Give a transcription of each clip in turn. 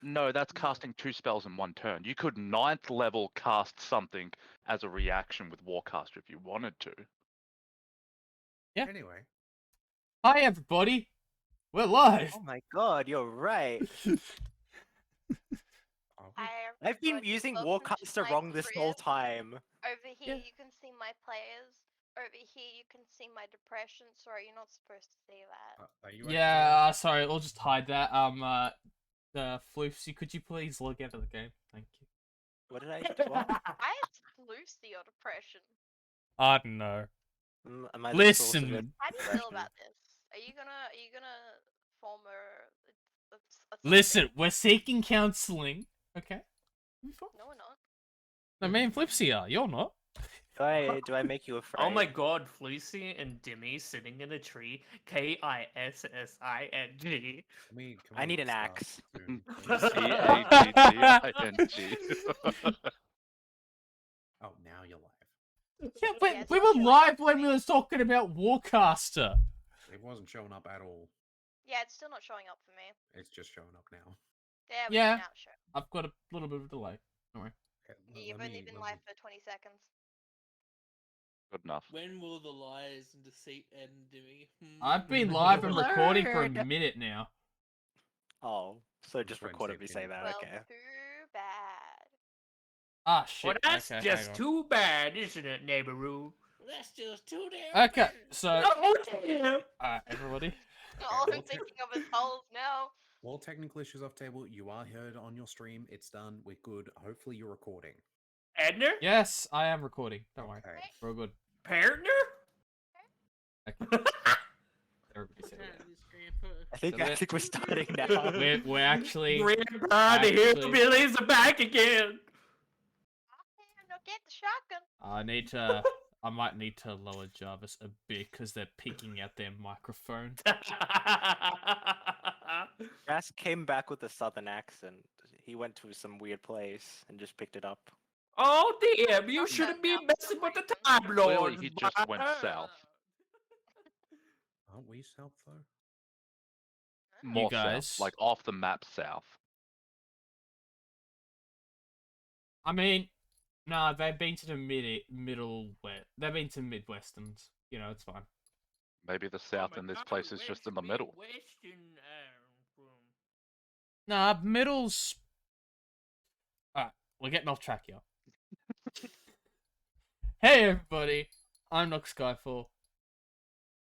No, that's casting 2 spells in 1 turn. You could 9th level cast something as a reaction with Warcaster if you wanted to. Yeah. Anyway. Hi, everybody. We're live. Oh my god, you're right. I've been everybody, using welcome to Warcaster my wrong this whole brew. time. Over here Yeah. you can see my players. Over here you can see my depression. Sorry, you're not supposed to see that. Are you Yeah, sorry, we'll just hide that. Floofsy, could you please log out of the game? Thank you. What did I what? I Lucy your depression. I don't know. Am I the source of your Listen. How do you feel depression? about this? Are you gonna form a Listen, we're seeking counseling. Okay. No, we're not. I mean, Flipsy are. You're not. Do I make you afraid? Oh my god, Flucy and Dimmy sitting in a tree. Kissing. I need an axe. C-A-T-T-I-N-G. Oh, now you're live. Yeah, but Yeah, it's we not were showing live up when for we me. were talking about Warcaster. It wasn't showing up at all. Yeah, it's still not showing up for me. It's just showing up now. There we Yeah. go, now it's showing. I've got a little bit of a delay. Don't worry. Okay, You've only been live for 20 seconds. Good enough. When will the lies and deceit end, Dimmy? I've been live and recording for a minute now. Oh, so just trying to recorded see me if say you- that, Well, okay. too bad. Ah, shit. Well, that's okay, just hang on. too bad, isn't it, neighboroo? That's just too damn Okay, bad. so, Oh, damn! everybody. All I'm thinking of is holes now. While technical issues off table, you are heard on your stream. It's done. We're good. Hopefully you're recording. Edner? Yes, I am recording. Don't worry. Okay. We're all good. Partner? Okay. Everybody say that. I think So I let- think we're starting now. We're actually... Grandpa, the Actually- hillbillies are back again! No, get the shotgun. I might need to lower Jarvis a bit because they're picking out their microphone. Ras came back with a southern accent. He went to some weird place and just picked it up. Oh, damn, you shouldn't be messing with the Time Clearly Lords, he just went boy. south. Aren't we south though? More guys- south. Like off the map south. I mean, nah, they've been to the middle west. They've been to Midwesterns. You know, it's fine. Maybe the south in this place is just in the middle. Nah, middle's... Alright, we're getting off track here. Hey everybody, I'm Nox Skyfall.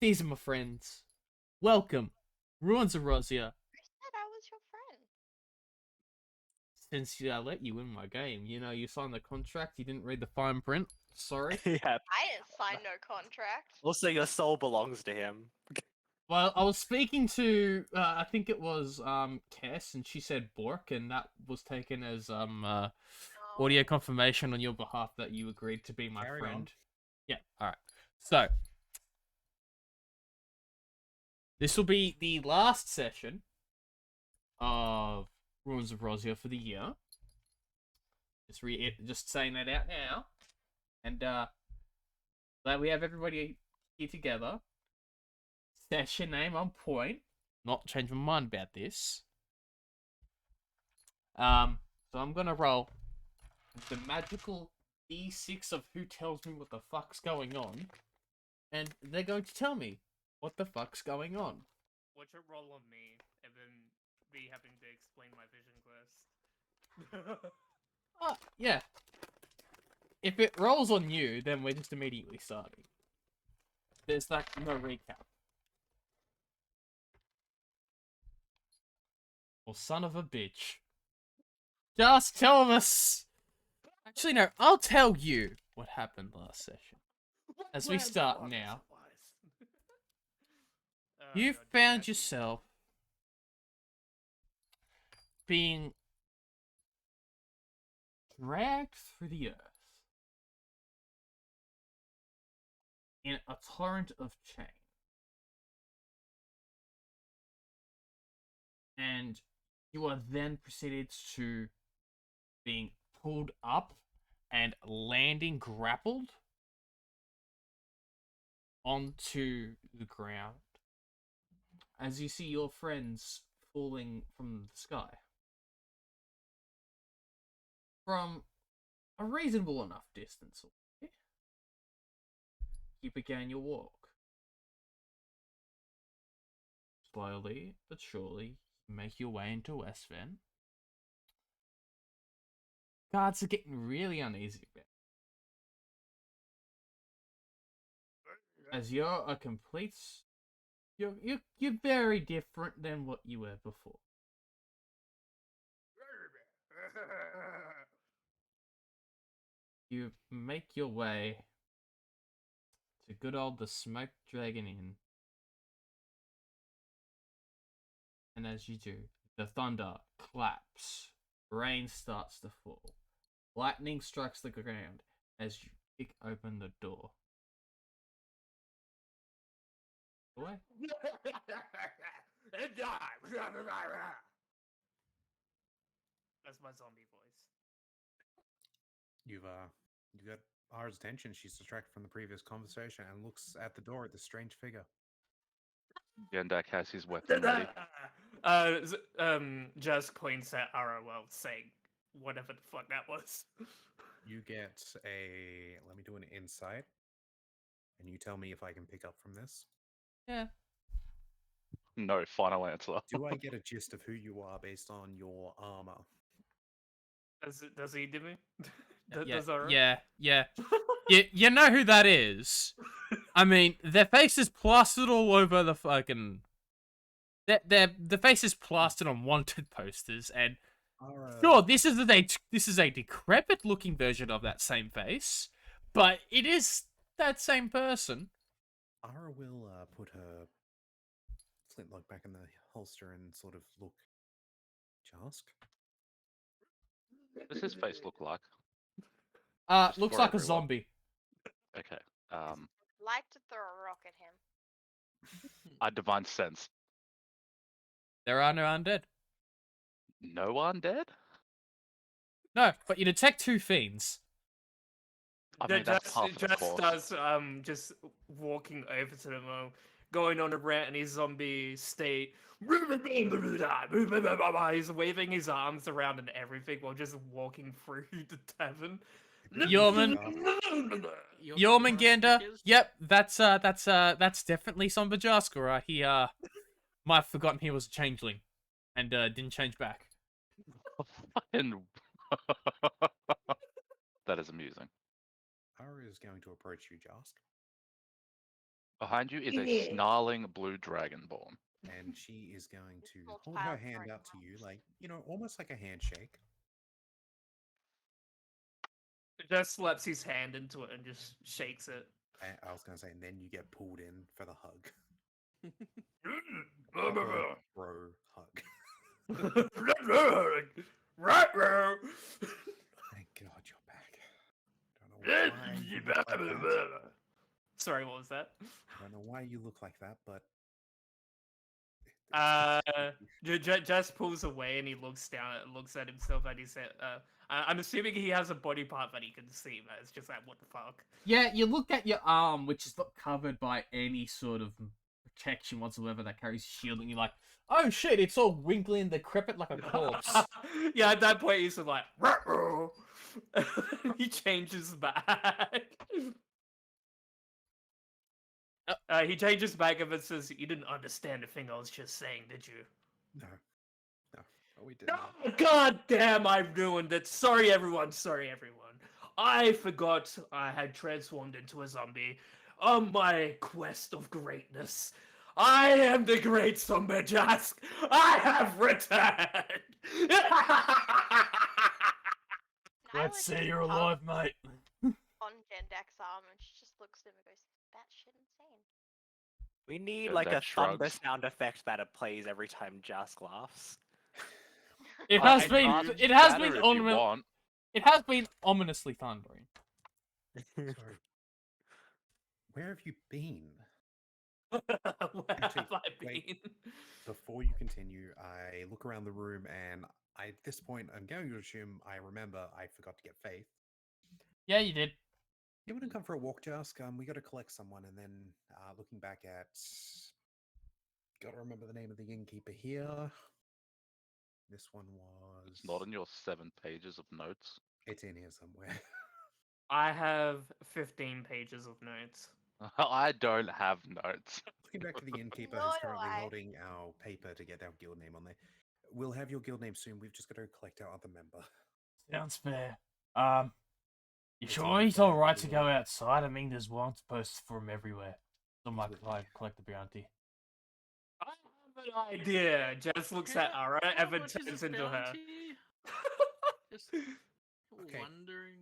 These are my friends. Welcome, Ruins of Rozia. Who said I was your friend? Since I let you in my game, you know, you signed the contract, you didn't read the fine print. Sorry. Yeah. I didn't sign no contract. Also, your soul belongs to him. Well, I was speaking to, I think it was, Kess, and she said Bork, and that was taken as, audio confirmation on your behalf that you agreed to be my Carry friend. on. Yeah, alright. So, this will be the last session of Ruins of Rozia for the year. Just saying that out now. And, glad we have everybody here together. Session name on point. Not change my mind about this. So I'm gonna roll the magical D6 of who tells me what the fuck's going on. And they're going to tell me what the fuck's going on. What's your roll on me, and then me having to explain my vision quest? Yeah. If it rolls on you, then we're just immediately starting. There's like no recap. Well, son of a bitch. Just tell us. Actually, no, I'll tell you what happened last session. As we start now. You found yourself being dragged through the earth in a torrent of change. And you are then proceeded to being pulled up and landing grappled onto the ground as you see your friends falling from the sky. from a reasonable enough distance away, you began your walk. Slowly but surely, you make your way into Westven. Guards are getting really uneasy about it. As you're a complete... You're very different than what you were before. You make your way to good old the Smoke Dragon Inn. And as you do, the thunder claps, rain starts to fall, lightning strikes the ground as you kick open the door. Away. That's my zombie voice. You got Ara's attention. She's distracted from the previous conversation and looks at the door at the strange figure. Gendak has his weapon ready. Just points at Arrow saying whatever the fuck that was. You get a... Let me do an insight. And you tell me if I can pick up from this. Yeah. No final answer. Do I get a gist of who you are based on your armor? Does he do me? Yeah, Does Arrow? yeah. You know who that is. I mean, their face is plastered all over the fucking... The face is plastered on wanted posters, and sure, this is a decrepit-looking version of that same face, but it is that same person. Ara will put her flintlock back in the holster and sort of look. Jask? What does his face look like? Looks for like a everyone. zombie. Okay. Like to throw a rock at him. I divine sense. There are no undead. No undead? No, but you detect two fiends. I mean, that's half of the Just course. does just walking over to them, going on a rant in his zombie state. He's waving his arms around and everything while just walking through the tavern. Jörmun Gander. Yep, that's definitely Somber Jaskara. He might have forgotten he was a changeling, and didn't change back. Fucking. That is amusing. Ara is going to approach you, Jask. Behind you is a snarling blue dragonborn. And she is going to Small hold her child hand right out to now. you, like, almost like a handshake. Just slaps his hand into it and just shakes it. I was going to say, and then you get pulled in for the hug. Right, Bro hug. Thank God you're back. Don't know why you look like that. Sorry, what was that? I don't know why you look like that, but... Just pulls away and he looks down, looks at himself, and he said, "I'm assuming he has a body part that he can see, but it's just like, what the fuck?" Yeah, you look at your arm, which is not covered by any sort of protection whatsoever that carries a shield, and you're like, oh shit, it's all wiggly and decrepit like a corpse. Yeah, at that point he's like, "Ruh-roh." He changes back. He changes back and says, "You didn't understand the thing I was just saying, did you?" No, we didn't. Oh, God damn, I ruined it. Sorry, everyone. I forgot I had transformed into a zombie on my quest of greatness. I am the great Somberjask. I have returned. Let's say you're alive, mate. On Jendak's arm, and she just looks at him and goes, "Batshit insane." We need Yeah, like a that thunder shrugs. sound effect that it plays every time Jask laughs. It I has been can't it has scatter been if you omin- want. it has been ominously thundering. So, where have you been? Where Actually, have I wait. been? Before you continue, I look around the room and at this point, I'm going to assume I remember I forgot to get Faith. Yeah, you did. You want to come for a walk, Jask? We got to collect someone, and then looking back at... Got to remember the name of the innkeeper here. This one was... It's not in your 7 pages of notes. It's in here somewhere. I have 15 pages of notes. I don't have notes. Looking back to the innkeeper Nor who's do currently I. holding our paper to get our guild name on there. We'll have your guild name soon. We've just got to collect our other member. Sounds fair. You It's sure only he's fair that alright to we go will- outside? I mean, there's wanted posts for him everywhere. So might Absolutely. try and collect the bounty. I have an idea. Jess looks at Ara, How Evan much is turns a into her. bounty? Just Okay. wondering.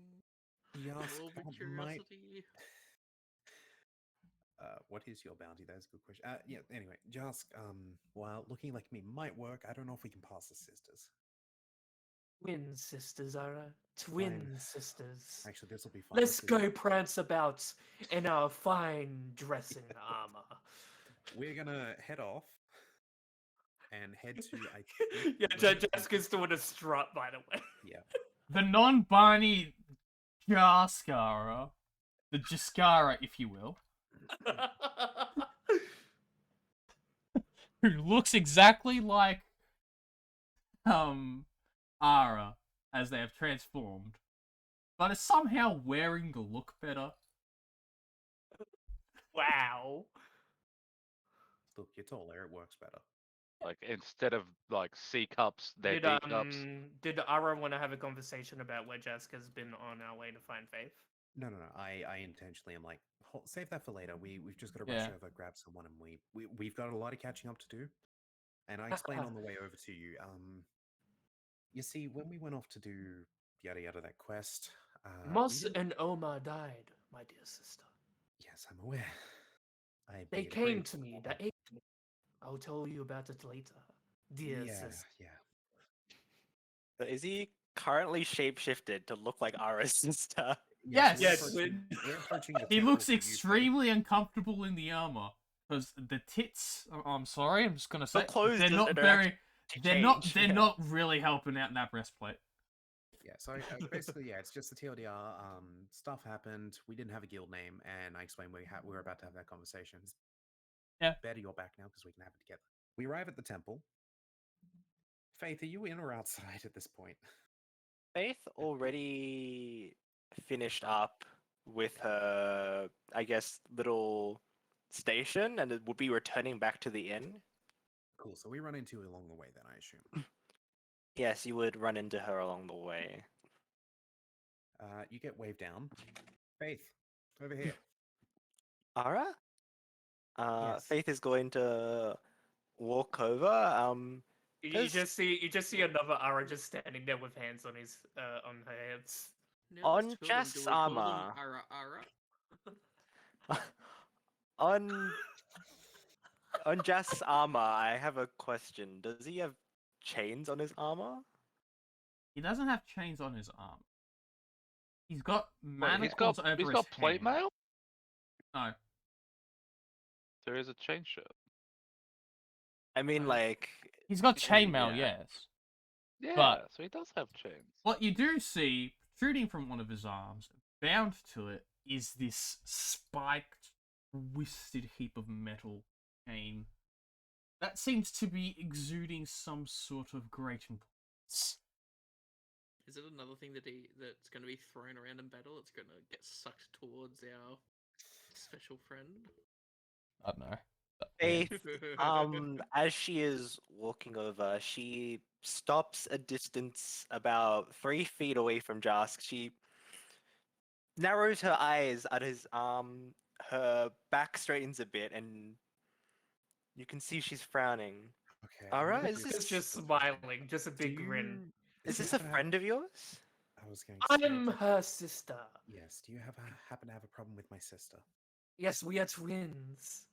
Yes, Morbid might. curiosity. What is your bounty? That's a good question. Yeah. Anyway, just while looking like me might work, I don't know if we can pass the sisters. Twin sisters, Ara. Twin Fine. sisters. Actually, this will be fine. Let's This is- go prance about in our fine dressing armor. We're gonna head off and head to. Yeah, Jessica's doing a strut, by the way. Yeah. The non-binary Jaskara. The Jaskara, if you will. Who looks exactly like Ara as they have transformed, but is somehow wearing the look better. Wow. Look, you're taller. It works better. Like instead of like C cups, they're Did D cups. did Ara want to have a conversation about where Jessica's been on our way to find Faith? No. I intentionally am like, save that for later. We've just got to rush Yeah. over, grab someone, and we've got a lot of catching up to do. And I explained on the way over to you. You see, when we went off to do yada yada that quest, we Moss didn't- and Oma died, my dear sister. yes, I'm aware. They paid a came great to me. deal. They ate me. I'll tell you about it later, dear Yeah, sister. yeah. So is he currently shapeshifted to look like Ara's sister? Yes. we're Yes, approaching- we're approaching the He temple looks for you, extremely uncomfortable in the armor because the tits. I'm sorry, I'm just gonna say clothes they're not don't very. To They're not. change. They're not really helping out in that breastplate. Yeah, so basically, yeah, it's just the TLDR. Stuff happened. We didn't have a guild name, and I explained we were about to have that conversation. It's Yeah. better you're back now because we can have it together. We arrive at the temple. Faith, are you in or outside at this point? Faith already finished up with her, I guess, little station, and it would be returning back to the inn. Cool. So we run into you along the way, then I assume. Yes, you would run into her along the way. You get waved down. Faith, over here. Ara? Yes. Faith is going to walk over. You Does- just see another Ara just standing there with hands on his on her heads. Now On there's two of them, Jess' do we call them armor. Ara. on Jess' armor, I have a question. Does he have chains on his armor? He doesn't have chains on his arm. He's got Wait, manacles over he's his got plate hand. mail. No. There is a chain shirt. I mean, like, He's got Yeah. chainmail, yes. Yeah, But- so he does have chains. What you do see, protruding from one of his arms, bound to it, is this spiked, twisted heap of metal chain that seems to be exuding some sort of great importance. Is it another thing that's going to be thrown around in battle? It's going to get sucked towards our special friend. I don't know. Faith, as she is walking over, she stops a distance about 3 feet away from Jask. She narrows her eyes at his arm. Her back straightens a bit, and you can see she's frowning. Okay. Alright, I'm is gonna It's this- just smiling, just a do big grin. you- Is do you this a happen to have- friend of yours? I was going to say, I'm her sister. yes. Do you happen to have a problem with my sister? Yes, we are twins.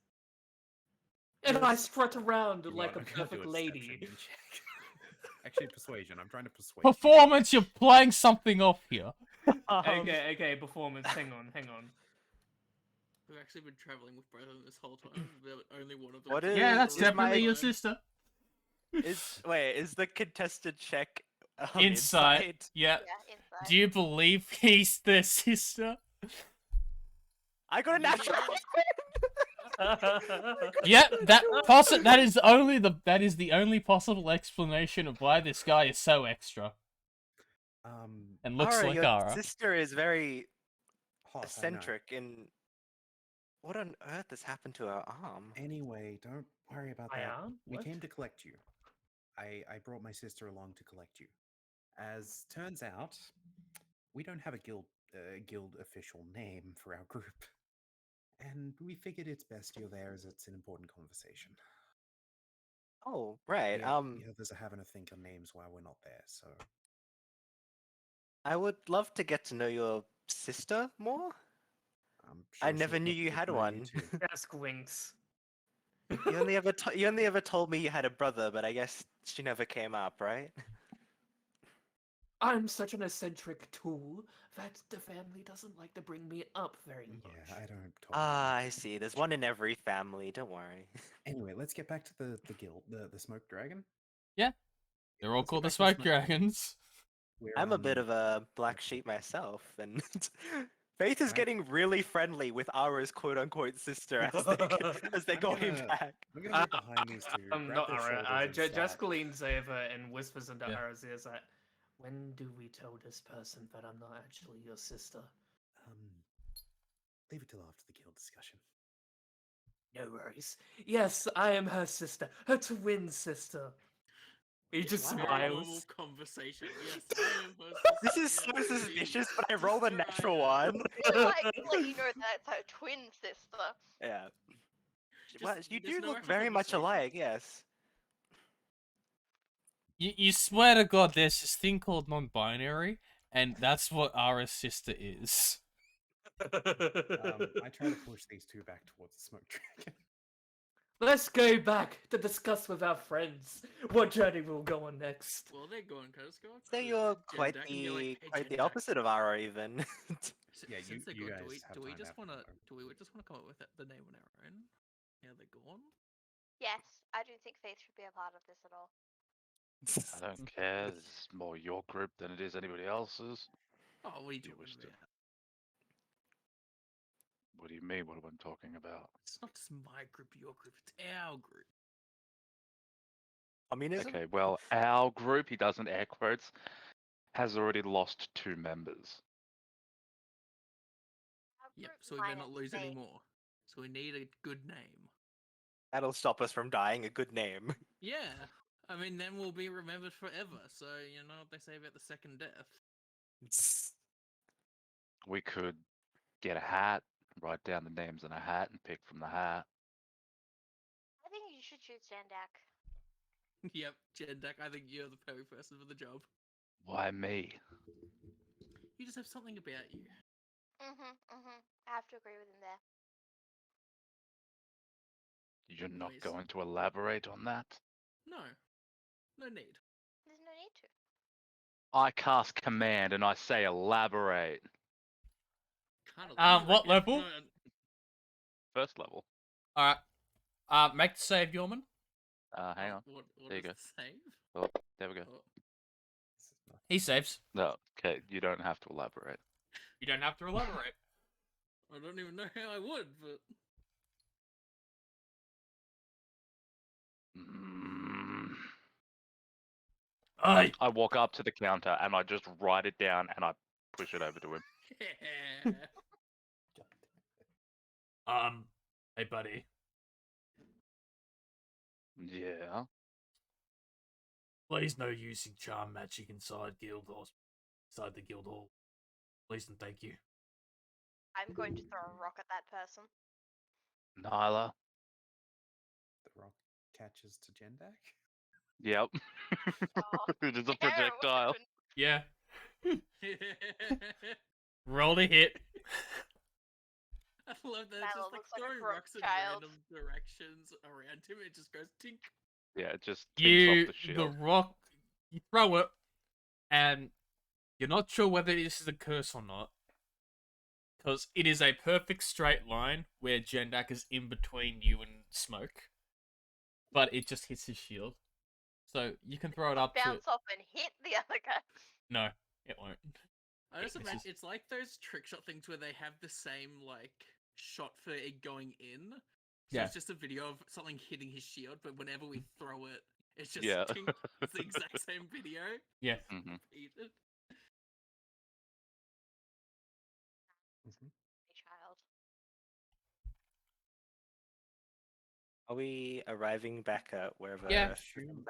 And I Yes. strut around You like are- a I'm gonna do perfect a lady. deception check. Actually, persuasion. I'm trying to persuade. Performance, you're playing something off here. Okay, performance. Hang on. We've actually been traveling with both of them this whole time. But only one of them. What can is- Yeah, do that's is it. definitely my- your sister. Is the contested check Insight. Yeah. Yeah, inside. Do you believe he's their sister? I got a natural. Yeah, that is the only possible explanation of why this guy is so extra. And looks Ara, like your Ara. sister is very hot, I know. eccentric in. What on earth has happened to her arm? Anyway, don't worry about I that. am? We What? came to collect you. I brought my sister along to collect you. As turns out, we don't have a guild official name for our group, and we figured it's best you're there as it's an important conversation. Oh, right. The others are having a think on names while we're not there, so I would love to get to know your sister more. I'm I sure never she'd knew love to you get had to know one. too. Ask Winks. You only ever told me you had a brother, but I guess she never came up, right? I'm such an eccentric tool that the family doesn't like to bring me up very much. Yeah, I don't talk. Ah, I see. There's one in every family. Don't worry. Anyway, let's get back to the guild, the smoke dragon. Yeah. They're all let's get called the back to Smoke Dragons. We're, I'm a bit of a black sheep myself, and Faith is Right. getting really friendly with Ara's quote-unquote sister as they're I'm going gonna- back. I'm gonna move behind these two, grab Not their Ara. shoulders, and start. Jessica leans over and whispers into Yeah. Ara's ears that, when do we tell this person that I'm not actually your sister? Leave it till after the guild discussion. No worries. Yes, I am her sister. Her twin sister. He just Wow. Normal smiles. conversation. Yes, I am her This sister, is so yes, indeed. suspicious, but I rolled a Sister I natural am. one. Like, let you know that's her twin sister. Yeah. Just- Well, you there's do no look actual very much conversation. alike, yes. You swear to God, there's this thing called non-binary, and that's what Ara's sister is. I try to push these two back towards the smoke dragon. Let's go back to discuss with our friends what journey we'll go on next. Well, they're going Coast So you're quite the opposite of Ara, even. Yeah, Since they're you gone, guys have do we time just after want to tomorrow. come up with the name on our own? Yeah, they're gone. Yes, I don't think Faith should be a part of this at all. I don't care. This is more your group than it is anybody else's. Oh, what are you You talking wish to- about? What do you mean? What am I talking about? It's not just my group, your group. It's our group. Communism? Okay, well, our group, he does in air quotes, has already lost 2 members. Our Yep. group So we better not minus lose me. any more. So we need a good name. That'll stop us from dying a good name. Yeah. I mean, then we'll be remembered forever. So you know what they say about the second death. We could get a hat, write down the names in a hat, and pick from the hat. I think you should choose Jandak. Yep, Jendak. I think you're the perfect person for the job. Why me? You just have something about you. I have to agree with him there. You're not Anyways. going to elaborate on that? No. No need. There's no need to. I cast command and I say elaborate. Can't What level? No, First level. Alright. Make the save, Jörmun. Hang on. What There you is go. the save? Oh, there we go. Oh, This is not- He saves. No, okay, you don't have to elaborate. You don't have to elaborate. I don't even know how I would, but Mm. Aye. I walk up to the counter and I just write it down and I push it over to him. yeah. Hey buddy. Yeah. Please no using charm magic inside inside the guild hall. Please and thank you. I'm going to throw a rock at that person. Nyla. The rock catches to Jendak. Yep. Oh, It is a yeah, projectile. what Yeah. Roll to hit. I love that. Nyla It's just like looks like a throwing broke rocks in child. random directions around him. It just goes tink. Yeah, it just tinks You off the shield. rock, you throw it, and you're not sure whether this is a curse or not, because it is a perfect straight line where Jendak is in between you and Smoke, but it just hits his shield. So you can throw it up to. bounce off and hit the other guy. No, it won't. I just It's imagine just- it's like those trick shot things where they have the same like shot for it going in. So Yeah. it's just a video of something hitting his shield, but whenever we throw it, it's just Yeah. tink. It's the exact same video. Yeah. Mhm. Repeated. Are we arriving back at wherever? Yeah.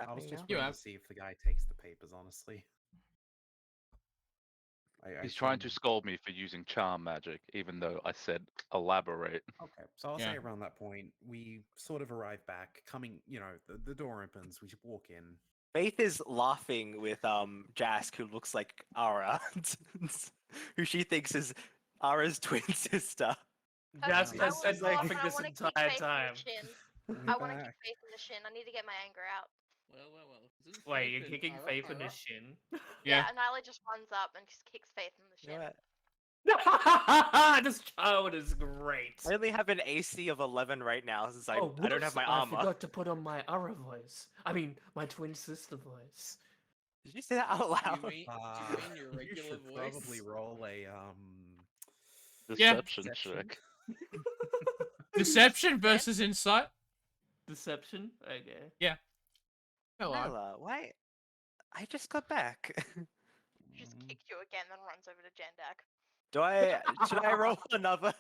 I was just You waiting have. to see if the guy takes the papers, honestly. I He's trying to assume- scold me for using charm magic, even though I said elaborate. Okay, so I'll Yeah. say around that point, we sort of arrive back, coming, the door opens, we walk in. Faith is laughing with Jask, who looks like Ara, who she thinks is Ara's twin sister. Just I has was said laughing, laughing I this wanna kick entire Faith in the time. shin. We're I want to kick back. Faith in the shin. I need to get my anger out. Well. Isn't Wait, Faith you're and kicking Ara Faith in the Ara? shin? Yeah. And Nyla just runs up and just kicks Faith in the You know shin. what? This child is great. I only have an AC of 11 right now since I don't have whoops, my I armor. forgot to put on my Ara voice. I mean, my twin sister voice. Did you say that out loud? Do you mean your You regular should voice? probably roll a Yeah. Deception Deception. check. Deception versus insight. Deception? Okay. Hello. Nyla, why? I just got back. Just kick you again, then runs over to Jendak. Should I roll another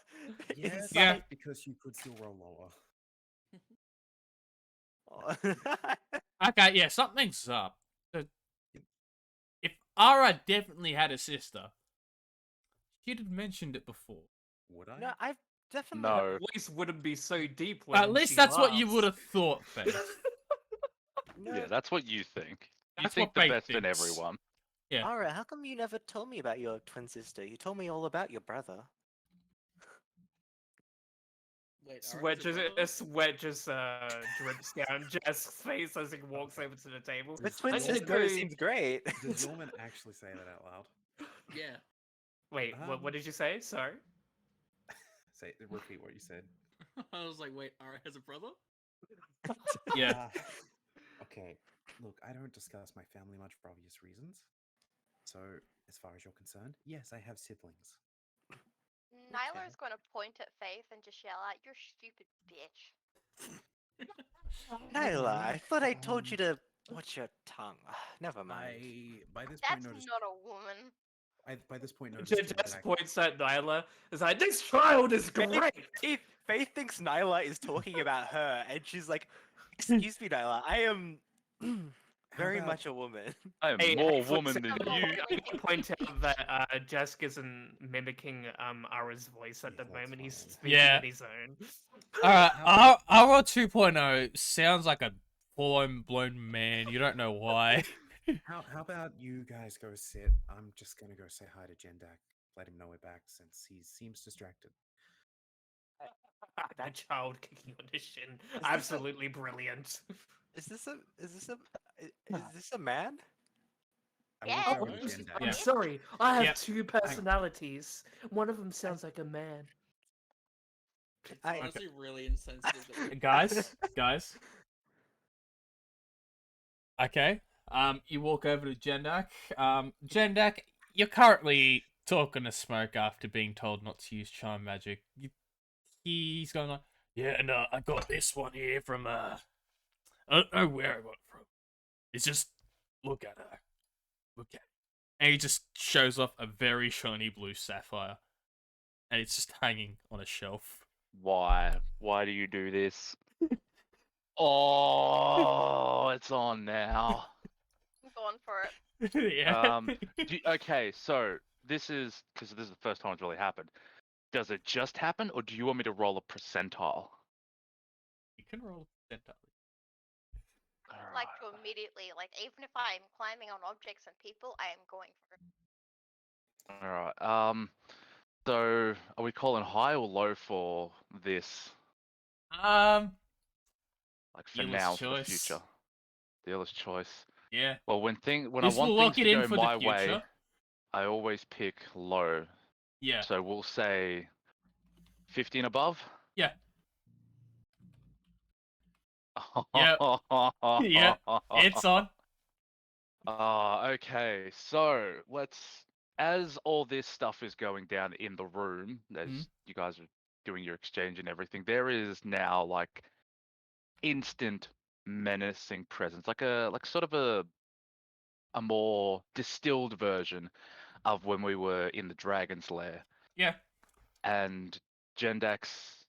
yes, insight? Yeah. because you could still roll lower. Okay, yeah, something's up. If Ara definitely had a sister, she'd have mentioned it before. Would I? No, I've definitely. No. Her voice wouldn't be so deep when At least she that's what you laughs. would have thought, Faith. No. Yeah, that's what you think. You That's think what the Faith best in thinks. everyone. Yeah. Ara, how come you never told me about your twin sister? You told me all about your brother. Wait, Ara Sweat has a just, brother? Uh, sweat just drips down Jess's face as he walks over to the table. The twin I need to sister go- seems great. Does Jörmun actually say that out loud? Yeah. Wait, what did you say? Sorry. Repeat what you said. I was like, wait, Ara has a brother? Yeah. Okay. Look, I don't discuss my family much for obvious reasons. So, as far as you're concerned, yes, I have siblings. Nyla's going to point at Faith and just yell out, "You're stupid bitch." Nyla, I thought I told you to watch your tongue. Never mind. By this That's point noticed. not a woman. By this point noticed. Jess that points at Nyla. Is like, this child is great. Faith thinks Nyla is talking about her, and she's like, "Excuse me, Nyla, I am very about- much a woman." I am Hey, more for woman than example, you. I need to point out that Jask isn't mimicking Ara's voice at Yeah, the that's moment. He's fine. speaking Yeah. on his own. Alright, How- Ara 2.0 sounds like a blown man. You don't know why. How about you guys go sit? I'm just gonna go say hi to Jendak. Let him know we're back since he seems distracted. That child kicking on his shin. this a- Absolutely brilliant. Is this a man? I Yeah. will go Oh, to Jendak. I'm Yeah. sorry. I have Yep. two personalities. One of them sounds like a man. It's I- honestly really insensitive that we guys. Okay. You walk over to Jendak. Jendak, you're currently talking to Smoke after being told not to use charm magic. He's going like, yeah, and I got this one here from I don't know where I got it from. It's just look at her. Look at it. And he just shows off a very shiny blue sapphire. And it's just hanging on a shelf. Why? Why do you do this? Oh, it's on now. I'm going for it. Yeah. Okay, so this is because this is the first time it's really happened. Does it just happen, or do you want me to roll a percentile? You can roll a percentile. Like to immediately, like even if I'm climbing on objects and people, I am going for it. All right. So are we calling high or low for this? Like for Dealer's now, for the choice. future. Dealer's choice. Yeah. Well, when I This want will lock things it to in go for my the way, future. I always pick low. Yeah. So we'll say 50 and above. Yeah. Yep. Yep. It's on. Okay. So as all this stuff is going down in the room, as Mhm. you guys are doing your exchange and everything, there is now like instant menacing presence, like sort of a more distilled version of when we were in the Dragon's Lair. Yeah. And Jendak's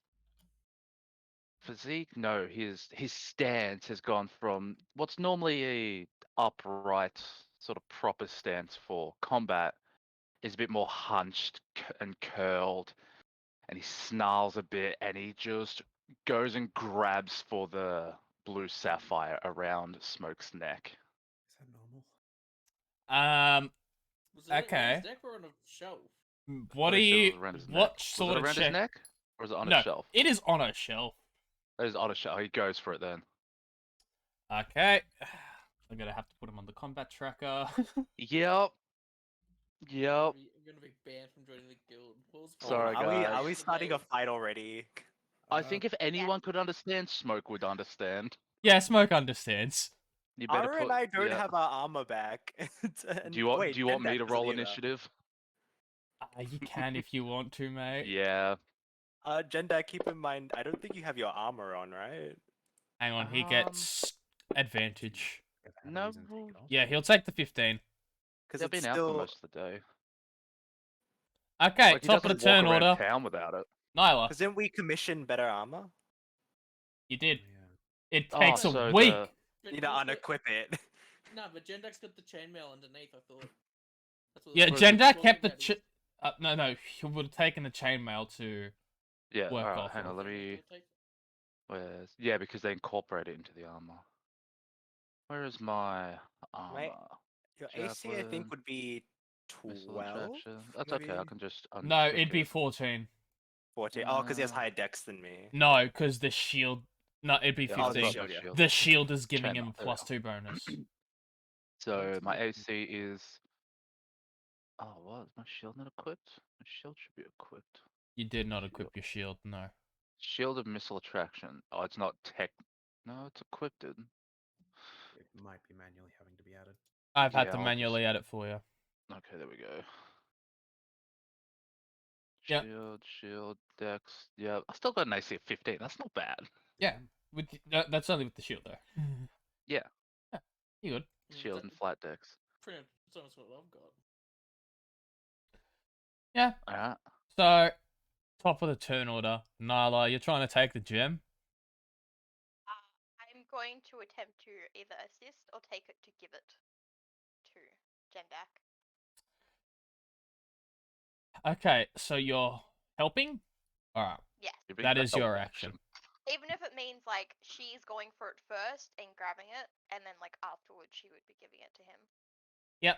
physique? No, his stance has gone from what's normally a upright sort of proper stance for combat is a bit more hunched and curled, and he snarls a bit, and he just goes and grabs for the blue sapphire around Smoke's neck. Is that normal? Was it around Okay. his neck or on a shelf? What Pretty are sure it you? was around his What neck. sort Was it of around his check? neck, or is it on No, a shelf? it is on a shelf. It is on a shelf. He goes for it then. Okay. I'm gonna have to put him on the combat tracker. Yep. Yep. I'm gonna be banned from joining the guild. What was the Sorry, point? are we guys. starting a fight already? I think if anyone could understand, Smoke would understand. Yeah, Smoke understands. You better Ara and put. I don't Yeah. have our armor back. Do you want? Wait, Do you want me Dendak to doesn't roll either. initiative? You can if you want to, mate. Yeah. Jendak, keep in mind, I don't think you have your armor on, right? Hang on, he gets advantage. If I have a No. reason to take it off. Yeah, he'll take the 15. Because They've it's been out still for most of the day. Okay, Like, he top of the doesn't turn walk around order. town without it. Nyla, because didn't we commission better armor? you did. Yeah. It takes a so week. But You know, who's got- unequip it. No, but Jendak's got the chainmail underneath, I thought. That's what Yeah, the- Jendak talking kept the about is- no, he would have taken the chainmail to Yeah. work Alright, off hang of. on. Let me. Take- Where's? Yeah, because they incorporate it into the armor. Where is my armor? Right. Your AC, I Javelin, think, would be Missile 12. attraction. That's okay. I maybe? can just. No, uncheck it'd be it. 14. 14. Oh, because he has Uh, higher dex than me. No, because the shield. No, it'd be Yeah, 15. I've got no shield, yeah. shield. The shield is giving Chainmail, him there we plus 2 bonus. So my AC is. Oh, what? Is my shield not equipped? My shield should be equipped. You did not equip your shield, no. Shield of missile attraction. Oh, it's not tech. No, it's equipped. It might be manually having to be added. I've had Yeah, to I'll manually add it for you. Okay, there we go. Yep. Shield, dex. Yeah, I still got an AC of 15. That's not bad. Yeah, that's only with the shield though. Yeah. Yeah, you good. Shield and flat dex. Pretty much that's almost what I've got. Yeah. Alright. So, top of the turn order, Nyla, you're trying to take the gem. I'm going to attempt to either assist or take it to give it to Jendak. Okay, so you're helping? Alright, Yes. that is your action. Even if it means like she's going for it first and grabbing it, and then like afterwards she would be giving it to him. Yep.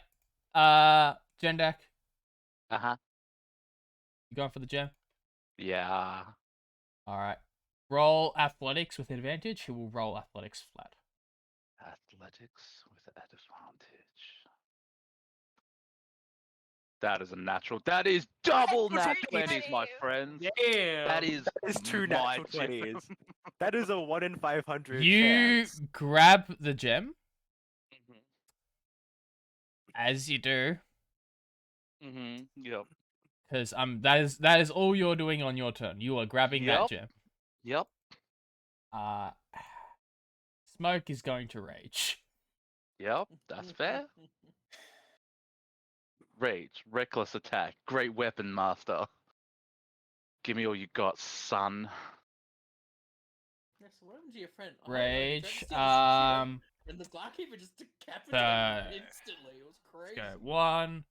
Jendak, Uh-huh. you going for the gem? Yeah. Alright. Roll athletics with advantage. He will roll athletics flat. Athletics with advantage. That is a natural. That is double nat 20s, my friends. Yeah. That is two my natural gem. 20s. That is a 1 in 500 You chance. grab the gem, Mhm. as you do, Yep. because that is all you're doing on your turn. You are grabbing that Yep. gem. Yep. Smoke is going to rage. Yep. That's fair. Rage, reckless attack, great weapon master. Give me all you got, son. Yeah, so what happened to your friend? Oh, Rage. he tried to steal his shield, and the Blackkeeper just decapitated him So- instantly. It was Let's crazy. go 1.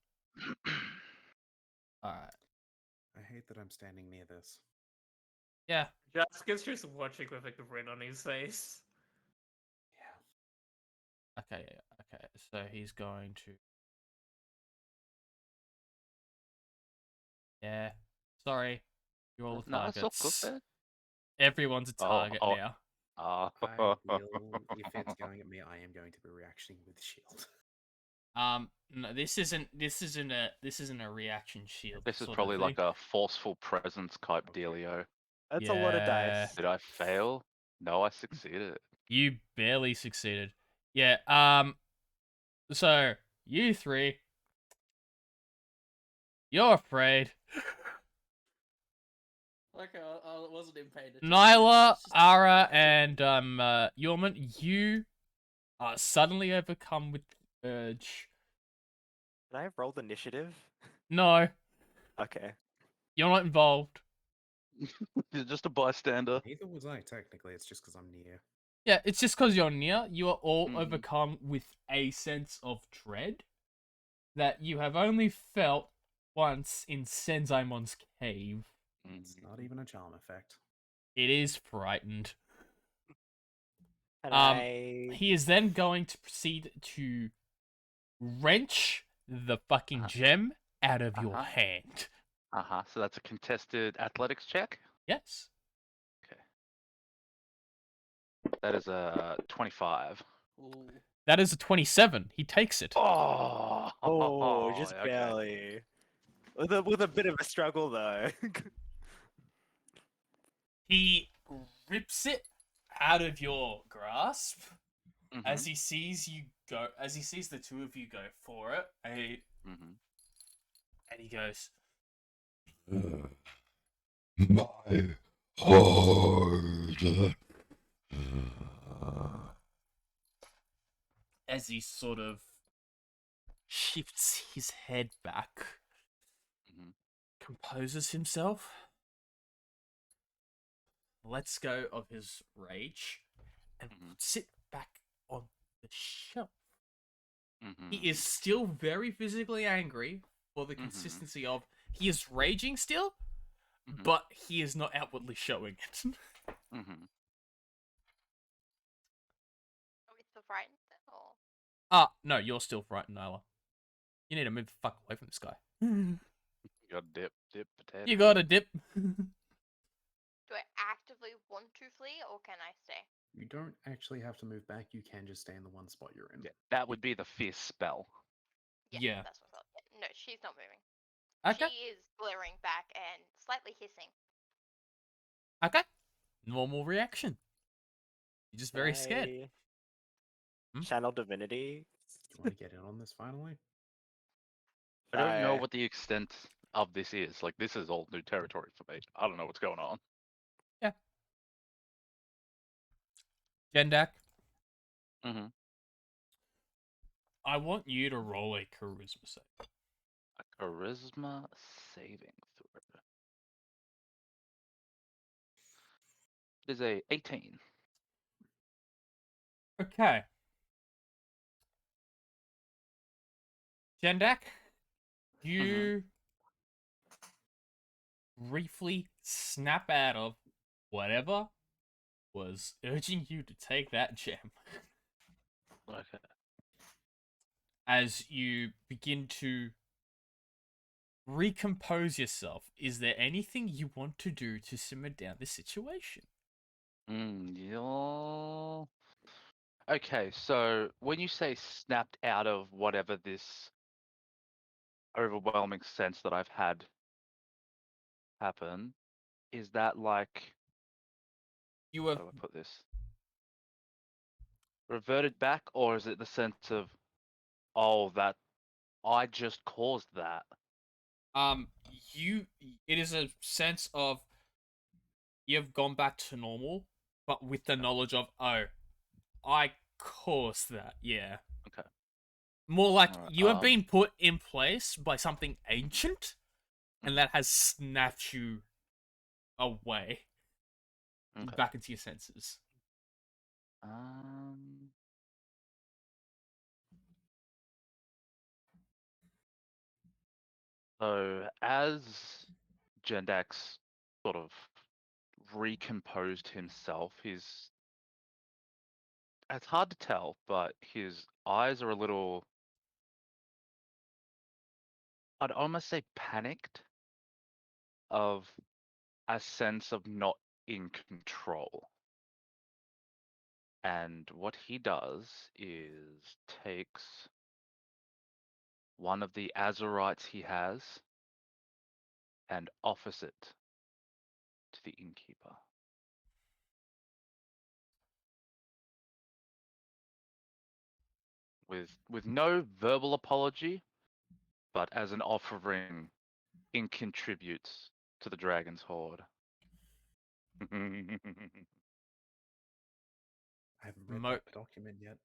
Alright. I hate that I'm standing near this. Yeah. Jaskin's just watching with a grin on his face. Yeah. Okay. So he's going to. Yeah. Sorry. You're all the No, it's all targets. good, man. Everyone's a target oh. now. Ah. I will, if it's going at me, I am going to be reactioning with shield. No, this isn't a reaction shield. This is sort of probably like thing. a forceful presence type dealio. That's a lot of Yeah. dice. Did I fail? No, I succeeded. You barely succeeded. Yeah. So you 3, you're afraid. Like, I wasn't in pain. attention. Nyla, It's just- Ara, and Jörmun, you are suddenly overcome with urge. Can I have rolled initiative? No, Okay. you're not involved. You're just a bystander. Neither was I, technically. It's just because I'm near. Yeah, it's just because you're near. You are all Mhm. overcome with a sense of dread that you have only felt once in Senzaimon's cave. It's not even a charm effect. It is frightened. And He is then going to proceed to wrench the fucking Uh-huh. gem out of your Uh-huh. hand. So that's a contested athletics check. Yes. That is a 25. Ooh. That is a 27. He takes it. Oh, just okay. barely. With a bit of a struggle though. He rips it out of your grasp Mhm, as he sees you go, as he sees the two of you go for it, and mhm. he goes, My heart. as he sort of shifts his head back, Mhm. composes himself, lets go of his rage, and Mhm. puts it back on the shelf. Mhm. He is still very physically angry for the Mhm. consistency of he is raging still, Mhm. but he is not outwardly showing it. Mhm. Are we still frightened then, or? No, you're still frightened, Nyla. You need to move the fuck away from this guy. You got dip, potato. You gotta dip. Do I actively want to flee, or can I stay? You don't actually have to move back. You can just stay in the one spot you're in. Yeah, that would be the fist spell. Yeah. That's what I thought. Yeah, no, she's not moving. Okay. She is glaring back and slightly hissing. Okay. Normal reaction. You're just very scared. I Hmm? Channel divinity. Do you want to get in on this finally? I don't know I- what the extent of this is. Like, this is all new territory for me. I don't know what's going on. Jendak, Mm-hmm. I want you to roll a charisma save. A charisma saving throw. It is a 18. Okay. Jendak, you briefly snap out of whatever was urging you to take that gem Okay. as you begin to recompose yourself. Is there anything you want to do to simmer down this situation? Yeah. Okay, so when you say snapped out of whatever this overwhelming sense that I've had happen, is that like, You how have do I put this? Reverted back, or is it the sense of, oh, that I just caused that? you it is a sense of you've gone back to normal, but with the knowledge of, oh, I caused that. Yeah. Okay. More like Alright, you have been put in place by something ancient, and Mhm. that has snapped you away Okay. back into your senses. Um. So as Jendax sort of recomposed himself, it's hard to tell, but his eyes are a little, I'd almost say panicked, of a sense of not in control. And what he does is takes one of the azurites he has and offers it to the innkeeper. With no verbal apology, but as an offering, it contributes to the dragon's hoard. I haven't read Mo- that document yet.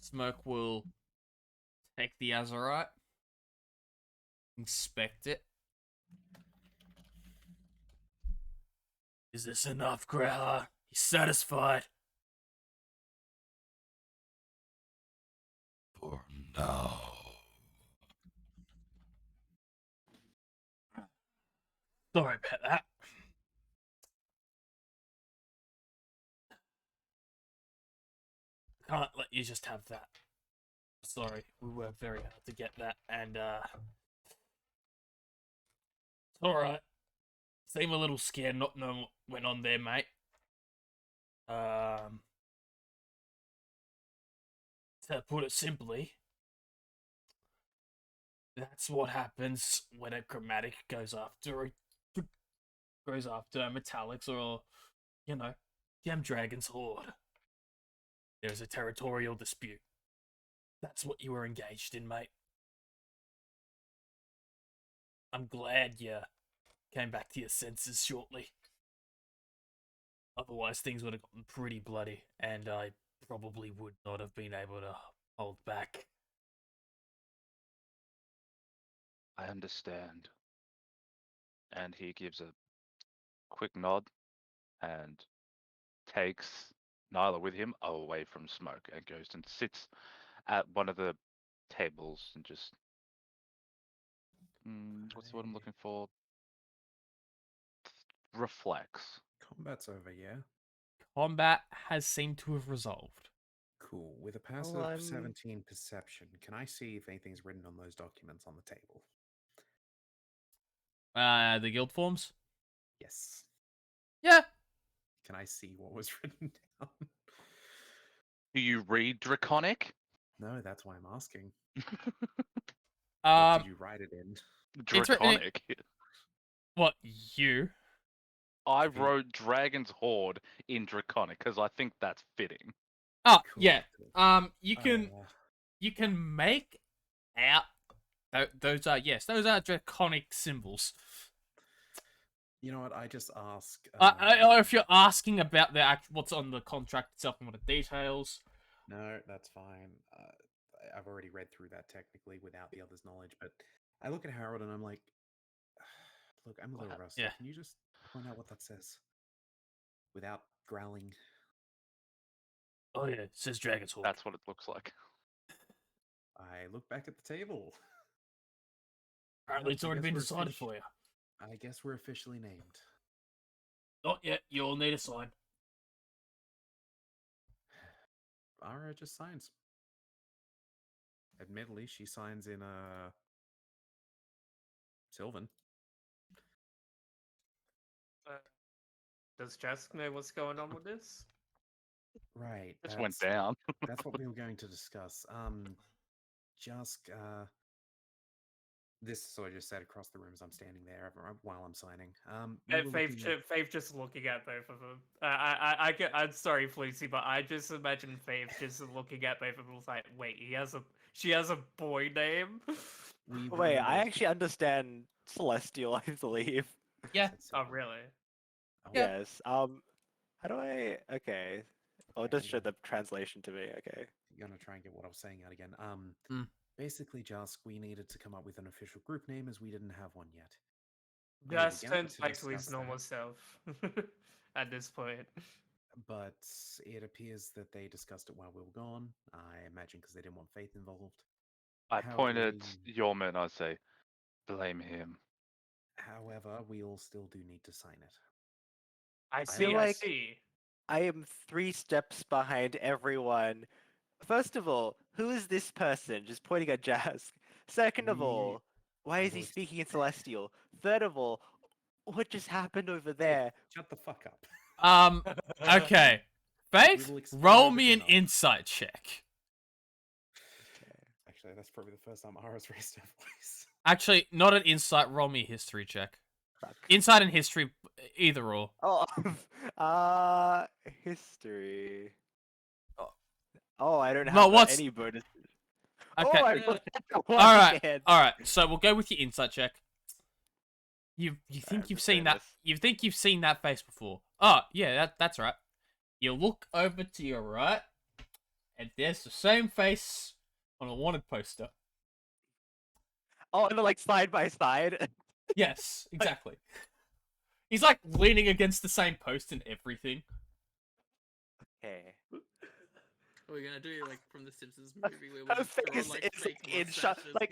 Smoke will take the azurite, inspect it, Is this enough, Growler? You satisfied? For now. Sorry about that. Can't let you just have that. Sorry, we worked very hard to get that, and it's alright. Seem a little scared not knowing what went on there, mate. To put it simply, that's what happens when a chromatic goes after metallics or, you know, Gem Dragon's Hoard. There's a territorial dispute. That's what you were engaged in, mate. I'm glad you came back to your senses shortly. Otherwise, things would have gotten pretty bloody, and I probably would not have been able to hold back. I understand. And he gives a quick nod and takes Nyla with him away from Smoke and goes and sits at one of the tables and just what's the word I'm looking for? Reflects. Combat's over, yeah? Combat has seemed to have resolved. Cool. With a passive I'm- 17 perception, can I see if anything's written on those documents on the table? The guild forms? Yes. Yeah. Can I see what was written down? Do you read Draconic? No, that's why I'm asking. What did you write it in? It's written in- Draconic. What, you? I Okay. wrote Dragon's Hoard in Draconic because I think that's fitting. Oh, Cool, yeah. cool. You can make out those are draconic symbols. You know what? I just ask. Or if you're asking about what's on the contract itself and what the details. No, that's fine. I've already read through that technically without the other's knowledge, but I look at Harold and I'm like, look, I'm a little rusty. Yeah. Can you just point out what that says without growling? Oh yeah, it says Dragon's Hoard. That's what it looks like. I look back at the table. Apparently, it's I already guess been we're decided for you. I guess we're officially named. Not yet. You'll need a sign. Ara just signs. Admittedly, she signs in Sylvan. Does Jask know what's going on with this? Right. This went down. That's what we were going to discuss. Just this sort of just sat across the room as I'm standing there while I'm signing. We were looking at- Faith just looking at both of them. I'm sorry, Flucy, but I just imagine Faith just looking at both of them like, wait, she has a boy name. we Wait, I were- actually understand Celestial, I believe. Yeah. said Oh, Sylvan. really? Oh, Yes. How do I? Okay. Oh, it does Okay, show yeah. the translation to me. Okay. Gonna try and get what I was saying out again. Mm. Basically, just we needed to come up with an official group name as we didn't have one yet. We Just began turns to back to his discuss normal that, self at this point. but it appears that they discussed it while we were gone. I imagine because they didn't want Faith involved. I point at However, Jörmun and I say, blame him. However, we all still do need to sign it. I feel see. like- I see. I am 3 steps behind everyone. First of all, who is this person? Just pointing at Jask. Second of We- all, why I is he will speaking in Celestial? Third of all, what just happened over there? Shut the fuck up. Okay. Faith, will explain roll over me an dinner. insight check. Actually, that's probably the first time Ara's raised her voice. Actually, not an insight. Roll me a history check. Fuck. Insight and history, either or. Oh, history. Oh, I don't No, have what's- any bonus. Okay. Oh, I rolled a one All right. again. All right. So we'll go with your insight check. You think Alright, you've let's seen do that? this. You think you've seen that face before? Oh yeah, that's right. You look over to your right, and there's the same face on a wanted poster. Oh, and they're like side by side. Yes, exactly. He's like leaning against the same post and everything. Okay. Are we gonna do like from the Simpsons movie where we Her just draw face like is fake in shock. mustaches Like,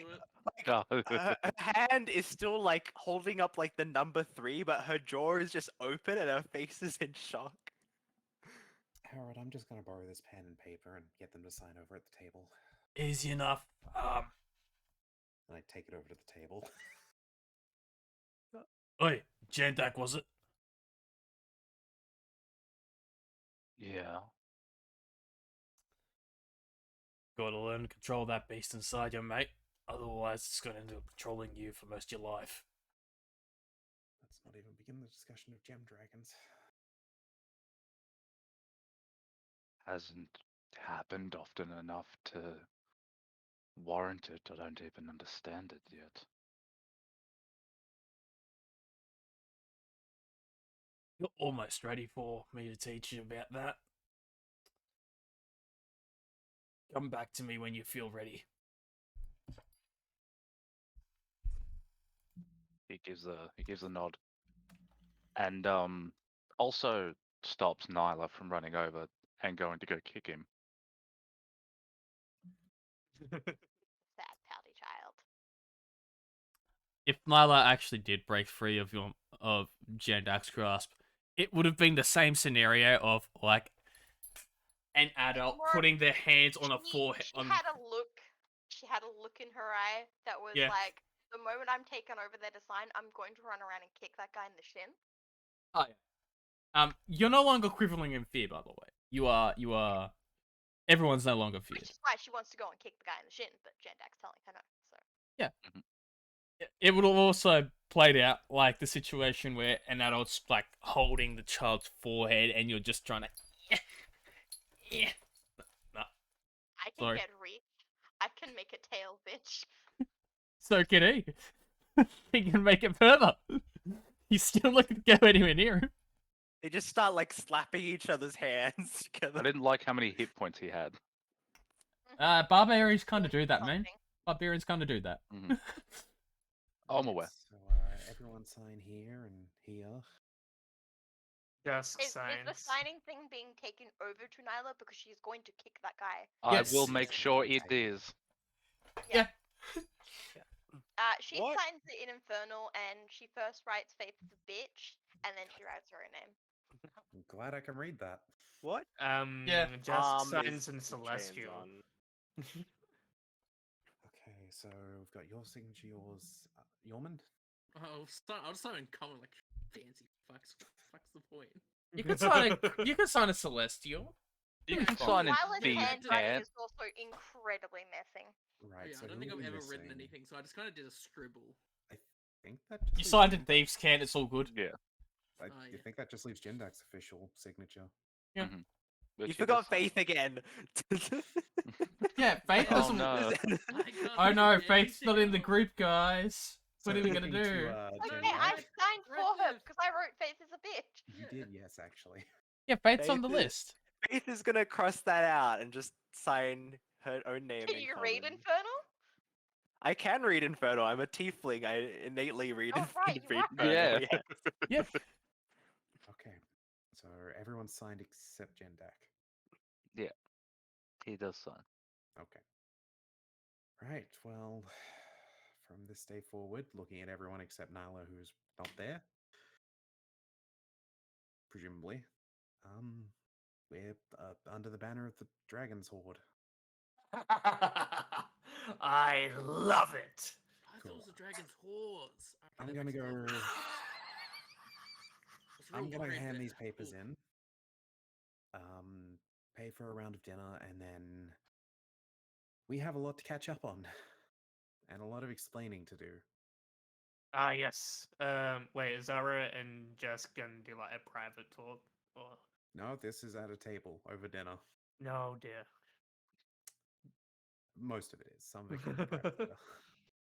to it? her hand is still like holding up like the number 3, but her jaw is just open and her face is in shock. Howard, I'm just gonna borrow this pen and paper and get them to sign over at the table. Easy enough. And I take it over to the table. Oi, Jandak, was it? Yeah. Gotta learn to control that beast inside you, mate. Otherwise, it's gonna end up controlling you for most of your life. Let's not even begin the discussion of gem dragons. Hasn't happened often enough to warrant it. I don't even understand it yet. You're almost ready for me to teach you about that. Come back to me when you feel ready. He gives a nod, and also stops Nyla from running over and going to go kick him. Sad pouty child. If Nyla actually did break free of Jandak's grasp, it would have been the same scenario of like an adult More- putting their hands on a forehead. She had a look. She had a look in her eye that was Yeah. like, the moment I'm taken over their design, I'm going to run around and kick that guy in the shin. Oh yeah. You're no longer quivering in fear, by the way. You are. Everyone's no longer feared. Which is why she wants to go and kick the guy in the shin, but Jandak's telling her no. So It would have also played out like the situation where an adult's like holding the child's forehead and you're just trying to. No. I can Sorry. get reach. I can make a tail, bitch. So can he. He can make it further. He's still looking to go anywhere near him. They just start like slapping each other's hands together. I didn't like how many hit points he had. Barbarians kind of do that, man. Something. Barbarians kind of do that. Mhm. I'm aware. So everyone sign here and here. Just Is the signs. signing thing being taken over to Nyla because she's going to kick that guy? I Yes. will make sure it is. She What? signs it in Infernal, and she first writes Faith as a bitch, and then she writes her own name. I'm glad I can read that. What? Yeah. Just signs is in the chains Celestial. on. Okay, so we've got your signature, yours, Jörmun. I'll just sign in common like fancy fucks. Fuck's the point? You could sign a. You could sign a celestial. You Yeah, can fine. sign in Nyla's Thieves' handwriting Hand. is also incredibly missing. Right. Yeah, so I don't who think are I've we ever written missing? anything, so I just kind of did a scribble. I think that just You leaves signed in Jendak- Thieves' Can. It's all good. Yeah. I Oh, you yeah. think that just leaves Jendak's official signature? Which You he forgot does sign. Faith again. Yeah, Faith Oh, doesn't. no. I can't Oh no, do Faith's not in the anything group, guys. What So are we gonna looking to, do? Okay, yeah, I Jendak, signed right for her there. because I wrote Faith as a bitch. you did, yes, actually. Yeah, Faith's on the Faith is- list. Faith is gonna cross that out and just sign her own name. Can in you read common. Infernal? I can read Infernal. I'm a tiefling. I innately read Oh, right, you are. Infernal. Yeah. yes. Yep. Okay, so everyone signed except Jendak. He does sign. Okay. Right, well, from this day forward, looking at everyone except Nyla, who's not there, presumably, we're under the banner of the Dragon's Hoard. I love it. I thought Cool. it was a dragon's horse. I'm Okay, gonna that makes go. sense. I was real I'm gonna worried hand that- these papers Ooh. in. Pay for a round of dinner, and then we have a lot to catch up on, and a lot of explaining to do. Ah, yes. Wait, is Zara and Jess gonna do like a private talk? Or No, this is at a table over dinner. no, dear. Most of it is. Some of it can be private dinner.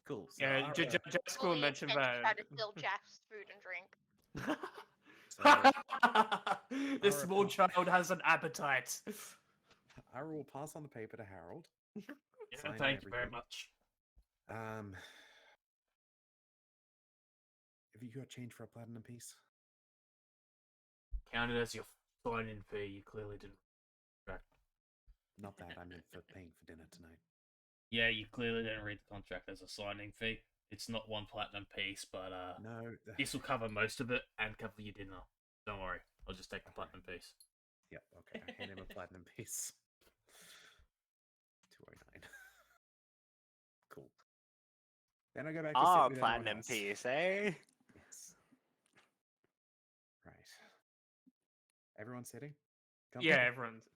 Cool. So Yeah, our, Jessica will Fully mention intend to that. try to steal Jack's food and drink. so This our small apo- child has an appetite. I will pass on the paper to Harold. Yeah, Sign and thank you very everything. much. Have you got change for a platinum piece? counted as your sign-in fee. You clearly didn't. Not that, I meant for paying for dinner tonight. Yeah, you clearly didn't read the contract as a signing fee. It's not 1 platinum piece, but No. this will cover most of it and cover your dinner. Don't worry, I'll just take the platinum piece. Yep, okay. I hand him a platinum piece. 209. Cool. Then I go back to sit Ah, with everyone platinum else. piece, eh? Yes. Right. Everyone sitting? Yeah, Comfortable? everyone's.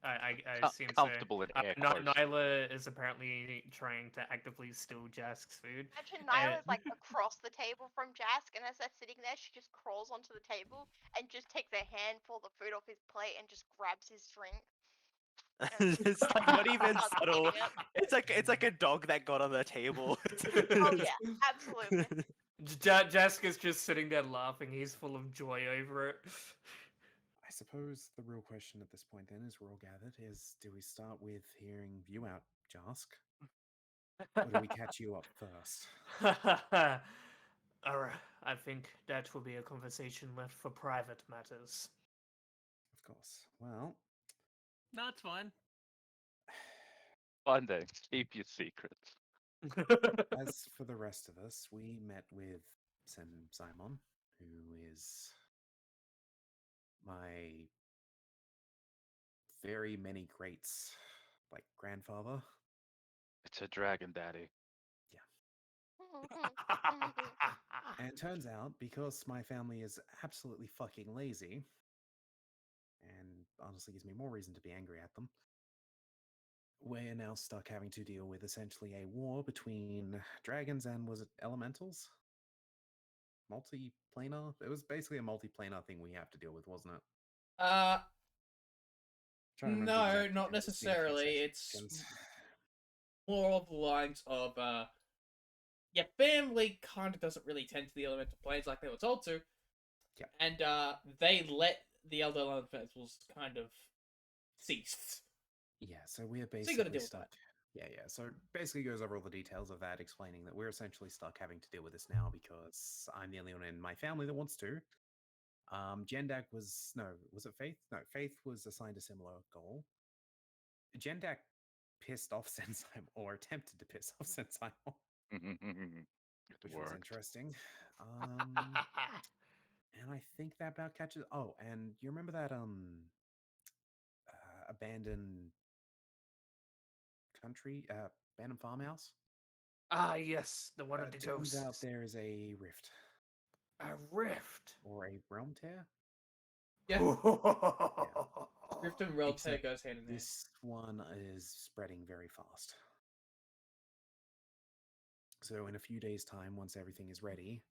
I Com- assume comfortable in air quotes. Nyla is apparently trying to actively steal Jask's food. Imagine Nyla's like across the table from Jask, and as they're sitting there, she just crawls onto the table and just takes a handful of food off his plate and just grabs his drink. It's like not even Starts subtle. eating it. It's like a dog that got on the table. Oh yeah, absolutely. Jaska's just sitting there laughing. He's full of joy over it. I suppose the real question at this point, then, as we're all gathered, is do we start with hearing you out, Jask? Or do we catch you up first? Alright, I think that will be a conversation left for private matters. Of course. Well, No, it's fine. One day, keep your secrets. as for the rest of us, we met with Simon, who is my very many greats, like grandfather. It's a dragon, daddy. And it turns out, because my family is absolutely fucking lazy, and honestly gives me more reason to be angry at them, we're now stuck having to deal with essentially a war between dragons and, was it elementals? Multiplanar? It was basically a multiplanar thing we have to deal with, wasn't it? Trying to remember the No, exact not details. It's been a few necessarily. It's sessions. more of the lines of your family kind of doesn't really tend to the elemental planes like they were told to. Yep. And they let the elder elementals kind of cease. Yeah, so we're So you gotta basically deal with stuck. Yeah. So basically goes over all the details of that, explaining that we're essentially stuck having to deal with this now because I'm the only one in my family that wants to. Jendak was was it Faith? No, Faith was assigned a similar goal. Jendak pissed off Sensei, or attempted to piss off Sensei, It which was worked. interesting. And I think that about catches. Oh, and you remember that abandoned country, abandoned farmhouse? Ah, yes, the one of the Turns ghosts. out there is a rift A rift. or a realm tear. Yeah. Yeah. Rift and Realm Except goes hand in hand. This one is spreading very fast. So in a few days' time, once everything is ready,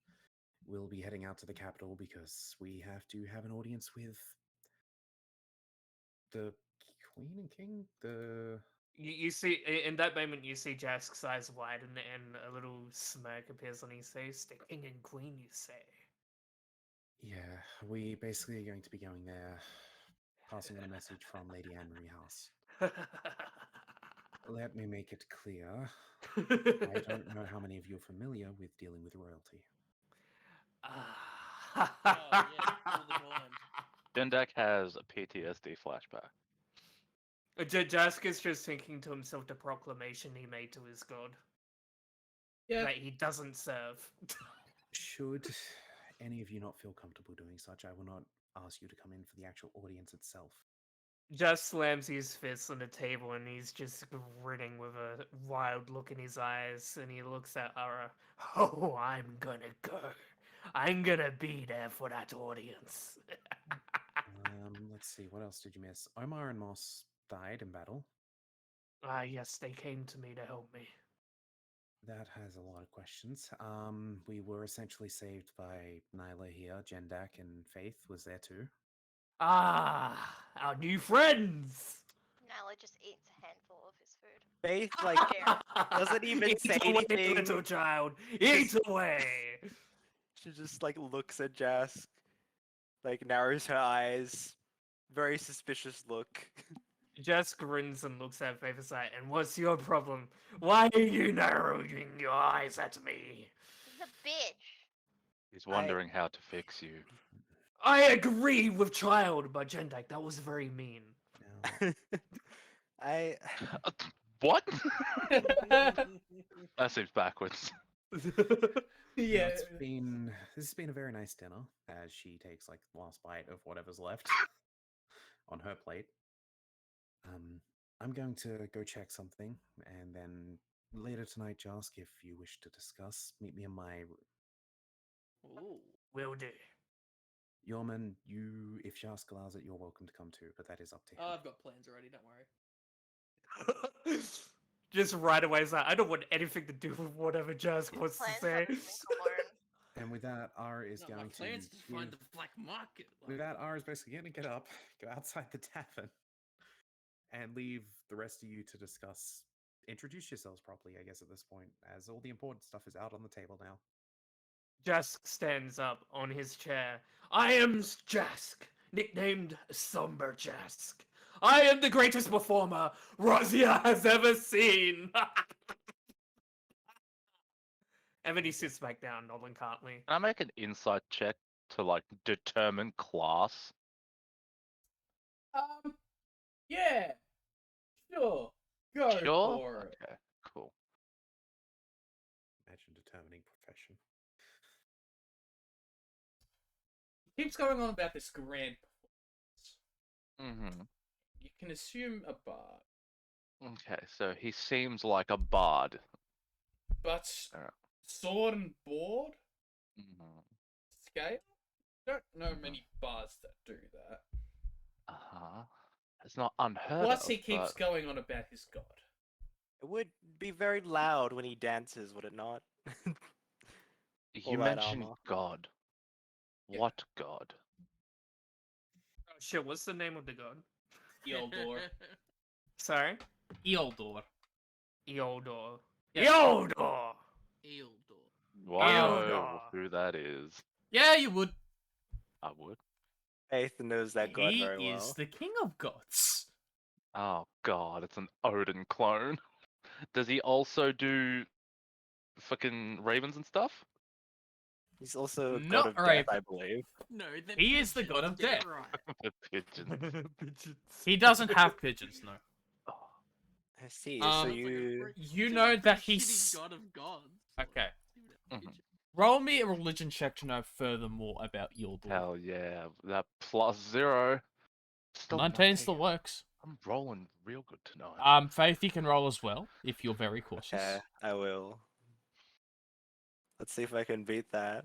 we'll be heading out to the capital because we have to have an audience with the Queen and King. You see, in that moment, you see Jask's eyes widen and a little smirk appears on his face. The king and queen, you say? Yeah, we basically are going to be going there, passing on a message from Lady Anne-Marie House. Let me make it clear. I don't know how many of you are familiar with dealing with royalty. Oh, yeah, all the time. Jendak has a PTSD flashback. Jask is just thinking to himself the proclamation he made to his god Yeah. that he doesn't serve. Should any of you not feel comfortable doing such, I will not ask you to come in for the actual audience itself. Just slams his fist on the table and he's just grinning with a wild look in his eyes and he looks at Ara. Oh, I'm gonna go. I'm gonna be there for that audience. Let's see, what else did you miss? Omar and Moss died in battle. Ah, yes, they came to me to help me. That has a lot of questions. We were essentially saved by Nyla here. Jendak and Faith was there too. Ah, our new friends! Nyla just eats a handful of his food. Faith like doesn't even Eat say away, anything. little child. Eat away. She just like looks at Jask, like narrows her eyes, very suspicious look. Jess grins and looks at Favor's eye. And what's your problem? Why are you narrowing your eyes at me? He's a bitch. He's wondering how to fix you. I agree with child, but Jendike, that was very mean. Now, I What? That seems backwards. Yeah. this has been a very nice dinner. As she takes like the last bite of whatever's left on her plate. I'm going to go check something, and then later tonight, Jask, if you wish to discuss, meet me in my room. Ooh. Will do. Jörmun, if Jask allows it, you're welcome to come too, but that is up to him. Oh, I've got plans already. Don't worry. Just right away, it's like, I don't want anything to do with whatever Jask wants to Plans say. have to think alone. And with that, R is No, my going plans to to find the black market. With that, R is basically going to get up, go outside the tavern, and leave the rest of you to discuss. Introduce yourselves properly, I guess, at this point, as all the important stuff is out on the table now. Jask stands up on his chair. I am Jask, nicknamed Somber Jask. I am the greatest performer Rozia has ever seen. And then he sits back down, nonchalantly. Can I make an insight check to like determine class? Yeah. Sure. Go Sure. for it. Okay. Cool. Imagine determining profession. Keeps going on about this grand performance. Mm-hmm. You can assume a bard, Okay, so he seems like a bard. but Yeah. sword and board Mm-hmm. scale. Don't know many bards that do that. Uh-huh. It's not unheard Plus, of. he keeps but going on about his god. it would be very loud when he dances, would it not? You all that mentioned armor. God. Yeah. What God? Oh shit, what's the name of the god? Eldor. Sorry? Eldor. Eodor. Yeah. Eodor! Eildor. Well, I know Eldor. who that is. Yeah, you would. I would. Faith knows that god He very well. is the king of gods. Oh God, it's an Odin clone. Does he also do fucking ravens and stuff? He's also a Not god of death, right. I believe. No, they're He is the pigeons, god of get it death. Right. The pigeons. He doesn't have pigeons, no. Oh, I see. Um, so Sounds like a you pretty- You seems know like a that pretty he's- shitty god of gods. Okay. Mhm. Pigeon. Roll me a religion check to know furthermore about Eldor. hell yeah, that +0. Still 19 still works. I'm rolling real good tonight. Faith, you can roll as well if you're very cautious. Okay, I will. Let's see if I can beat that.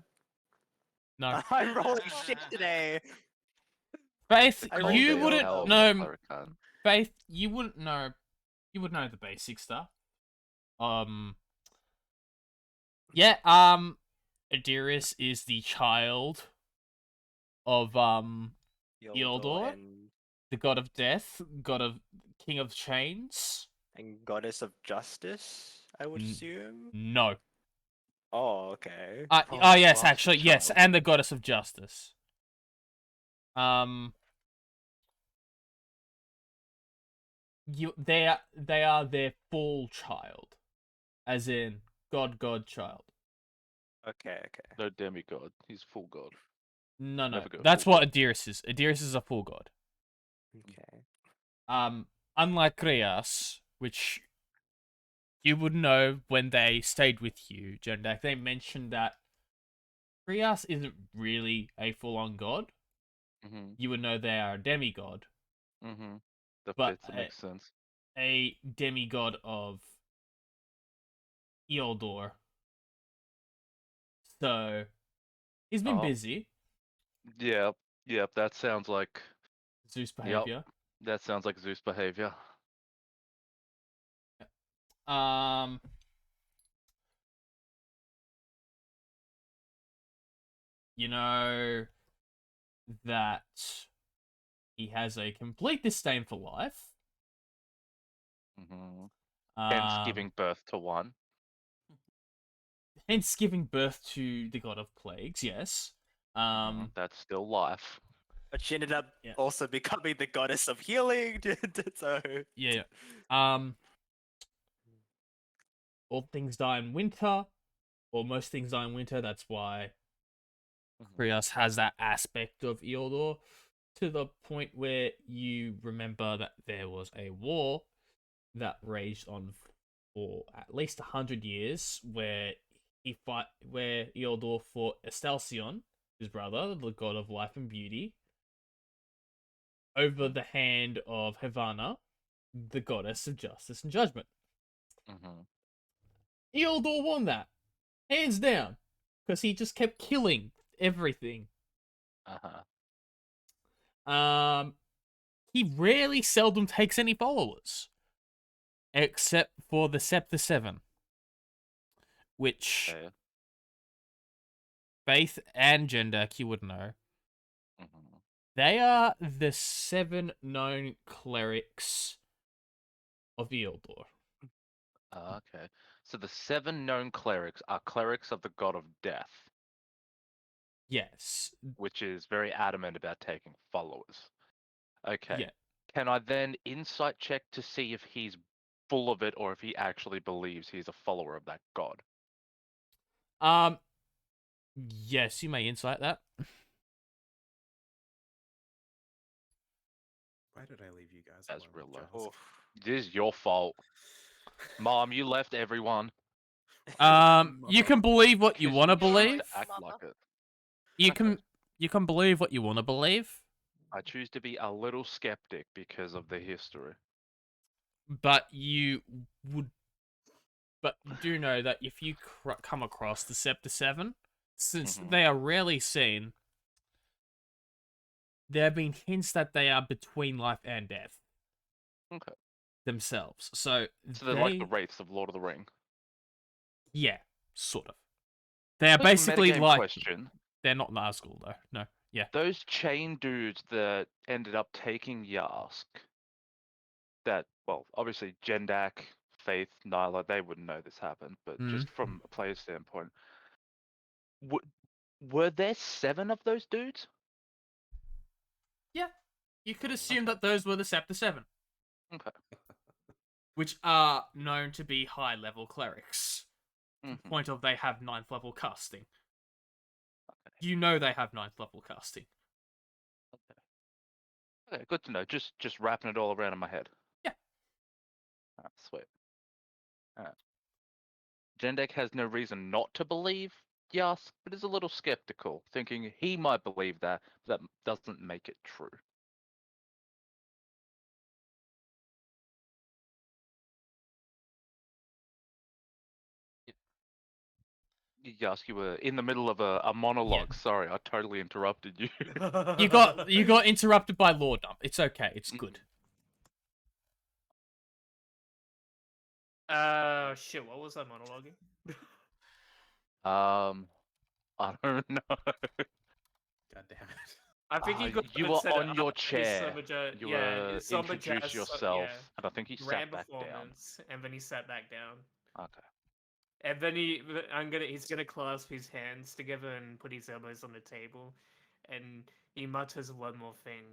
No, I'm rolling shit today. Faith, I Called rolled you a wouldn't hell of a know. Clerican. Faith, you wouldn't know. You would know the basic stuff. Yeah. Adiris is the child of Eldor? and, the god of death, god of king of chains. and goddess of justice, I would N- assume. No. Oh, okay. Oh yes, bastard actually yes, child. and the goddess of justice. They are their full child, as in god child. Okay, okay. No demigod. He's full god. No, Never go that's full what Adiris is. Adiris is a full god. Okay. Unlike Krias, which you would know when they stayed with you, Jendak, they mentioned that Krias isn't really a full-on god. Mm-hmm. You would know they are a demigod, Mm-hmm. That But, fits. That makes sense. a demigod of Eldor. So he's been Oh. busy. Yep. Yep. That sounds like Zeus behavior. Zeus behavior. You know that he has a complete disdain for life. Mm-hmm. Hence giving birth to one. Hence giving birth to the god of plagues, yes. That's still life. But she ended up Yeah. also becoming the goddess of healing. So Yeah. All things die in winter, or most things die in winter. That's why Krios has that aspect of Eldor to the point where you remember that there was a war that raged on for at least 100 years where where Eldor fought Estalcion, his brother, the god of life and beauty, over the hand of Havana, the goddess of justice and judgment. Mm-hmm. Eldor won that, hands down, because he just kept killing everything. Uh-huh. He rarely, seldom takes any followers, except for the Scepter 7, which Okay. Faith and Jendak, you would know. Mm-hmm. They are the 7 known clerics of Eldor. Okay. So the 7 known clerics are clerics of the god of death, Yes. which is very adamant about taking followers. Okay. Yeah. Can I then insight check to see if he's full of it or if he actually believes he's a follower of that god? Yes, you may insight that. Why did I leave you guys That's alone? real with low. Jaws? This is your fault. Mom, you left everyone. You can believe what you 'Cause want to you chose believe. to act Mother. like it. You Okay. can believe what you want to believe, I choose to be a little skeptic because of the history. but you do know that if you come across the Scepter 7, since Mhm. they are rarely seen, there have been hints that they are between life and death Okay. themselves. So So they're like the wraiths of Lord of the Ring. yeah, sort of. They are Quick basically metagame like question. they're not Nazgul though. No, yeah. Those chain dudes that ended up taking Yask, that, well, obviously Jendak, Faith, Nyla, they wouldn't know this happened, but Mm. just from a player standpoint, were there 7 of those dudes? Yeah, you could assume Okay. that those were the Scepter 7, Okay. which are known to be high-level clerics. To the Mhm. point of they have 9th level casting. You know they have 9th level casting. Okay, good to know. Just wrapping it all around in my head. Yeah. Alright, sweet. Alright. Jendek has no reason not to believe Yask, but is a little skeptical, thinking he might believe that, but that doesn't make it true. Yask, you were in the middle of a monologue. Sorry, I totally interrupted you. You got interrupted by Lord Dump. It's okay. It's good. Shit, what was I monologuing? I don't know. God damn it. I think he got You and were set it on your up, his chair. Summer You yeah, were his Summer introduce Jazz, yourself, yeah, and I think he grand sat back down. performance, and then he sat back down. Okay. And then he's gonna clasp his hands together and put his elbows on the table, and he mutters one more thing.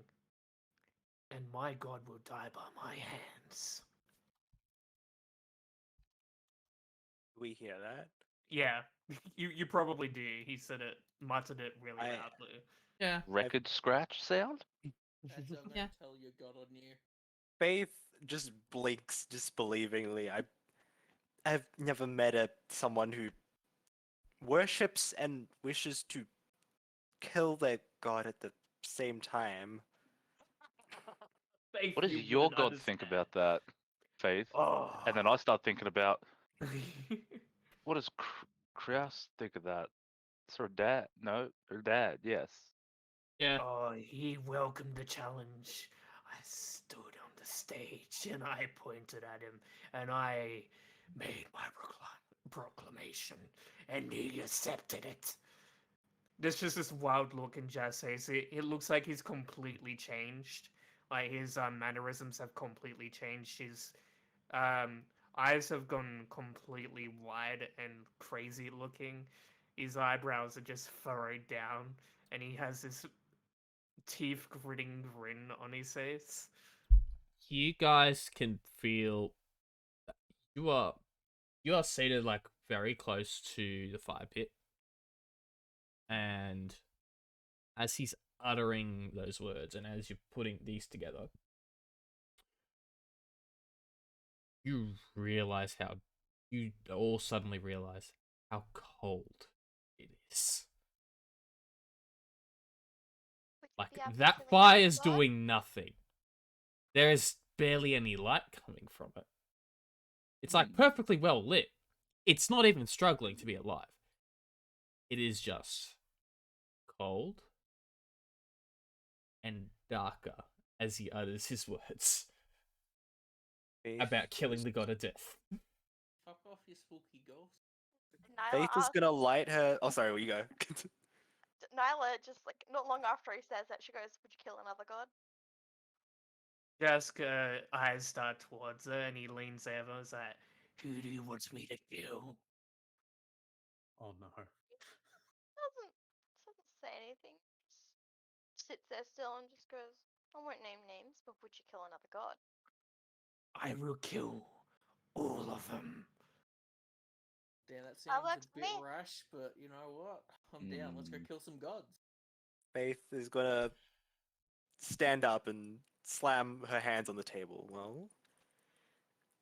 And my god will die by my hands. We hear that? Yeah, you probably do. He said it, muttered it really I- loudly. Yeah. Record scratch sound? And don't Yeah. tell your god on you. Faith just blinks disbelievingly. I've never met someone who worships and wishes to kill their god at the same time. Faith, What does you your wouldn't god think understand. about that, Faith? Oh. And then I start thinking about, what does Kraus think of that? It's her dad. No, her dad, yes. Yeah. Oh, he welcomed the challenge. I stood on the stage and I pointed at him and I made my proclamation and he accepted it. There's just this wild look in Jesse's. It looks like he's completely changed. Like his mannerisms have completely changed. His eyes have gone completely wide and crazy looking. His eyebrows are just furrowed down, and he has this teeth gritting grin on his face. You guys can feel you are seated like very close to the fire pit, and as he's uttering those words and as you're putting these together, you all suddenly realize how cold it is. Would you Like, be able to that kill fire's another god? doing nothing. There is barely any light coming from it. It's like perfectly well lit. It's not even struggling to be alive. It is just cold and darker as he utters his words Faith about killing is- the god of death. Fuck off, you spooky ghost. Nyla Faith is asks, gonna light her. Oh, sorry. Well, you go. Nyla just like not long after he says that, she goes, "Would you kill another god?" Jask eyes start towards her, and he leans over and is like, "Who do you want me to kill?" Oh no. Doesn't say anything. Just sits there still and just goes, "I won't name names, but would you kill another god?" I will kill all of them. Yeah, that sounds works a for bit me. rash, but you know what? I'm down. Let's go kill some gods. Faith is gonna stand up and slam her hands on the table. Well,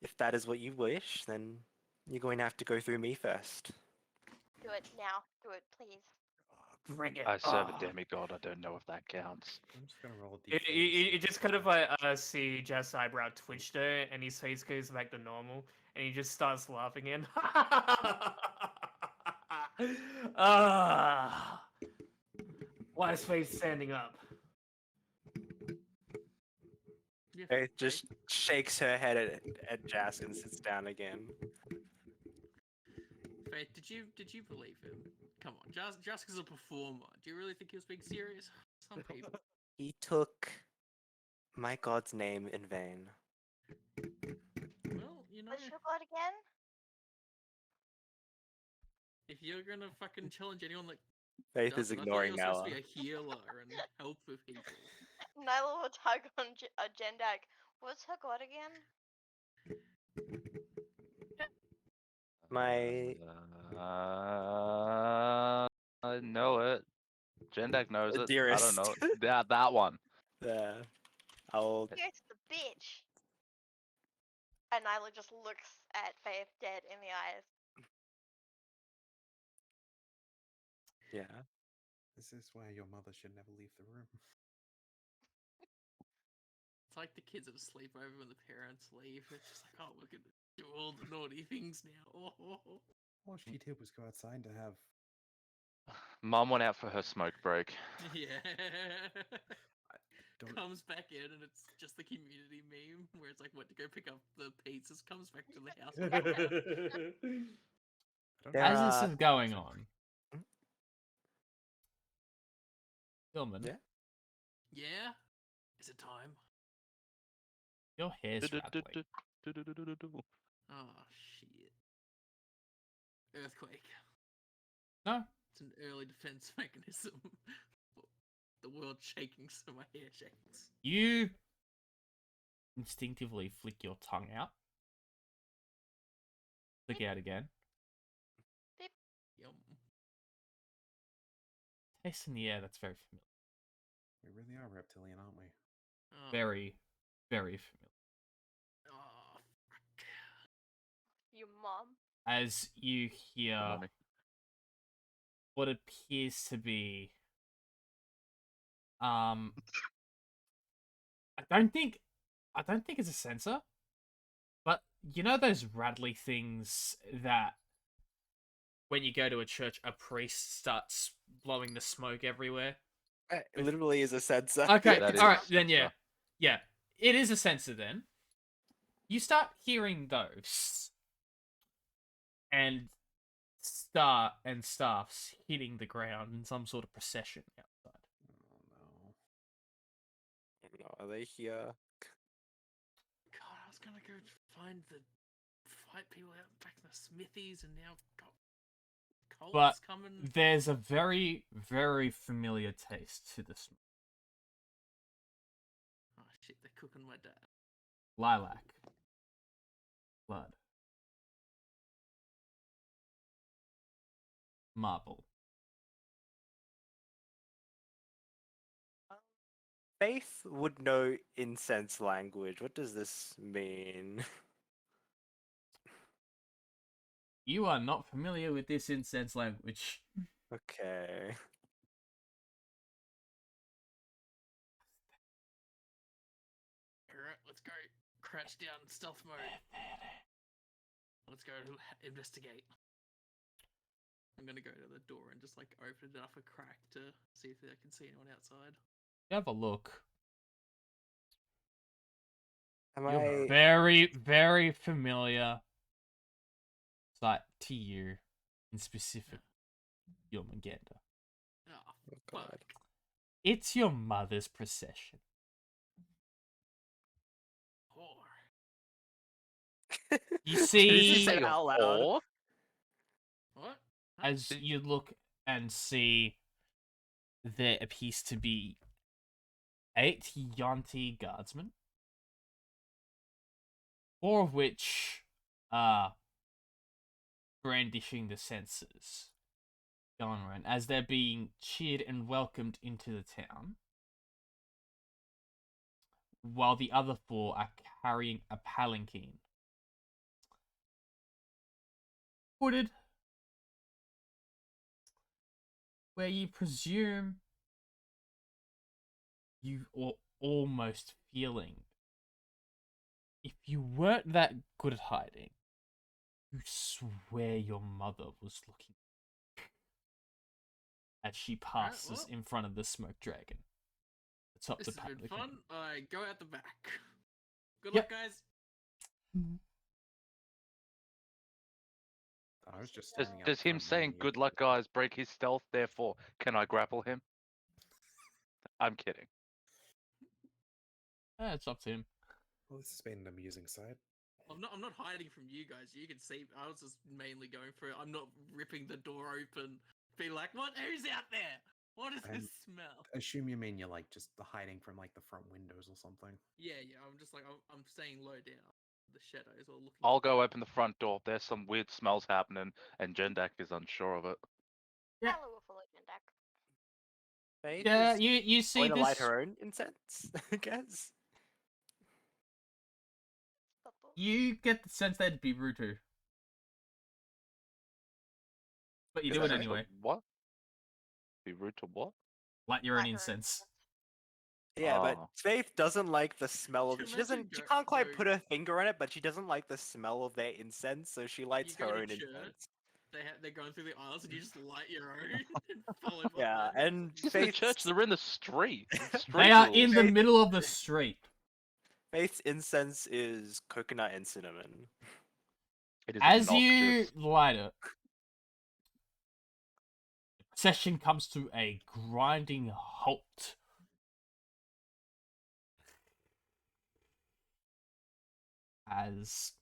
if that is what you wish, then you're going to have to go through me first. Do it now. Do it, please. Bring it. I serve a on. demigod. I don't know if that counts. I'm just gonna roll a You, d4. to see you if just it's kind of better. see Jeff's eyebrow twitch there, and his face goes back to normal, and he just starts laughing again. Ah, why is Faith standing up? Yeah, Faith just shakes her head at Jask and sits down again. Faith, did you believe him? Come on, Jask is a performer. Do you really think he was being serious? Some people. He took my god's name in vain. Well, you know, What's your god again? if you're gonna fucking challenge anyone like Faith is does it, I thought you ignoring were supposed to Nala. be a healer and help with people. Nyla will tug on Jendak. What's her god again? My I know it. Jendak knows it. I dearest. don't know. That one. I'll Yes, the bitch. And Nyla just looks at Faith dead in the eyes. yeah. This is why your mother should never leave the room. It's like the kids at a sleepover when the parents leave. It's just like, oh, we're gonna do all the naughty things now. Oh. All she did was go outside to have. Mum went out for her smoke break. Yeah. Don't. Comes back in and it's just the community meme where it's like went to go pick up the pizzas, comes back to the house. I don't There know. As this are- is going on, Hmm? Gilman, Yeah? Yeah? Is it time? your hair's rattling. Oh shit. Earthquake. No, It's an early defense mechanism. The world shaking so my hair shakes. you instinctively flick your tongue out. Flick out again. Yum. Taste in the air, that's very familiar. We really are reptilian, aren't we? Oh. Very, very familiar. Oh, fuck. Your mom. As you hear Money. what appears to be I don't think it's a sensor, but you know those rattly things that when you go to a church, a priest starts blowing the smoke everywhere. It literally is a sensor. Okay, that is all right, a then sensor. yeah, it is a sensor. Then you start hearing those, and staffs hitting the ground in some sort of procession outside. Oh no. No, are they here? God, I was gonna go find the fight people out back in the smithies, and now got Colt's But coming. there's a very, very familiar taste to the smoke. Oh shit, they're cooking my dad. Lilac. Blood. Marble. Faith would know incense language. What does this mean? You are not familiar with this incense language. Okay. Alright, let's go. Crouch down, stealth mode. Let's go investigate. I'm gonna go to the door and just like open it up a crack to see if I can see anyone outside. You have a look. Am You're I? very, very familiar sight to you, in specific, Jörmun. Oh, Oh, fuck. God. It's your mother's procession. Whore. You Did see, you just say it out loud? Or What? as you look and see, there appears to be 8 Yanti guardsmen, 4 of which are brandishing the censers going around as they're being cheered and welcomed into the town, while the other 4 are carrying a palanquin. Hooded, where you presume you are almost feeling, if you weren't that good at hiding, you swear your mother was looking as she passes well. in front of the smoke dragon. Atop This the has been palanquin. fun. I go out the back. Good Yep. luck, guys. I was just does, standing out does him front saying waiting "Good you luck, to- guys" break his stealth? Therefore, can I grapple him? I'm kidding. It's up to him. Well, this has been an amusing sight. I'm not hiding from you guys. You can see. I was just mainly going for it. I'm not ripping the door open, be like, "What? Who's out there? What is I'm- this smell?" Assume you mean you're like just hiding from like the front windows or something. Yeah. I'm just like I'm staying low down, the shadows, or looking. I'll go open the front door. There's some weird smells happening, and Jendak is unsure of it. Yeah. Hello, with a legend deck. Faith Yeah, is you see going to light this. her own incense, I guess. You get the sense that'd be rude too. But you Is do that it right? anyway. What? Be rude to what? Light your own Light her own incense. Yeah, but Oh. Faith doesn't like the smell of Could it. you She doesn't. imagine She go- can't quite go- put her finger on it, but she doesn't like the smell of their incense, so she lights go her to own church, incense. They're going through the aisles, and you just light your own and follow behind. Yeah, and This isn't a Faith's, church. They're in the street. It's street They are rules. in the middle of the street. Faith's incense is coconut and cinnamon. It is As you obnoxious. light it, the procession comes to a grinding halt. As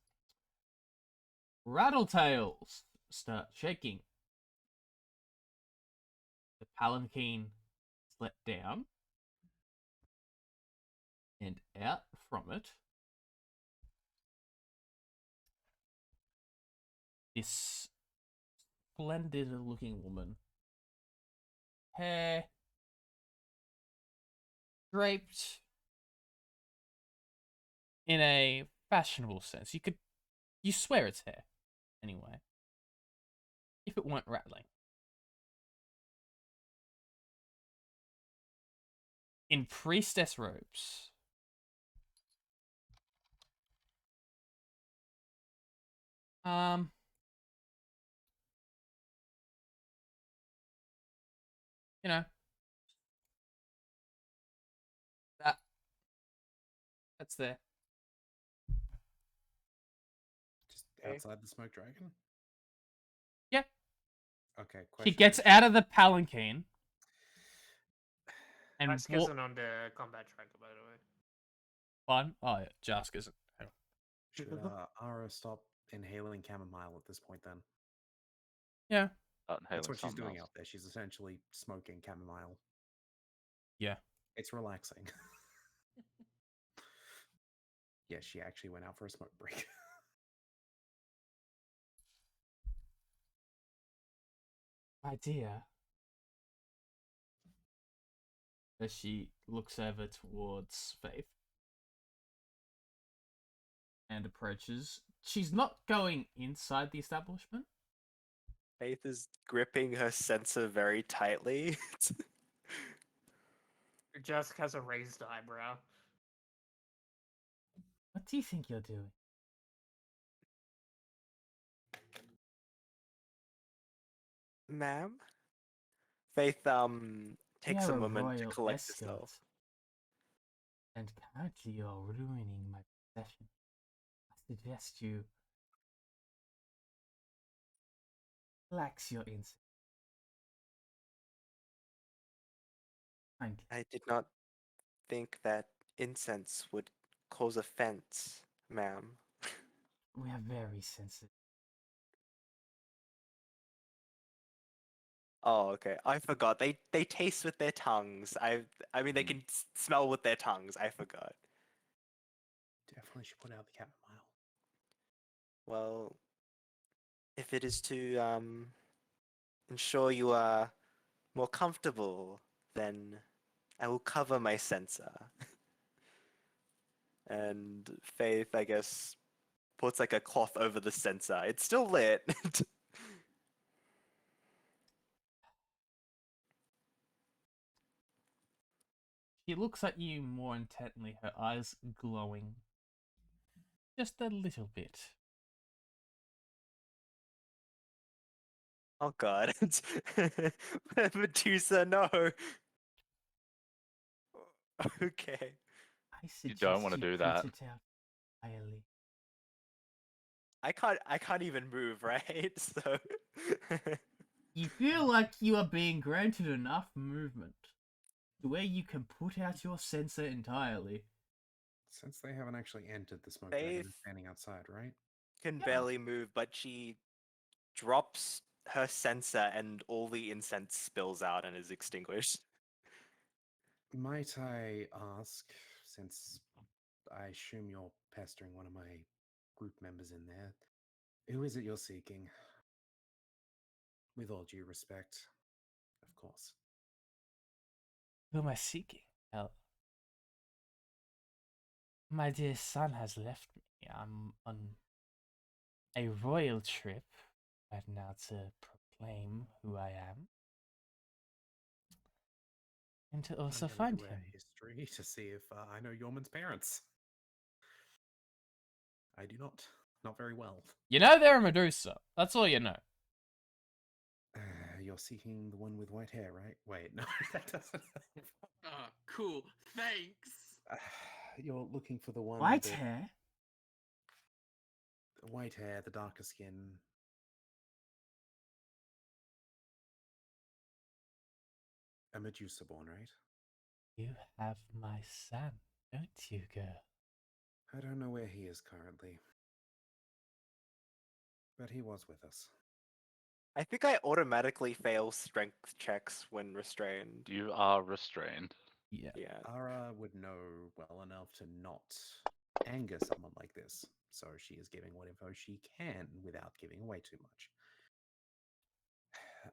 rattletails start shaking, the palanquin is let down, and out from it, this splendid looking woman, hair draped in a fashionable sense. You swear it's hair, anyway, if it weren't rattling. In priestess robes. You know, that's there. Just Okay. outside the smoke dragon. Yeah. Okay. She Question gets is- out of the palanquin and Ask isn't on the combat tracker, by the way. Fun. Oh yeah, Jask isn't. Hang on. Should Ara stop inhaling chamomile at this point? Then Yeah. that's what she's something doing else. out there. She's essentially smoking chamomile. Yeah. It's relaxing. Yes, she actually went out for a smoke break. Idea. as she looks over towards Faith and approaches. She's not going inside the establishment. Faith is gripping her sensor very tightly. Jask has a raised eyebrow. What do you think you're doing? Ma'am? Faith takes You're a a moment to royal collect escort, herself. and currently you're ruining my possession. I suggest you relax your instinct. Thank you. I did not think that incense would cause offense, ma'am. We are very sensitive. Oh, okay. I forgot. They taste with their tongues. I mean they can smell with their tongues. I forgot. Definitely should put out the chamomile. Well, if it is to ensure you are more comfortable, then I will cover my sensor. And Faith, I guess, puts like a cloth over the sensor. It's still lit. She looks at you more intently, her eyes glowing. Just a little bit. Oh god. Medusa, no. Okay. I suggest don't wanna do put that. it out entirely. I can't even move, right? So You feel like you are being granted enough movement to where you can put out your sensor entirely. Since they haven't actually entered the smoke dragon, Faith they're standing outside, right? can Yeah. barely move, but she drops her sensor and all the incense spills out and is extinguished. Might I ask, since I assume you're pestering one of my group members in there, who is it you're seeking? With all due respect, of course. Who am I seeking? Well, my dear son has left me. I'm on a royal trip right now to proclaim who I am. And to also I'm gonna find do him. a history to see if I know Jörmun's parents. I do not. Not very well. You know they're a Medusa. That's all you know. You're seeking the one with white hair, right? Wait, no, that doesn't. Oh, cool. Thanks. You're looking for the one White that hair? the white hair, the darker skin. A Medusa born, right? You have my son, don't you, girl? I don't know where he is currently. But he was with us. I think I automatically fail strength checks when restrained. You are restrained. Yeah. Yeah. Ara would know well enough to not anger someone like this, so she is giving what info she can without giving away too much.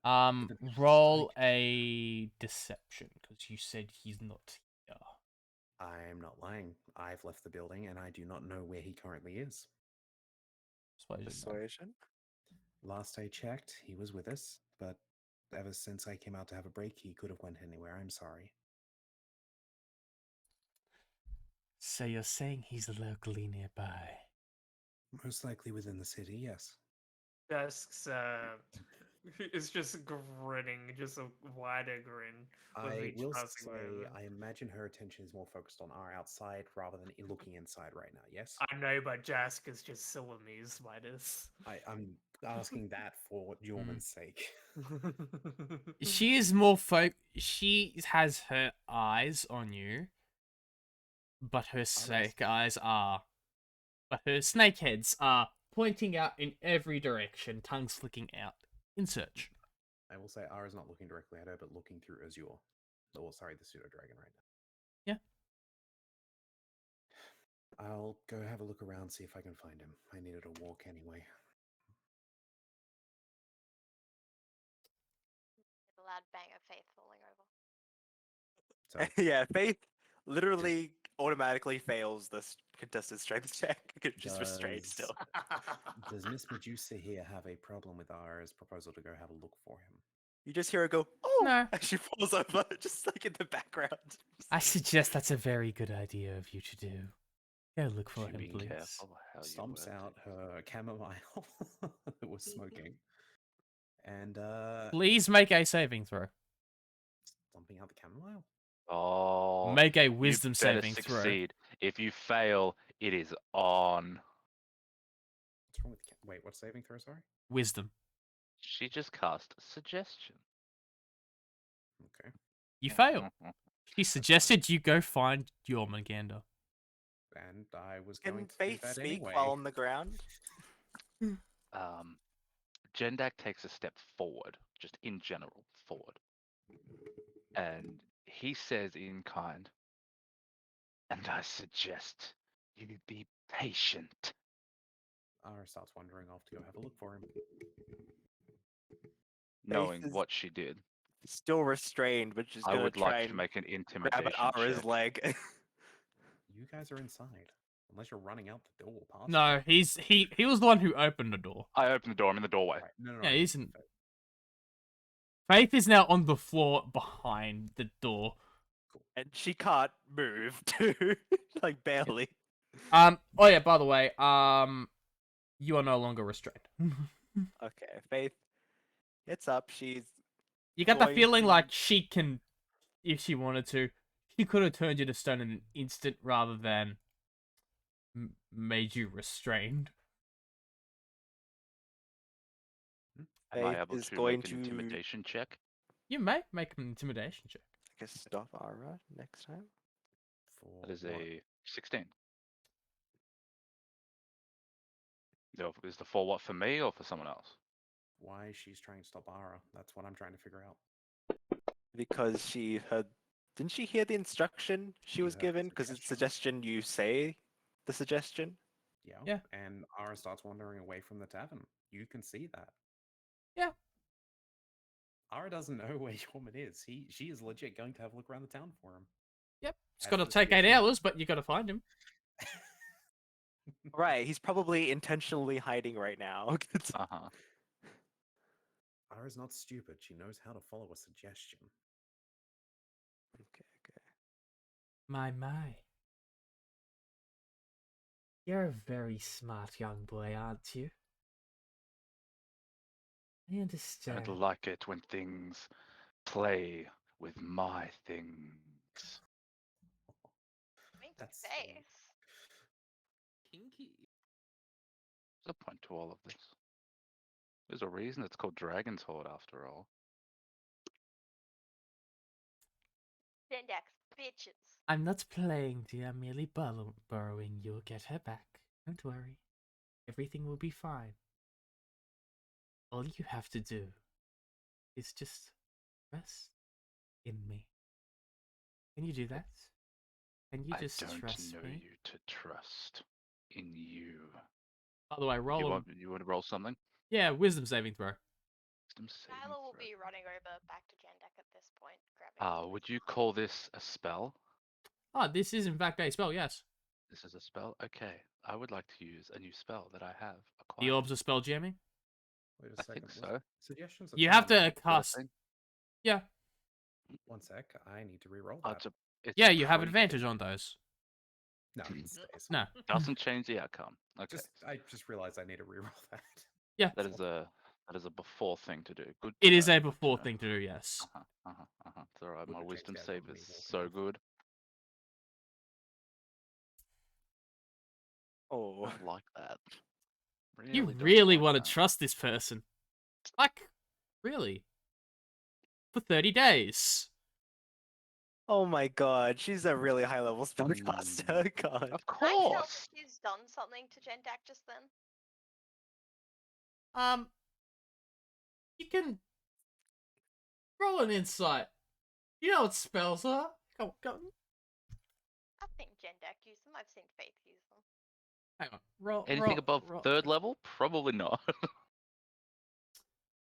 The Roll psych- a deception, because you said he's not here. I'm not lying. I've left the building and I do not know where he currently is. Persuasion. Persuasion? Last I checked, he was with us, but ever since I came out to have a break, he could have went anywhere. I'm sorry. So you're saying he's locally nearby? Most likely within the city, yes. Jask's is just grinning, just a wider grin. With I each will passing say, moment. I imagine her attention is more focused on our outside rather than looking inside right now, yes? I know, but Jask is just so amused by this. I'm asking that for Jörmun's sake. She is she has her eyes on you, but her snake heads are pointing out in every direction, tongue slicking out in search. I will say Ara's not looking directly at her, but looking through Azure. Oh, sorry, the pseudo dragon right now. Yeah. I'll go have a look around, see if I can find him. I needed a walk anyway. The loud bang of Faith falling over. So Yeah, Faith literally automatically fails this contested strength check because she's restrained Does- still. does Miss Medusa here have a problem with Ara's proposal to go have a look for him? You just hear her go, "Oh!" No. as she falls over, just like in the background. I suggest that's a very good idea of you to do. Go look for Should him, be please. careful how you Stomps word out it. her chamomile that was smoking, and Please make a saving throw. stomping out the chamomile. Oh, Make a you wisdom better saving throw. succeed. If you fail, it is on. What's wrong with the wait? What saving throw? Sorry. Wisdom. She just cast suggestion. Okay. You fail. She suggested you go find Jörmun. And I was Can going to do Faith that speak anyway. while on the ground? Jendak takes a step forward, just in general, forward. And he says in kind, and I suggest you be patient. Ara starts wandering off to go have a look for him. Knowing is- what she did, Still restrained, but she's I gonna would try like to and make an grab intimidation at Ara's check. leg. You guys are inside, unless you're running out the door past. No, me. he was the one who opened the door. I open the door. I'm in the doorway. Right. No, Yeah, I he's mean, in. Faith is now on the floor behind the door. And she can't move too. Like barely. Oh yeah, by the way, you are no longer restrained. Okay, Faith gets up, she's You got the Going feeling to- like she can, if she wanted to, she could have turned you to stone in an instant rather than made you restrained. Am I Faith able is to going make an to intimidation check? You may make an intimidation check. I guess stop Ara next time. for That is what? a 16. No, is the 4 what for me or for someone else? Why she's trying to stop Ara? That's what I'm trying to figure out. Because she heard didn't she hear the instruction she She was heard the given? Because it's suggestion. suggestion you say the suggestion. Yeah. Yeah. And Ara starts wandering away from the tavern. You can see that. Yeah. Ara doesn't know where Jörmun is. She is legit going to have a look around the town for him. Yep. It's As gonna the take 8 suggestion- hours, but you gotta find him. Right, he's probably intentionally hiding right now. Uh huh. Ara's not stupid. She knows how to follow a suggestion. Okay. My. You're a very smart young boy, aren't you? I understand. I'd like it when things play with my things. Wink That's sweet. face. Kinky. There's a point to all of this. There's a reason it's called Dragon's Hoard after all. Dendax bitches. I'm not playing, dear. I'm merely burrowing. You'll get her back. Don't worry. Everything will be fine. All you have to do is just trust in me. Can you do that? Can you just I don't trust know me? you to trust in you. By the way, roll You a... want, you want to roll something? Yeah, wisdom saving throw. Wisdom saving Kyla will throw. be running over back to Jendak at this point, grabbing. Would you call this a spell? Oh, this is in fact a spell, yes. This is a spell? Okay. I would like to use a new spell that I have acquired. The orbs of spell jamming. Wait a I second. think was- so. Suggestions. are You have fine. to cast... Yeah. One sec. I need to re-roll Oh, that. it's Yeah, you have pretty- advantage on those. No, it stays. No. Doesn't change the outcome. Okay. I just realized I need to re-roll that. Yeah. That is a before thing to do. Good. It to is know, a good to before know. thing to do, yes. It's alright. My Would've wisdom checked out save on me is walking so off. good. Oh. I like that. You don't really like want to that. trust this person. Like, really? For 30 days. Oh my god, she's a really high level spellcaster. God. Of Can I tell that course. she's done something to Jendak just then? You can roll an insight. You know what spells are. Go. I've seen Jendak use them. I've seen Faith use them. Hang on. Roll. Anything above third level? Probably not.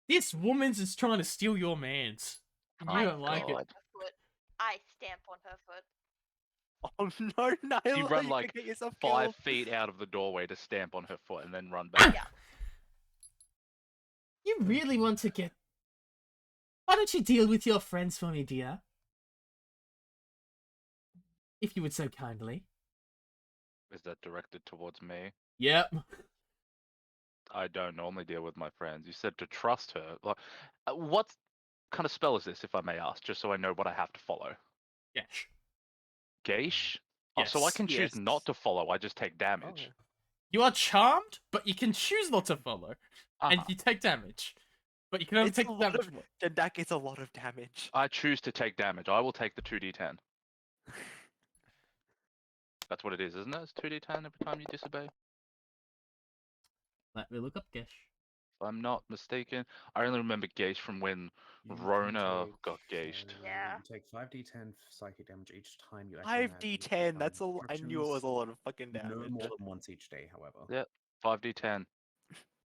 This woman's is trying to steal your man's. And you Oh, don't like it. God. That's what- I stamp on her foot. Oh no, Nyla, You run can like get yourself 5 killed. feet out of the doorway to stamp on her foot and then run back. Yeah. You really want to get... Why don't you deal with your friends for me, dear? If you would so kindly. Is that directed towards me? Yep. I don't normally deal with my friends. You said to trust her. Like, what kind of spell is this, if I may ask, just so I know what I have to follow? Yes. Geish? Oh, so I Yes. can choose Yes. not to follow. I just take Oh, damage. yeah. You are charmed, but you can choose not to follow. And Uh-huh. you take damage. But you can only It's a take lot damage. of that gets a lot of damage. I choose to take damage. I will take the 2d10. That's what it is, isn't it? It's 2d10 every time you disobey. Let me look up Gesh. If I'm not mistaken. I only remember Geish from when You can Rona take, got gauged. Yeah. You take 5d10 psychic damage each time you actually have 5d10. That's a. I knew it was a lot of fucking No damage. more than once each day, however. Yep, 5d10.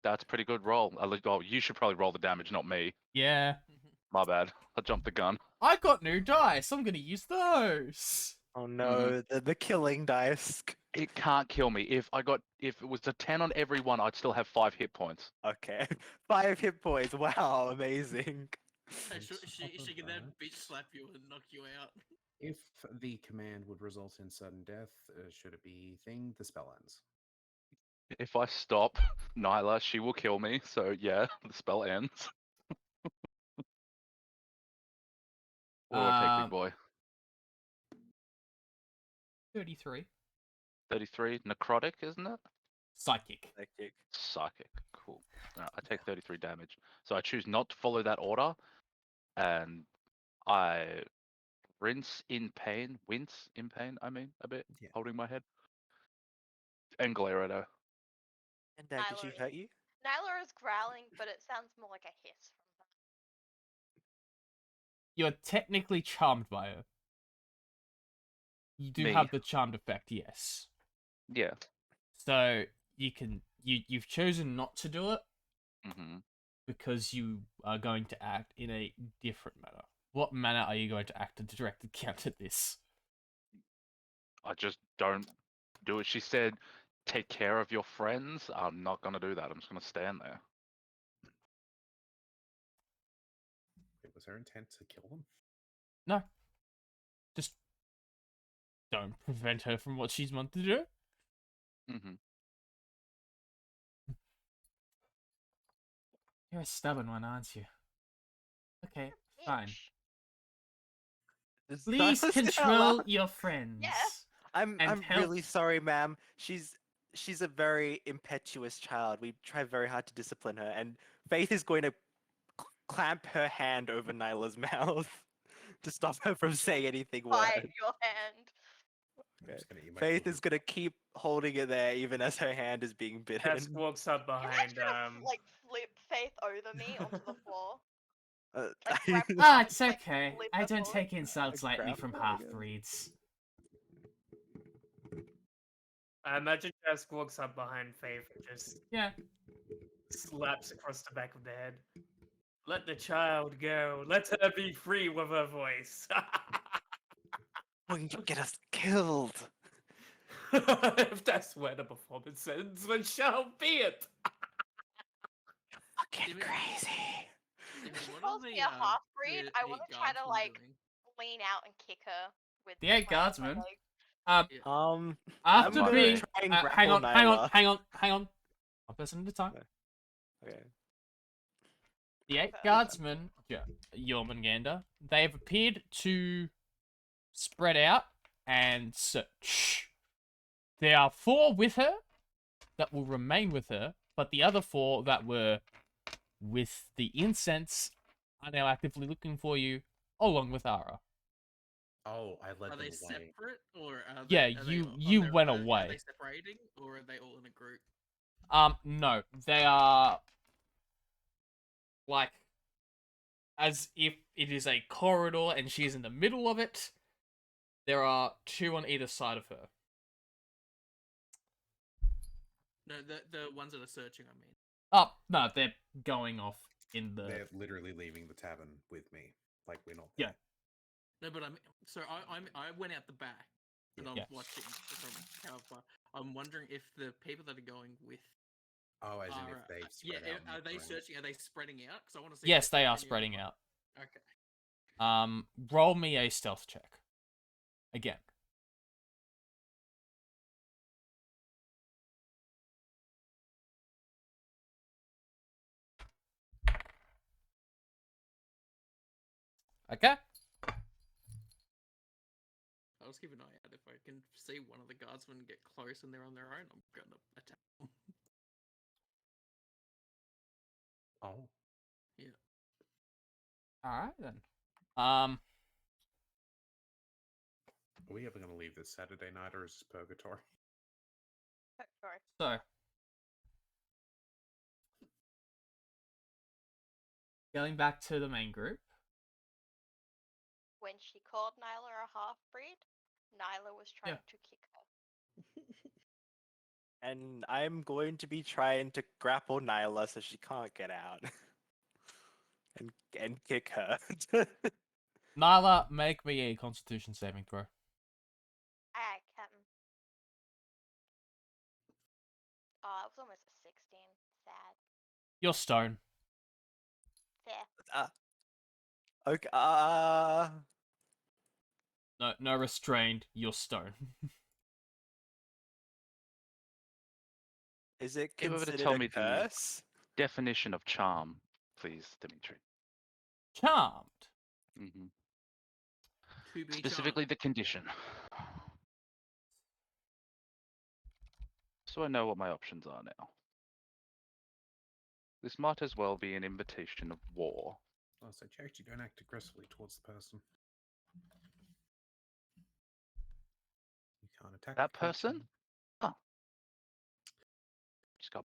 That's a pretty good roll. Oh, you should probably roll the damage, not me. Yeah. My bad. I jumped the gun. I got new dice. I'm gonna use those. Oh no, the killing dice. It can't kill me. If it was a 10 on every one, I'd still have 5 hit points. Okay, 5 hit points. Wow, amazing. Hey, On she, top she, of she can then that, bitch slap you and knock you out. If the command would result in sudden death, should it be thing, the spell ends. If I stop Nyla, she will kill me. So yeah, the spell ends. What do I take, big boy? 33. 33. Necrotic, isn't it? Psychic. Psychic. Psychic. Cool. Alright, I take 33 damage. So I choose not to follow that order, and I wince in pain, I mean, a bit, Yeah. holding my head, and glare at her. And did she Nyla hurt you? Nyla is growling, but it sounds more like a hiss from her. You're technically charmed by her. You do Me? have the charmed effect, yes. Yeah. So you've chosen not to do it hmm because you are going to act in a different manner. What manner are you going to act to directly counter this? I just don't do it. She said, take care of your friends. I'm not going to do that. I'm just going to stand there. It was her intent to kill them. No. Just don't prevent her from what she's meant to do. hmm You're a stubborn one, aren't you? Okay, fine. Bitch. Does Please Nyla say out control loud? your friends. Yeah. I'm and really sorry, ma'am. She's a very impetuous child. We try very hard to discipline her, and Faith is going to clamp her hand over Nyla's mouth to stop her from saying anything Bite worse. your hand. I'm just gonna eat my Faith food. is gonna keep holding it there even as her hand is being bitten. Task walks up Can I behind. try to like flip Faith over me onto the floor? Like, grab her Ah, and, it's like, okay. flip I her don't forward? take insults lightly grab from her, I guess. half-breeds. I imagine Task walks up behind Faith and just Yeah. slaps across the back of the head. Let the child go. Let her be free with her voice. Going to get us killed. If that's where the performance ends, then shall be it. Fucking Steven- crazy. Steven, She what calls are me the, a half breed. the I eight want to try to guardsmen like doing? lean out and kick her with The 8 my guardsmen? leg. After I'm gonna being... try and hang grapple on, hang on, Nyla. hang on. One person at a time. Okay. The 8 Okay. guardsmen, Jörmun Gander, they have appeared to spread out and search. There are 4 with her that will remain with her, but the other 4 that were with the incense are now actively looking for you, along with Ara. Oh, I led Are them they away. separate, or are Yeah, they, are they you- on you their went own? Are away. they separating, or are they all in a group? No, they are like as if it is a corridor and she's in the middle of it. There are 2 on either side of her. No, the ones that are searching. I mean, Oh, no, they're going off in the... They're literally leaving the tavern with me. Like we're not. Yeah. No, but I went out the back and I'm Yeah. watching from how far. I'm wondering if the people that are going with Oh, as in are if they've yeah, spread out. and are they looked around. searching? Are they spreading out? Because I want to see. Yes, if they are any of them spreading out. Okay. Roll me a stealth check. Again. Okay. I'll just keep an eye out. If I can see one of the guardsmen get close and they're on their own, I'm gonna attack them. Oh, Alright then. are we ever going to leave this Saturday night, or is this purgatory? Sorry. So. Going back to the main group. When she called Nyla a half-breed, Nyla was trying to kick her. And I'm going to be trying to grapple Nyla so she can't get out. and kick her. Nyla, make me a constitution saving throw. Alright, Captain. Oh, it was almost a 16. Sad. You're stone. Fair. Okay. No restrained, you're stone. Is it Give over to considered tell a me the curse? definition of charm, please, Dimitri. Charmed. Hmm To be Specifically the condition. So I know what my options are now. This might as well be an invitation of war. Oh, so charity, don't act aggressively towards the person. You can't attack That the creature. person? Oh. Just got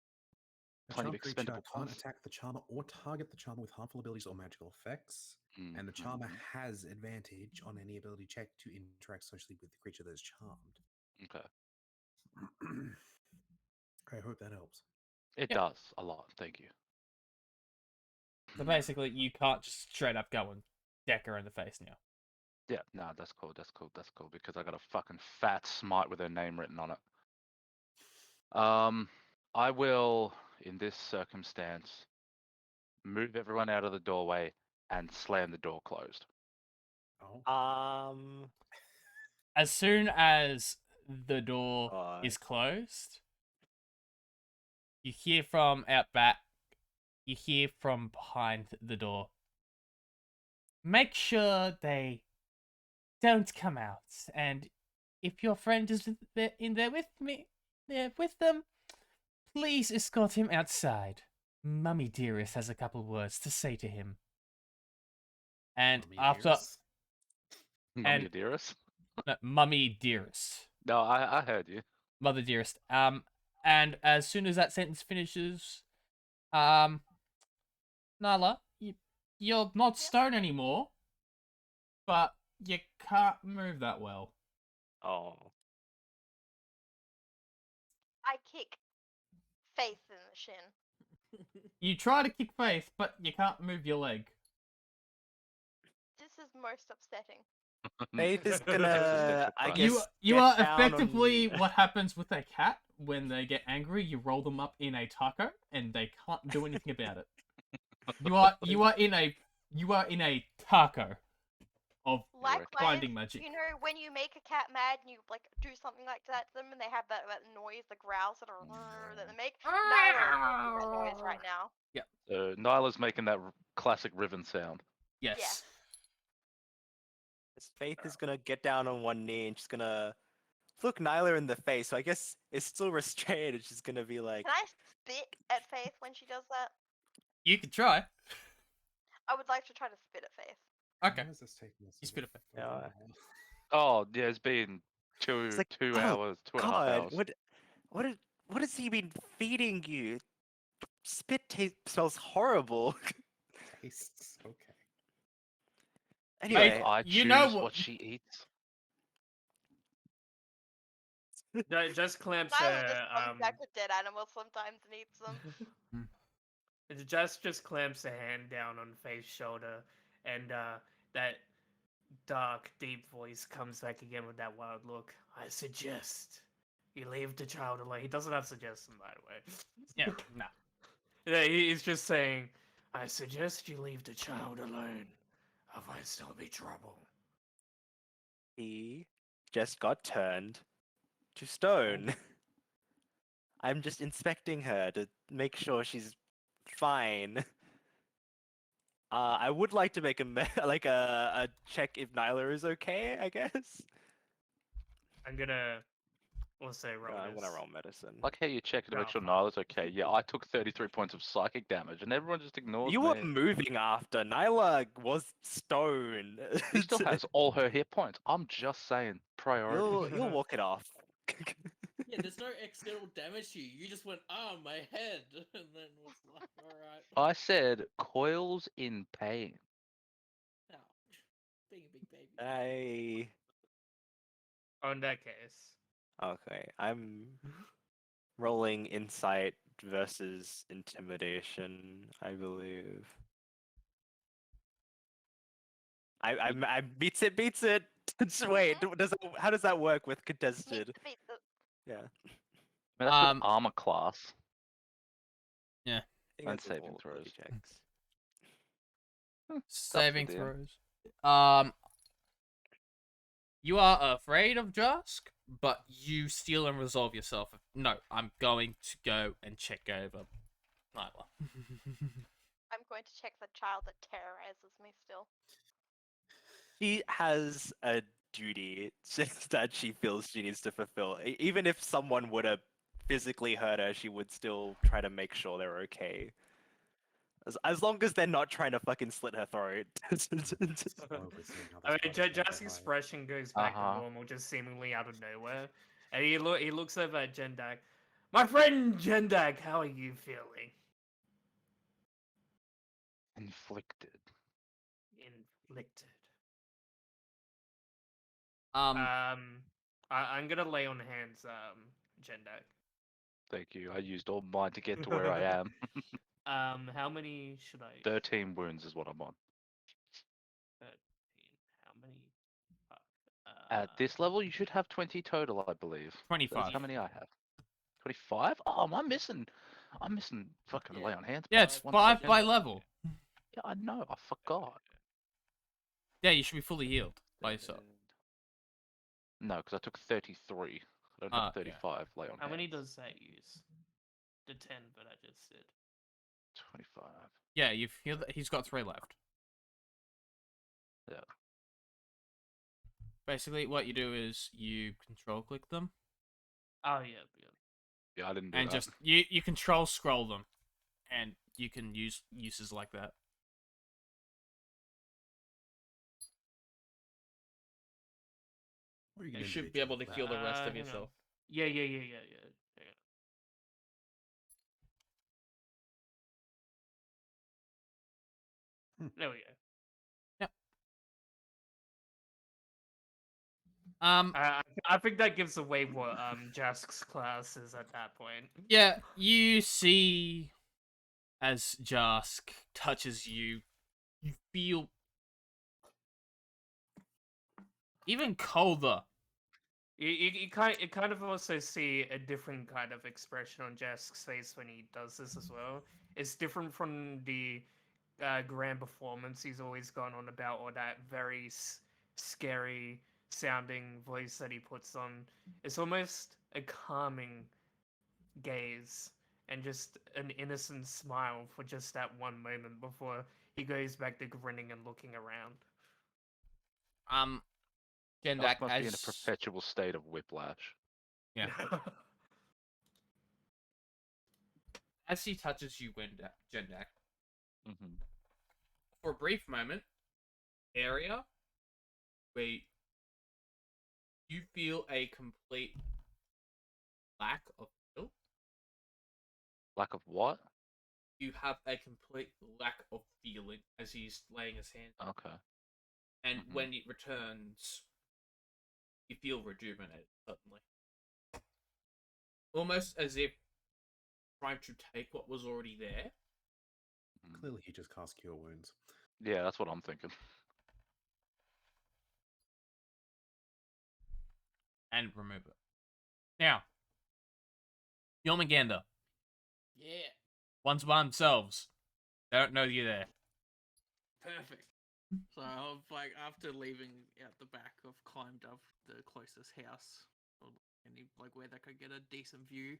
A plenty of charmed creature expendable can't points. attack the charmer or target the charmer with harmful abilities or magical effects. And the charmer has advantage on any ability check to interact socially with the creature that is charmed. Okay. I hope that helps. It Yep. does a lot, thank you. So basically, you can't just straight up go and deck her in the face now. Yeah, no, that's cool, because I got a fucking fat smite with her name written on it. I will, in this circumstance, move everyone out of the doorway and slam the door closed. Oh. As soon as the door God. is closed, you hear from out back, you hear from behind the door. Make sure they don't come out, and if your friend is in there with them, please escort him outside. Mummy Dearest has a couple words to say to him. And Mummy after Dearest? Mummy Dearest? no, Mummy Dearest, No, I heard you. Mother Dearest. And as soon as that sentence finishes, Nala, you're not stone anymore, but you can't move that well. Oh. I kick Faith in the shin. You try to kick Faith, but you can't move your leg. This is most upsetting. Faith is gonna, I You- guess, You get are down on- effectively what happens with a cat when they get angry. You roll them up in a taco, and they can't do anything about it. You are in a taco of Likewise, finding magic. you know when you make a cat mad and you like do something like that to them and they have that noise, the growls that they make. Nyla is making that noise right now. Nyla's making that classic Riven sound. Yes. Yes. Faith is gonna get down on one knee and she's gonna look Nyla in the face. So I guess it's still restrained and she's gonna be like, Can I spit at Faith when she does that? You could try. I would like to try to spit at Faith. Okay. How is this taking us? You spit it back. Yeah. Oh, yeah, it's been two It's like, two oh, hours, 2.5 hours. what has he been feeding you? Spit smells horrible. Tastes okay. Anyway, I you choose know what she eats. Just clamps Nyla her. just comes back with dead animals sometimes and eats them. Just clamps a hand down on Faith's shoulder, and that dark, deep voice comes back again with that wild look. I suggest you leave the child alone. He doesn't have suggestion, by the way. Yeah, no. Yeah, he's just saying, I suggest you leave the child alone. Otherwise, there'll be trouble. He just got turned to stone. I'm just inspecting her to make sure she's fine. I would like to make like a check if Nyla is okay, I guess. I'm gonna also roll I'm gonna this. roll medicine. Like how you check to make Oh, sure fuck. Nyla's okay. Yeah, I took 33 points of psychic damage, and everyone just ignores You me. were moving after. Nyla was stone. She still has all her hit points. I'm just saying, priority. You'll walk it off. Yeah, there's no external damage to you. You just went, my head, and then was like, alright. I said coils in pain. Ouch. Being a big baby. In that case. Okay, I'm rolling insight versus intimidation, I believe. I beats it. Wait, how does that work with contested? Beat the Yeah. I mean, that's with armor class. I think And that's with saving all ability throws. checks. Saving DM. throws. You are afraid of Jask, but you steal and resolve yourself. No, I'm going to go and check over Nyla. I'm going to check the child that terrorizes me still. She has a duty that she feels she needs to fulfill. Even if someone would have physically hurt her, she would still try to make sure they're okay. As long as they're not trying to fucking slit her throat. I mean, Jask's expression goes back to Uh-huh. normal, just seemingly out of nowhere. And he looks over at Jendak. My friend Jendak, how are you feeling? Inflicted. Inflicted. Um, I'm gonna lay on hands, Jendak. Thank you. I used all mine to get to where I am. How many should I? 13 wounds is what I'm on. 13. How many? Fuck. At this level, you should have 20 total, I believe. 25. That's how many I have? 25? Oh, I'm missing fucking Yeah. lay on hands. Yeah, it's One 5 second. by level. Yeah, I know. I forgot. Yeah, you should be fully healed by yourself. No, because I took 33. I don't have Yeah. 35 lay on How many hands. does that use? The 10, but I just did. 25. Yeah, you've healed. He's got 3 left. Yeah. Basically, what you do is you control click them, Oh yeah. Yeah, I didn't do and that. just you control scroll them, and you can use uses like that. What are you You gonna should do, be able to Jack? heal the rest of hang on. yourself. Yeah. There we go. I think that gives away what Jask's class is at that point. Yeah, you see as Jask touches you, you feel even colder. You kind of also see a different kind of expression on Jask's face when he does this as well. It's different from the grand performance he's always gone on about, or that very scary sounding voice that he puts on. It's almost a calming gaze and just an innocent smile for just that one moment before he goes back to grinning and looking around. Jack Jendak, must be in a as perpetual state of whiplash. yeah, as he touches you, Jendak, Mm-hmm. for a brief moment, area where you feel a complete lack of feel. Lack of what? You have a complete lack of feeling as he's laying his hand, Okay. and Mhm. when it returns, you feel rejuvenated suddenly, almost as if trying to take what was already there. Clearly, he just cast Cure Wounds. Yeah, that's what I'm thinking. and remove it. Now, Jormungandr, Yeah, one's by themselves. They don't know you're there. perfect. So I've like after leaving out the back, I've climbed up the closest house, or any like where they could get a decent view.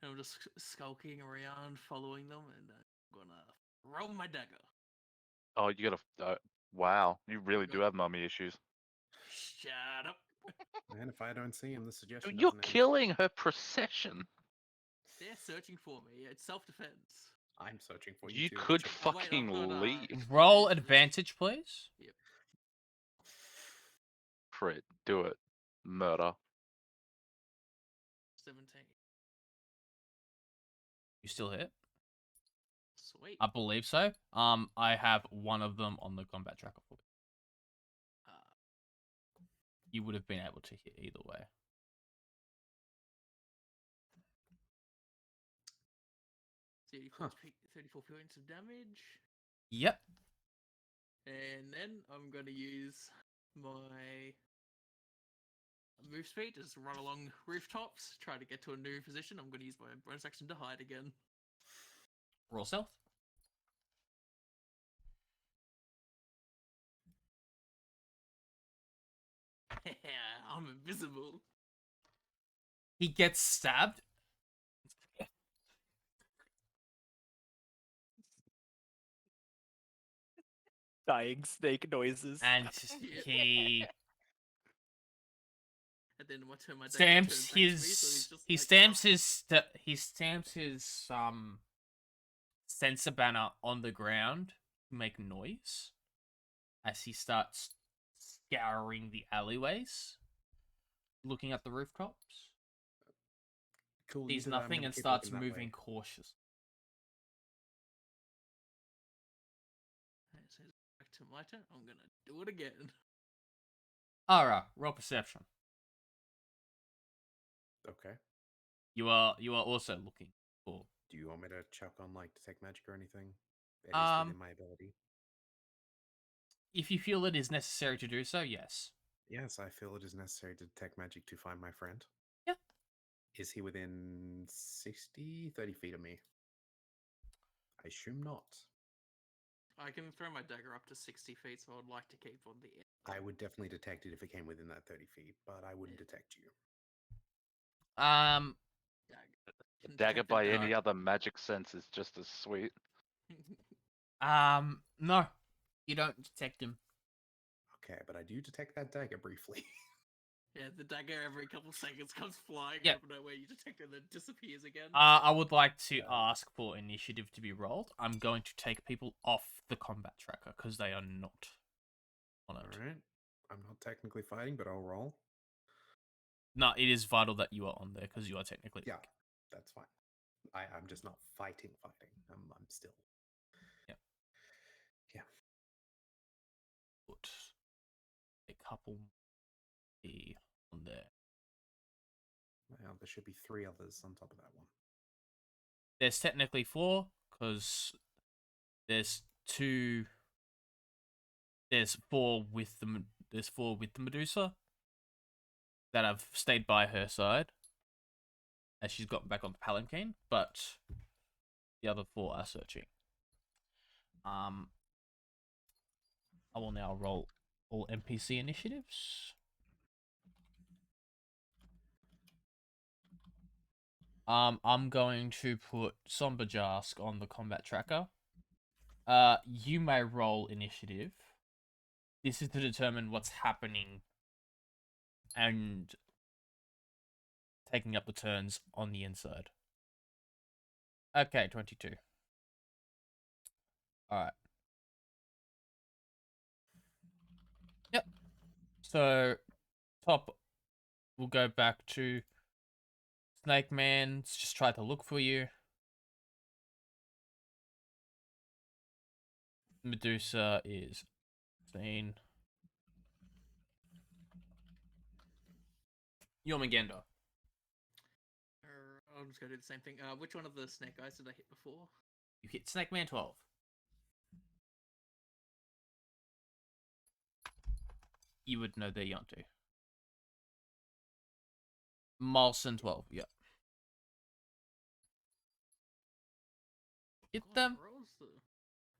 And I'm just skulking around, following them, and I'm gonna roll my dagger. Oh, you gotta. Wow, you really do Got- have mummy issues. Shut up. And if I don't see him, the suggestion Dude, you're doesn't end. killing her procession. They're searching for me. It's self-defense. I'm searching for you You too. could Chip. Oh, wait, I've fucking got, leave. Roll advantage. advantage, please. Crit, do it. Murder. 17. You still hit? Sweet. I believe so. I have one of them on the combat tracker for you. You would have been able to hit either way. 34 points of damage. Yep. And then I'm going to use my move speed to just run along rooftops, try to get to a new position. I'm going to use my bonus action to hide again. Roll stealth. I'm invisible. He gets stabbed. Dying snake noises. And Yeah. he And then my turn, my dagger stamps turns back to me, so he's his just he like, stamps "Ah." his sensor banner on the ground to make noise as he starts scouring the alleyways, looking at the rooftops. Cool. you Sees do that, I'm nothing gonna and keep starts looking that moving way. cautious. Alright, so back to my turn. I'm gonna do it again. Alright, roll perception. Okay. You are also looking for. Do you want me to chuck on like detect magic or anything? It is Um, within my ability. If you feel it is necessary to do so, yes. Yes, I feel it is necessary to detect magic to find my friend. Yeah. Is he within 30 feet of me? I assume not. I can throw my dagger up to 60 feet, so I'd like to keep on the end. I would definitely detect it if it came within that 30 feet, but I wouldn't detect you. Dagger. A Can dagger detect the by any dagger. other magic sense is just as sweet. No. You don't detect him. Okay, but I do detect that dagger briefly. Yeah, the dagger every couple seconds comes flying Yep. out of nowhere. You detect it and then disappears again. I would like to ask for initiative to be rolled. I'm going to take people off the combat tracker because they are not on it. Alright. I'm not technically fighting, but I'll roll. No, it is vital that you are on there because you are technically. Yeah, that's fine. I'm just not fighting. I'm still. Yep. Yeah. Put a couple be on there. Well, there should be 3 others on top of that one. There's technically 4 because there's 2. There's 4 with the Medusa that have stayed by her side as she's gotten back on the palanquin, but the other 4 are searching. I will now roll all NPC initiatives. I'm going to put Somber Jask on the combat tracker. You may roll initiative. This is to determine what's happening and taking up the turns on the inside. Okay, 22. Alright. Yep. So, top, we'll go back to Snake Man's just try to look for you. Medusa is seen. Jormungandr. I'm just gonna do the same thing. Which one of the snake guys did I hit before? You hit Snake Man 12. You would know they're Yontu. Molson 12, yeah. Hit God, them. rolls though.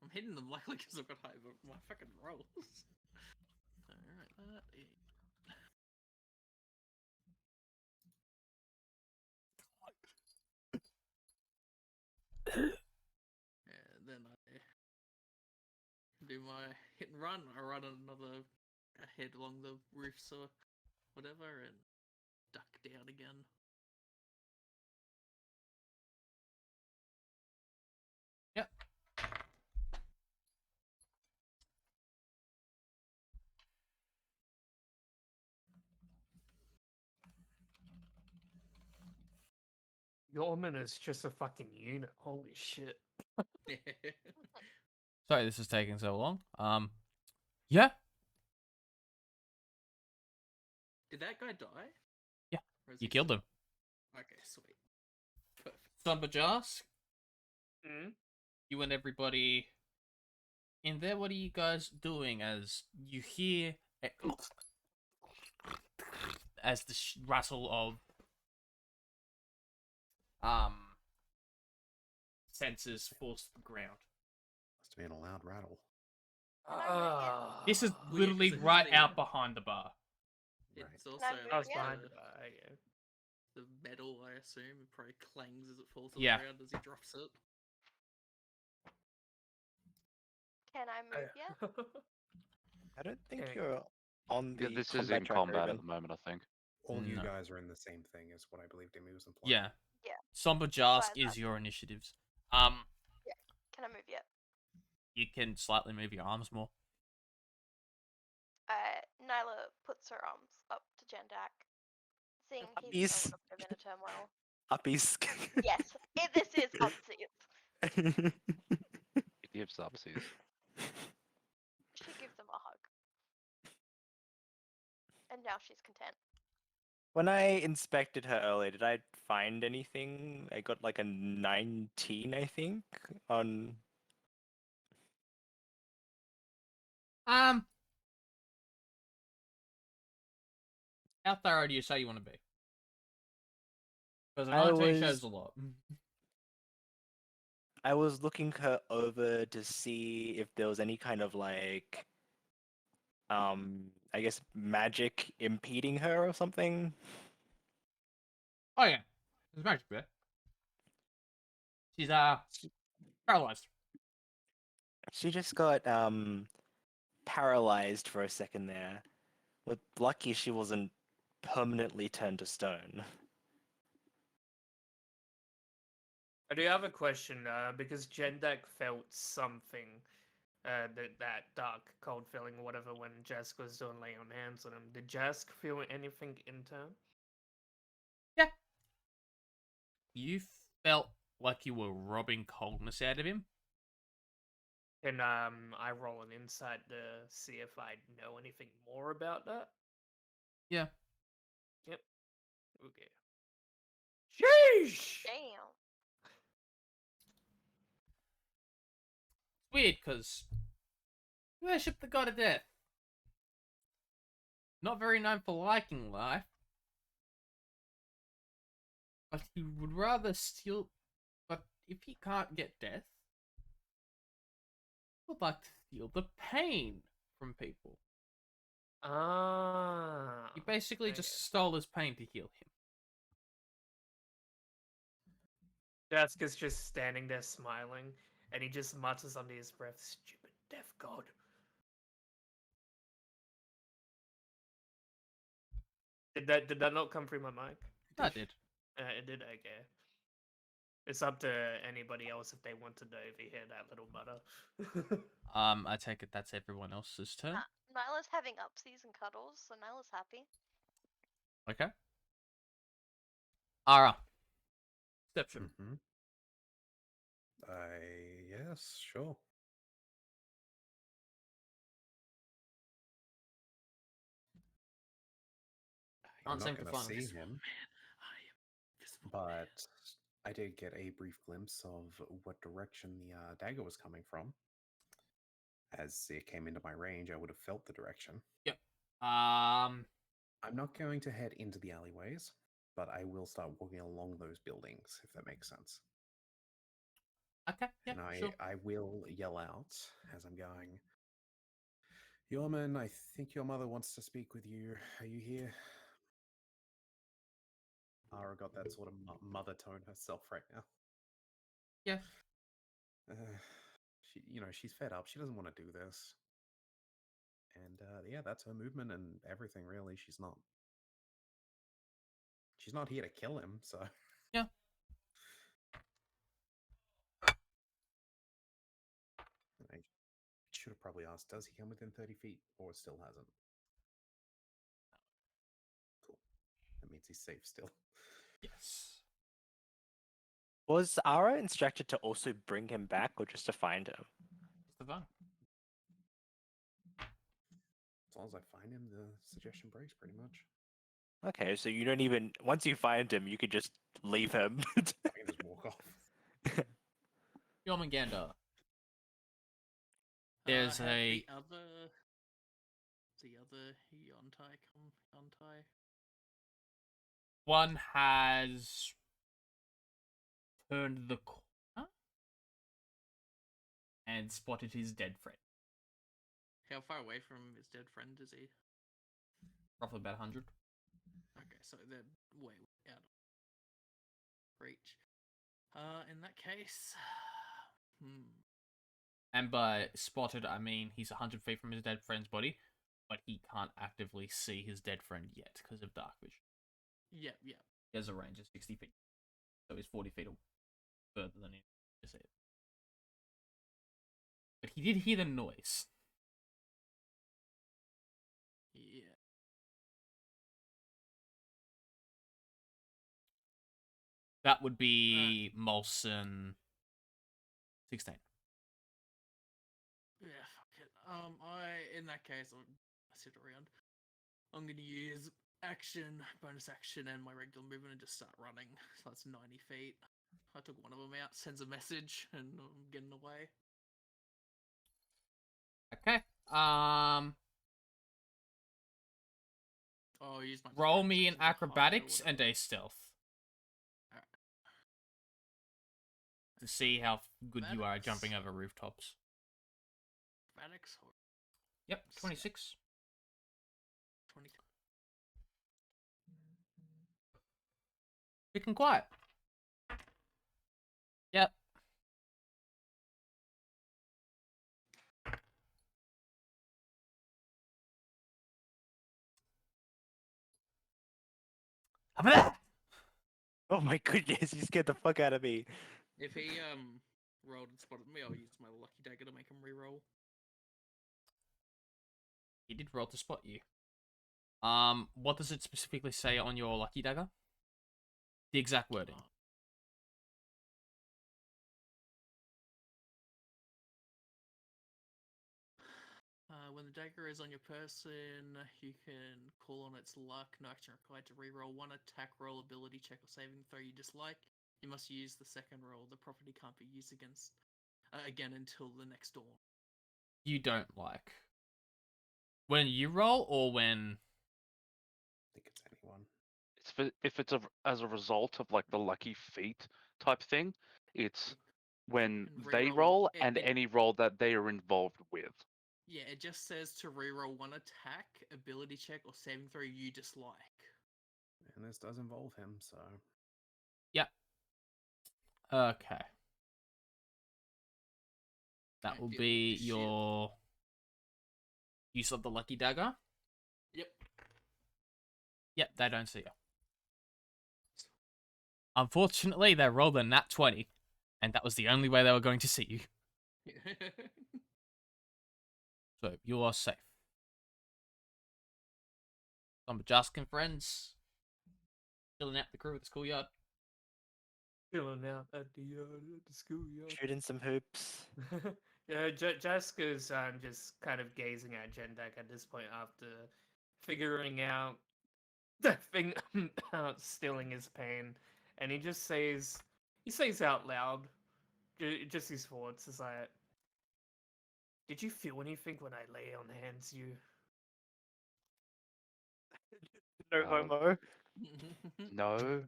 I'm hitting them likely because I've got high but my fucking rolls. Alright, that is... And then I do my hit and run. I run another ahead along the roofs or whatever and duck down again. Yep. Jörmun is just a fucking unit. Holy shit. Sorry this is taking so long. Yeah. Did that guy die? Yeah, Or is You he killed still- him. Okay, sweet. Perfect. Sumbajask, Hmm? you and everybody in there, what are you guys doing as you hear as the rustle of sensors falls to the ground? Must have been a loud rattle. This is Oh, yeah, literally 'cause it's right the- out behind the bar. Right. It's I also move I was Yeah. behind the, the bar, yeah. the metal, I assume. It probably clangs as it falls to Yeah. the ground as he drops it. Can I move yet? I don't think Okay. you're on Yeah, the this is combat in tracker combat at even. the moment, I think. All you No. guys are in the same thing, is what I believe Demi was implying. Yeah. Yeah. Sumbajask But is your initiatives. Can I move yet? You can slightly move your arms more. Nyla puts her arms up to Jendak, seeing he's Uppies. a little bit in a turmoil. Uppies. Yes, this is upsies. It gives upsies. She gives him a hug. And now she's content. When I inspected her earlier, did I find anything? I got like a 19, I think, on... How thorough do you say you want to be? Because a I 19 was- shows a lot. I was looking her over to see if there was any kind of like, I guess magic impeding her or something. Oh yeah, there's magic there. She's paralyzed. She just got paralyzed for a second there. With lucky she wasn't permanently turned to stone. I do have a question, because Jendak felt something, that dark, cold feeling, or whatever, when Jask was doing laying on hands on him. Did Jask feel anything in turn? You felt like you were robbing coldness out of him. Can I roll an insight to see if I know anything more about that? Yeah. Yep. Okay. Sheesh! Damn. Weird, because you worship the god of death. Not very known for liking life. But he would rather steal... But if he can't get death, he would like to steal the pain from people. Ah. He basically okay. just stole his pain to heal him. Jask is just standing there smiling, and he just mutters under his breath, "Stupid death god." Did that not come through my mic? I did. It did, okay. It's up to anybody else if they want to overhear that little mutter. I take it that's everyone else's turn. Nyla's having upsies and cuddles, so Nyla's happy. Okay. Ara. Perception. Mm-hmm. Yes, sure. I'm Can't seem not to going to find see him. him, I am invisible. but I did get a brief glimpse of what direction the dagger was coming from. As it came into my range, I would have felt the direction. Yep. I'm not going to head into the alleyways. but I will start walking along those buildings, if that makes sense. Okay, yeah, And sure. I will yell out as I'm going, Jörmun, I think your mother wants to speak with you. Are you here? Ara got that sort of mother tone herself right now. Yeah. She's fed up. She doesn't want to do this. And yeah, that's her movement and everything. Really, she's not here to kill him. So Yeah. I should have probably asked, does he come within 30 feet, or it still hasn't? Cool. That means he's safe still. Yes. Was Ara instructed to also bring him back or just to find him? It's the fun. As long as I find him, the suggestion breaks pretty much. Okay, so you don't even once you find him, you could just leave him. I can just walk off. Jormungandr. There's had a- the other Yontai. One has turned the corner and spotted his dead friend. How far away from his dead friend is he? Roughly about 100. Okay, so they're way out of reach. In that case, And by spotted, I mean he's 100 feet from his dead friend's body, but he can't actively see his dead friend yet because of dark vision. yeah. He has a range of 60 feet. So he's 40 feet further than him to see it. But he did hear the noise. Yeah. That would be Molson 16. Yeah, fuck it. In that case, I sit around. I'm gonna use bonus action, and my regular movement and just start running. So that's 90 feet. I took one of them out, sends a message, and I'm getting away. Okay. Oh, use my Roll bonus me an action to hide or acrobatics and whatever. a stealth Alright. to see how good you are at Acrobatics. jumping over rooftops. Acrobatics or Yep, 26. 20. Quick and quiet. Yep. Oh my goodness, you scared the fuck out of me. If he rolled and spotted me, I'll use my lucky dagger to make him re-roll. He did roll to spot you. What does it specifically say on your lucky dagger? The exact wording. When the dagger is on your person, you can call on its luck. No action required to re-roll one attack roll, ability check, or saving throw you dislike. You must use the second roll. The property can't be used again until the next dawn. You don't like. When you roll or when... I think it's anyone. If it's as a result of like the lucky feat type thing, it's when And they reroll roll it- and it- any roll that they are involved with. Yeah, it just says to re-roll one attack, ability check, or saving throw you dislike. And this does involve him, so Yep. Okay. That Can't will deal with be this shit. your use of the lucky dagger. Yep. Yep, they don't see you. Unfortunately, they rolled a nat 20, and that was the only way they were going to see you. So, you are safe. Some Jask and friends. Chilling out the crew at the schoolyard. Chilling out at the schoolyard. Shooting some hoops. Yeah, Jessica's just kind of gazing at Jendek at this point after figuring out the thing out stealing his pain, and he says out loud, just his thoughts. Is like, did you feel anything when I lay on hands you? No Uh, homo. No.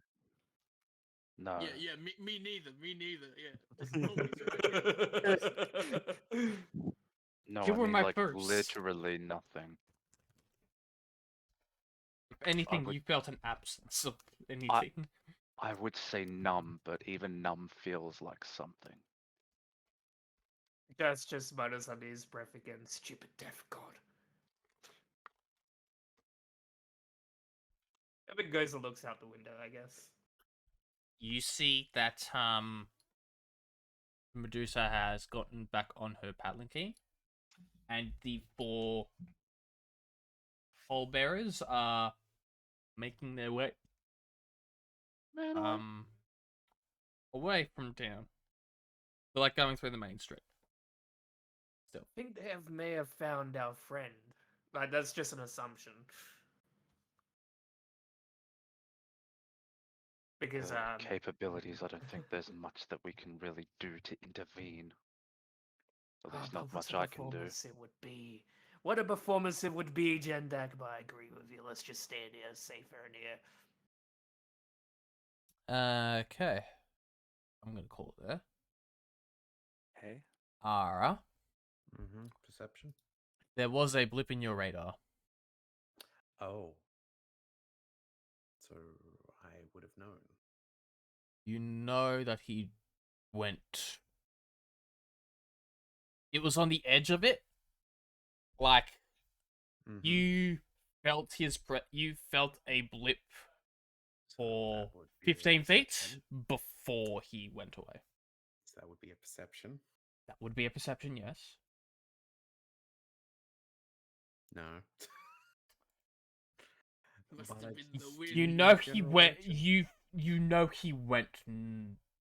No. Yeah, me neither. Me neither. Yeah, just always right. No, You I were mean my like first. literally nothing. If anything, would- you felt an absence of anything. I would say numb, but even numb feels like something. That's just minus on his breath again. Stupid death god. Evan goes and looks out the window, I guess. You see that Medusa has gotten back on her palanquin, and the 4 pallbearers are making their way away from town. They're like going through the main street. Still. I think they may have found our friend. Like, that's just an assumption. Because, Capabilities, I don't think there's much that we can really do to intervene. At least but not what much a I can do. performance it would be. What a performance it would be, Jendak, but I agree with you. Let's just stand here, safer in here. Okay. I'm gonna call it there. Okay. Ara, Mm-hmm. Perception. there was a blip in your radar. Oh. So I would have known. You know that he went. It was on the edge of it. Like, Mhm. you felt you felt a blip So for that would be a 15 feet perception. before he went away. So that would be a perception. That would be a perception, yes. No. Must But have I- been the wind. You know he general went. direction. You know he went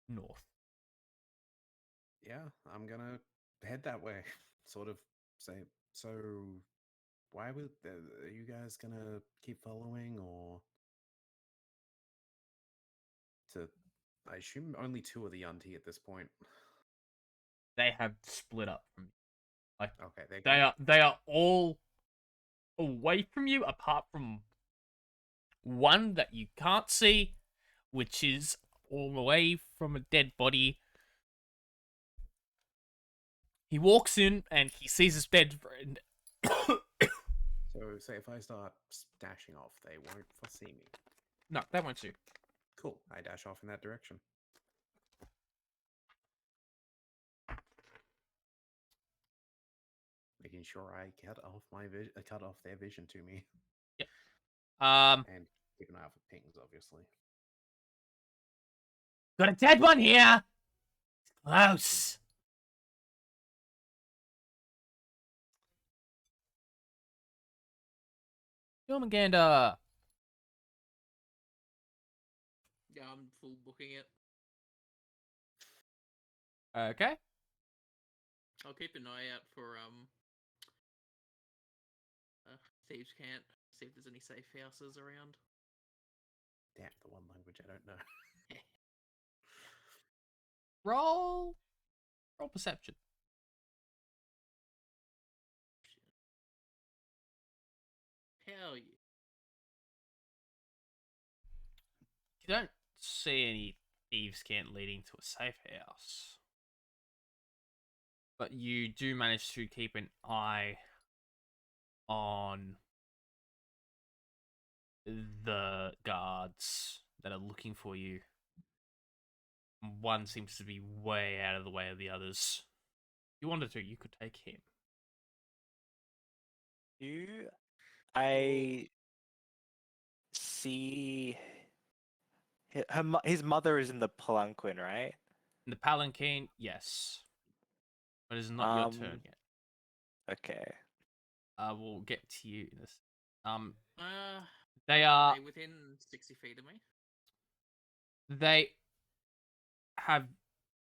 north. Yeah, I'm gonna head that way. Sort of say. So, why would are you guys gonna keep following, or to? I assume only 2 of the Yunti at this point. They have split up from you. Like, Okay, they're they are all away from you, apart from one that you can't see, which is all away from a dead body. He walks in and he sees his dead friend. So, say if I start dashing off, they won't foresee me. No, that won't do. Cool. I dash off in that direction. Making sure I cut off their vision to me, and keep an eye out for pings, obviously. Got a dead one here. Close. Jormungandr. Yeah, I'm full booking it. Okay. I'll keep an eye out for thieves' camp. See if there's any safe houses around. Damn, the one language I don't know. Roll perception. Hell yeah. You don't see any thieves' camp leading to a safe house, but you do manage to keep an eye on the guards that are looking for you. One seems to be way out of the way of the others. If you wanted to, you could take him. I see his mother is in the palanquin, right? In the palanquin, yes, but it's not your turn yet. Okay. I will get to you in this. Uh, They are. they within 60 feet of me. They have,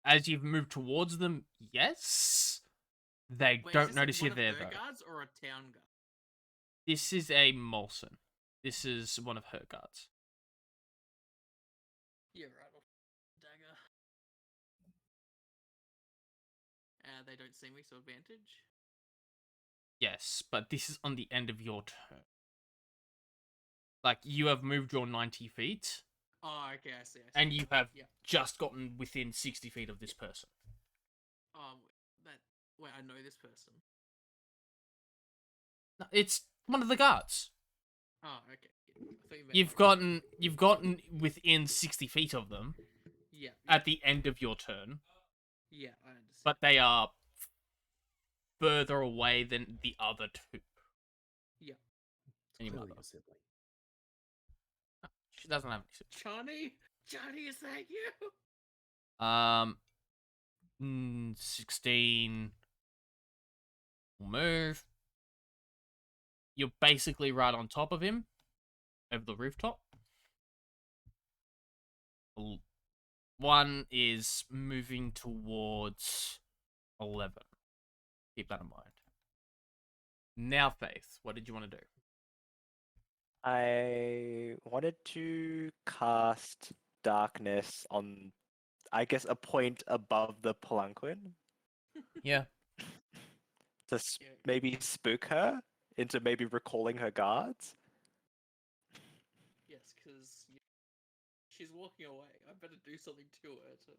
as you've moved towards them, yes. They Wait, is don't this notice you one there of her though. guards or a town guard? This is a Molson. This is one of her guards. Yeah, right off dagger. They don't see me, so advantage. Yes, but this is on the end of your turn. Like, you have moved your 90 feet, Oh, okay, I see. and you have Yeah. just gotten within 60 feet of this person. That. Wait, I know this person. No, it's one of the guards. Oh, okay. Yeah, I thought you meant, You've gotten within 60 feet of them Yeah. at the end of your turn, Yeah, I understand. but they are further away than the other two. Yeah. It's Any clearly mother. your sibling. She doesn't have any siblings. Johnny, is that you? 16 will move. You're basically right on top of him, over the rooftop. One is moving towards 11. Keep that in mind. Now, Faith, what did you want to do? I wanted to cast darkness on, I guess, a point above the palanquin Yeah. to Yeah. maybe spook her into maybe recalling her guards. Yes, because she's walking away. I better do something to her to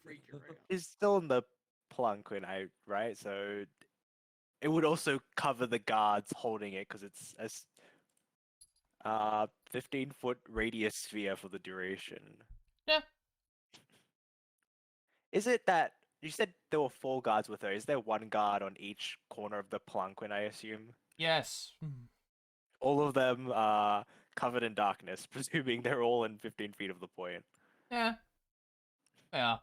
freak her out. She's still in the palanquin, right? So it would also cover the guards holding it because it's a 15-foot radius sphere for the duration. Yeah. Is it that you said there were 4 guards with her? Is there 1 guard on each corner of the palanquin, I assume? Yes. All of them are covered in darkness, presuming they're all in 15 feet of the point. Yeah. Yeah.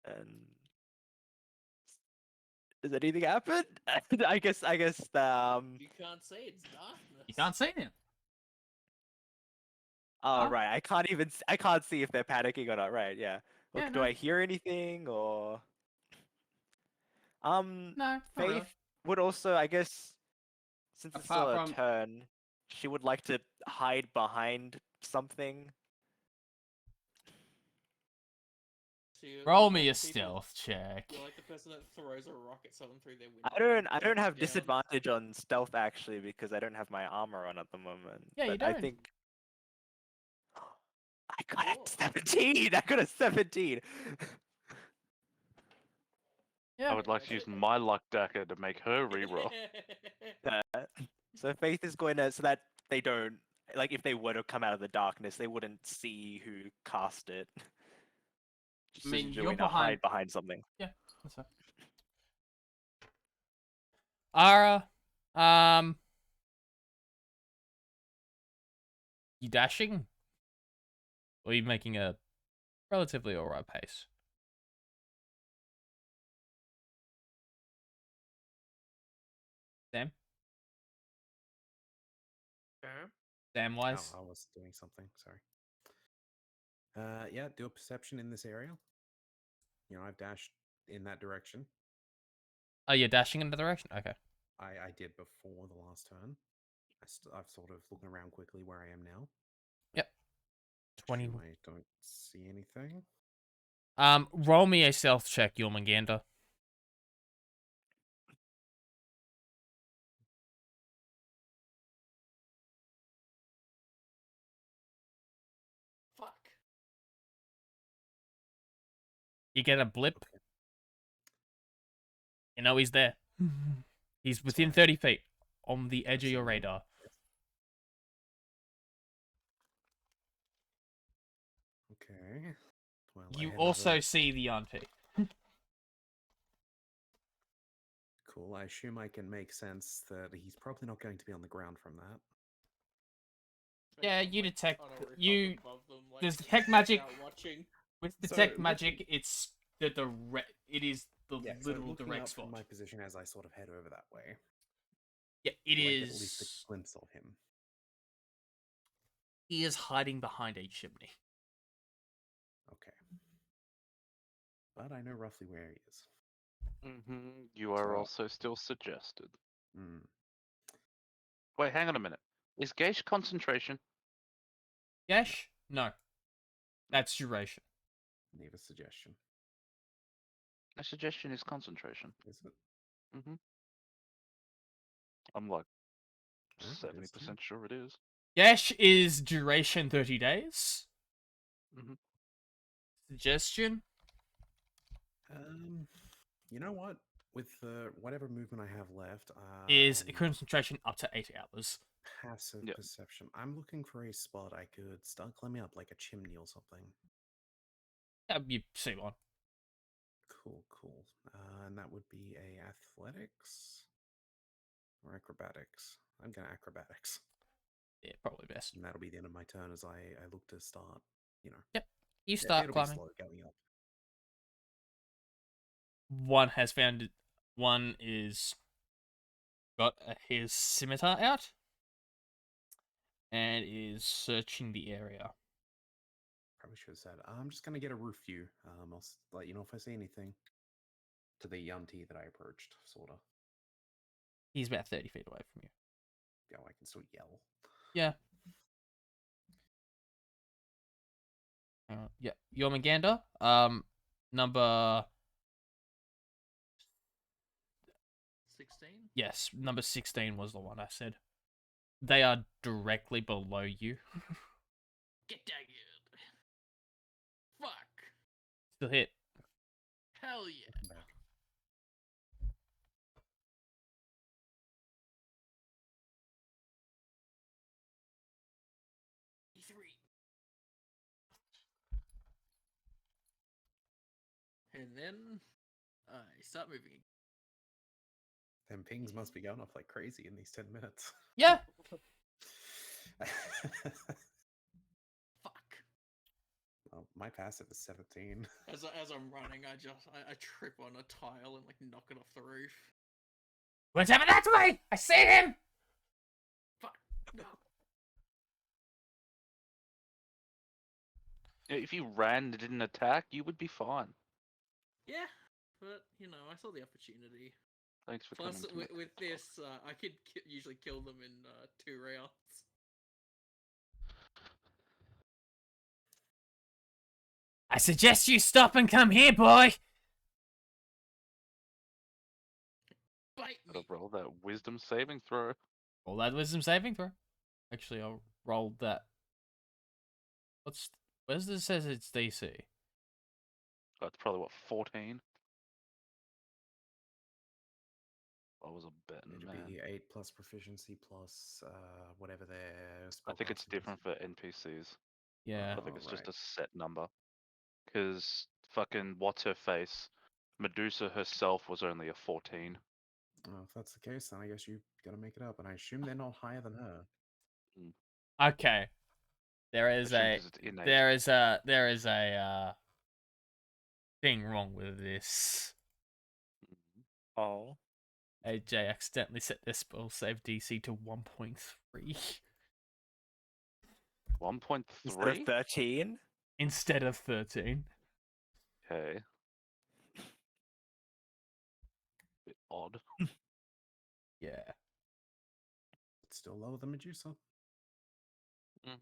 And does anything happen? I guess You can't say it's darkness. You can't see him. Oh Huh? right, I can't see if they're panicking or not. Right, yeah. Look, Yeah, do no. I hear anything or No, not Faith really. would also, I guess, since it's still Apart her from- turn, she would like to hide behind something. So you're Roll like me the a people- stealth check. You're like the person that throws a rock at someone through their window. I don't have down. disadvantage on stealth actually because I don't have my armor on at the moment. Yeah, you but I don't. think I got Cool. a 17. I got a 17. Yeah. I would like to use my luck dagger to make her reroll. So Faith is going to, so that they don't, like, if they were to come out of the darkness, they wouldn't see who cast it. Just I mean, as you're doing a behind- hide behind something. That's fine. Ara, you dashing? Or are you making a relatively alright pace? Sam? Samwise? Oh, I was doing something. Sorry. Yeah, do a perception in this area. You know, I've dashed in that direction. Oh, you're dashing in the direction? Okay. I did before the last turn. I've sort of looking around quickly where I am now. Yep. 20. Assume I don't see anything. Roll me a stealth check, Jormungandr. Fuck. You get a blip. Okay. You know he's there. He's within right. 30 feet on the edge of your Absolutely. radar. Okay. Well, I You have also a- see the auntie. Cool. I assume I can make sense that he's probably not going to be on the ground from that. Yeah, I'm, you like, detect- on a rooftop you- above them, like, there's detect magic. out watching. With So, detect looking- magic, it's the direct. It is the Yeah, so literal looking direct up spot. from my position as I sort of head over that way. Yeah, it do I get at least a is. glimpse of him. He is hiding behind a chimney. Okay. But I know roughly where he is. You are So- also still suggested. Hmm. Wait, hang on a minute. Is Geish concentration? Yesh? No. That's duration. Need a suggestion. A suggestion is concentration. Is it? I'm like 70% sure it is. Gash is duration 30 days. Mhm. Suggestion? You know what? With whatever movement I have left, Is and concentration up to 8 hours. passive Yep. perception. I'm looking for a spot I could start climbing up, like a chimney or something. You see one. Cool. And that would be a athletics or acrobatics. I'm gonna acrobatics, Yeah, probably best. and that'll be the end of my turn as I look to start. You know, Yep. You start it'll climbing. be slow going up. One has found it. One is got his scimitar out and is searching the area. Probably should have said, I'm just gonna get a roof view. I'll let you know if I see anything. To the Yunti that I approached, sorta. He's about 30 feet away from you. Yeah, I can still yell. Yeah. Yeah. Jormungandr. Number 16? yes, number 16 was the one I said. They are directly below you. Get dagged. Fuck. Still hit. Hell yeah. Back. E3. And then I start moving. Them pings must be going off like crazy in these 10 minutes. Yeah. Fuck. Well, my passive is 17. As I'm running, I trip on a tile and like knock it off the roof. What's happening that way? I see him. Fuck. No. If you ran and didn't attack, you would be fine. Yeah, but you know, I saw the opportunity. Thanks for Plus, coming to with this, I could usually kill them in 2 rounds. I suggest you stop and come here, boy. Bite Gotta me. roll that wisdom saving throw. Roll that wisdom saving throw. Actually, I'll roll that. Where's this says it's DC? That's probably what, 14? I was a betting It'd man. be 8 plus proficiency plus whatever their I think it's spellcasting is. different for NPCs. Yeah. I think it's just right. a set number. Because fucking what's her face? Medusa herself was only a 14. Well, if that's the case, then I guess you gotta make it up. And I assume they're not higher than her. Okay. There is Assume a 'cause it's innate. there is a thing wrong with this. Oh. AJ accidentally set their spell save DC to 1.3 Instead of 1.3? 13? instead of 13. Okay. Bit odd. Yeah. It's still lower than Medusa. Mm.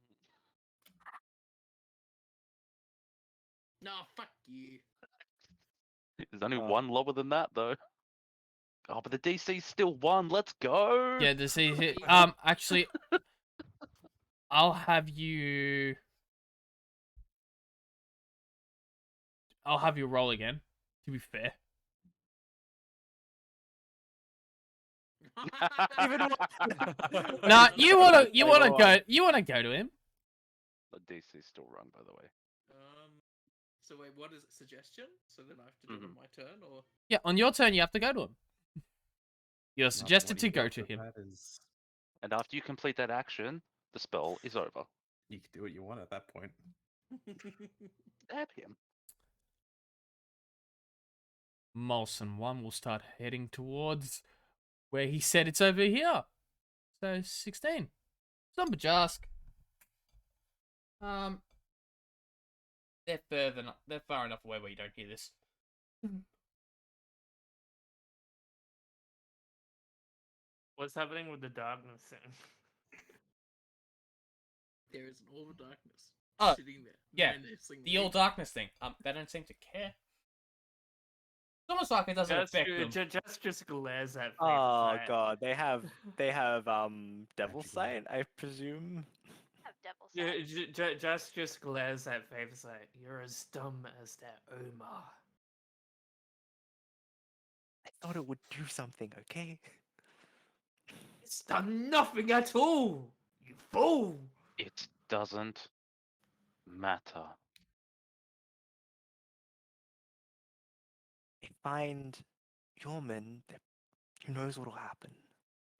No, fuck you. There's only Oh. one lower than that though. Oh, but the DC's still 1. Let's go. Yeah, the CC. Actually, I'll have you roll again. To be fair. Even No, you wanna Everyone. go to him. The DC's still wrong, by the way. So wait, what is it? Suggestion? So then I have to do it on my turn, or Yeah, on your turn you have to go to him. You're Well, suggested what to you go got to for him. That is, And after you complete that action, the spell is over. you can do what you want at that point. Stab him. Molson 1 will start heading towards where he said it's over here. So 16. Zombajask. They're far enough away where you don't hear this. What's happening with the darkness then? there is an orb of darkness Oh, sitting there. yeah, menacingly. The all darkness thing. They don't seem to care. almost like it doesn't affect them. Just glares at Oh Favorite god, they have devil Magical. sight, I presume. Have devil Yeah, sight. just glares at Favorite. You're as dumb as that Omar. I thought it would do something, okay? It's done nothing at all. You fool. It doesn't matter. They find Jörmun, who knows what'll happen.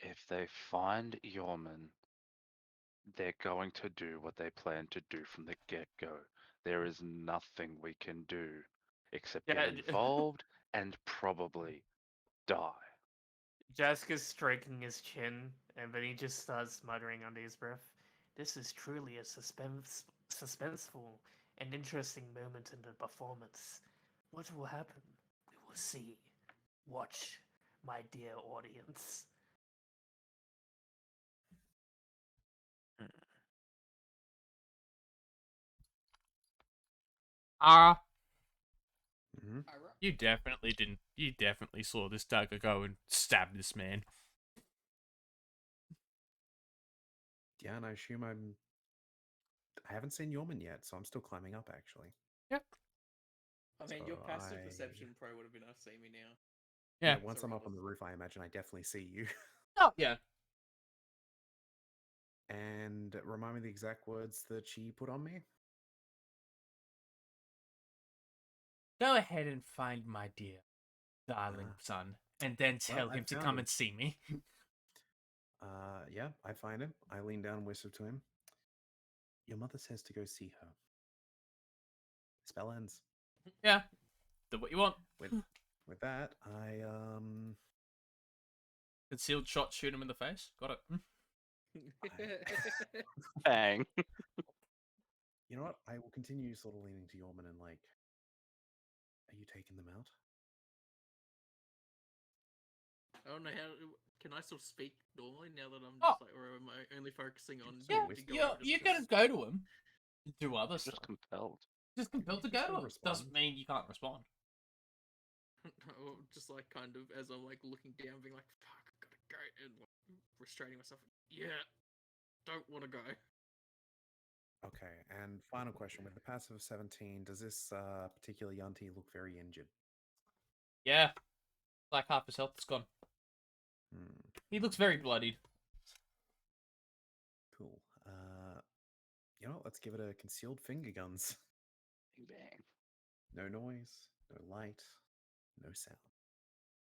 If they find Jörmun, they're going to do what they plan to do from the get-go. There is nothing we can do except Yeah, get involved and probably die. Jasker's stroking his chin, and then he just starts muttering under his breath. This is truly a suspenseful and interesting moment in the performance. What will happen? We will see. Watch, my dear audience. Ah, Mhm. you definitely didn't. You definitely saw this dagger go and stab this man. Yeah, and I assume I haven't seen Jörmun yet, so I'm still climbing up actually. Yep. I mean, your So passive I- perception pro would have been able to see me now. Yeah. Once So I'm up on the regardless. roof, I imagine I definitely see you. Oh yeah. And remind me the exact words that she put on me. Go ahead and find my dear, darling Ah. son, and then tell I him to found come him. and see me. Yeah, I find him. I lean down and whisper to him. Your mother says to go see her. Spell ends. Yeah. Do what you want. With that, I Concealed shot, shoot him in the face. Got it. Bang. you know what? I will continue sort of leaning to Jörmun and like, are you taking them out? I don't know how. Can I still speak normally now that I'm Oh. just like, or am I only focusing on? Yeah, to go Yeah, over to you the can chest? go to him. Do other Just stuff. compelled. Just compelled to You can go still to him. Doesn't respond. mean you can't respond. Or just like kind of as I'm like looking down, being like, "Fuck, I gotta go," and like restraining myself. Yeah, don't want to go. Okay, and final question. With the passive of 17, does this particular Yanti look very injured? Yeah. Like half his health is gone. Hmm, He looks very bloodied. cool. You know what? Let's give it a concealed finger guns. Bang. No noise, no light, no sound.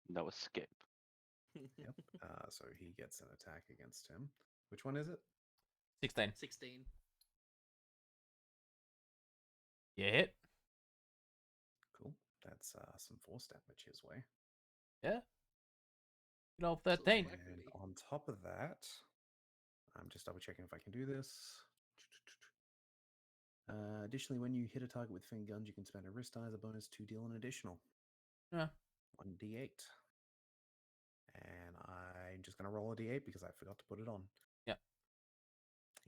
No escape. Yep. So he gets an attack against him. Which one is it? 16. 16. Yeah, hit. Cool. That's some force damage his way. Yeah. Good old So it's 13. whack And me. on top of that, I'm just double checking if I can do this. Additionally, when you hit a target with finger guns, you can spend a wrist die as a bonus to deal an additional Yeah. 1d8. And I'm just going to roll a d8 because I forgot to put it on. Yeah.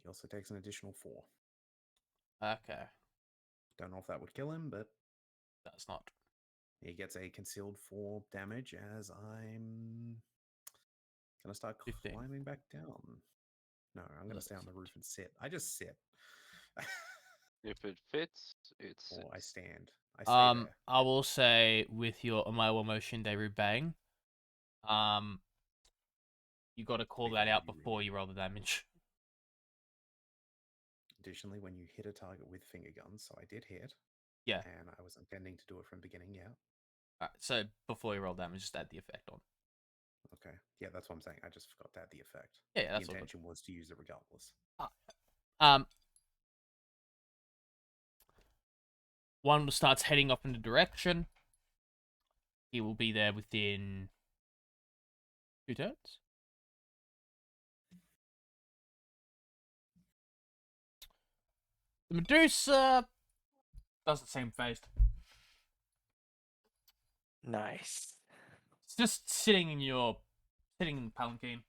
He also takes an additional 4. Okay. Don't know if that would kill him, but That's not. he gets a concealed 4 damage as I'm going to start 15. climbing back down. No, I'm going to That's stay on the it. roof and sit. I just sit. If it fits, it's. Or I stand. I stay there. I will say with your Omawa motion Deru bang, you got to call that Before out you read before it. you roll the damage. Additionally, when you hit a target with finger guns, so I did hit. Yeah. And I was intending to do it from the beginning, yeah. Alright, so before you roll damage, just add the effect on. Okay. Yeah, that's what I'm saying. I just forgot to add the effect. Yeah, The that's all good. intention was to use it regardless. One starts heading off in the direction. He will be there within 2 turns. The Medusa doesn't seem phased. Nice. It's just sitting in the palanquin.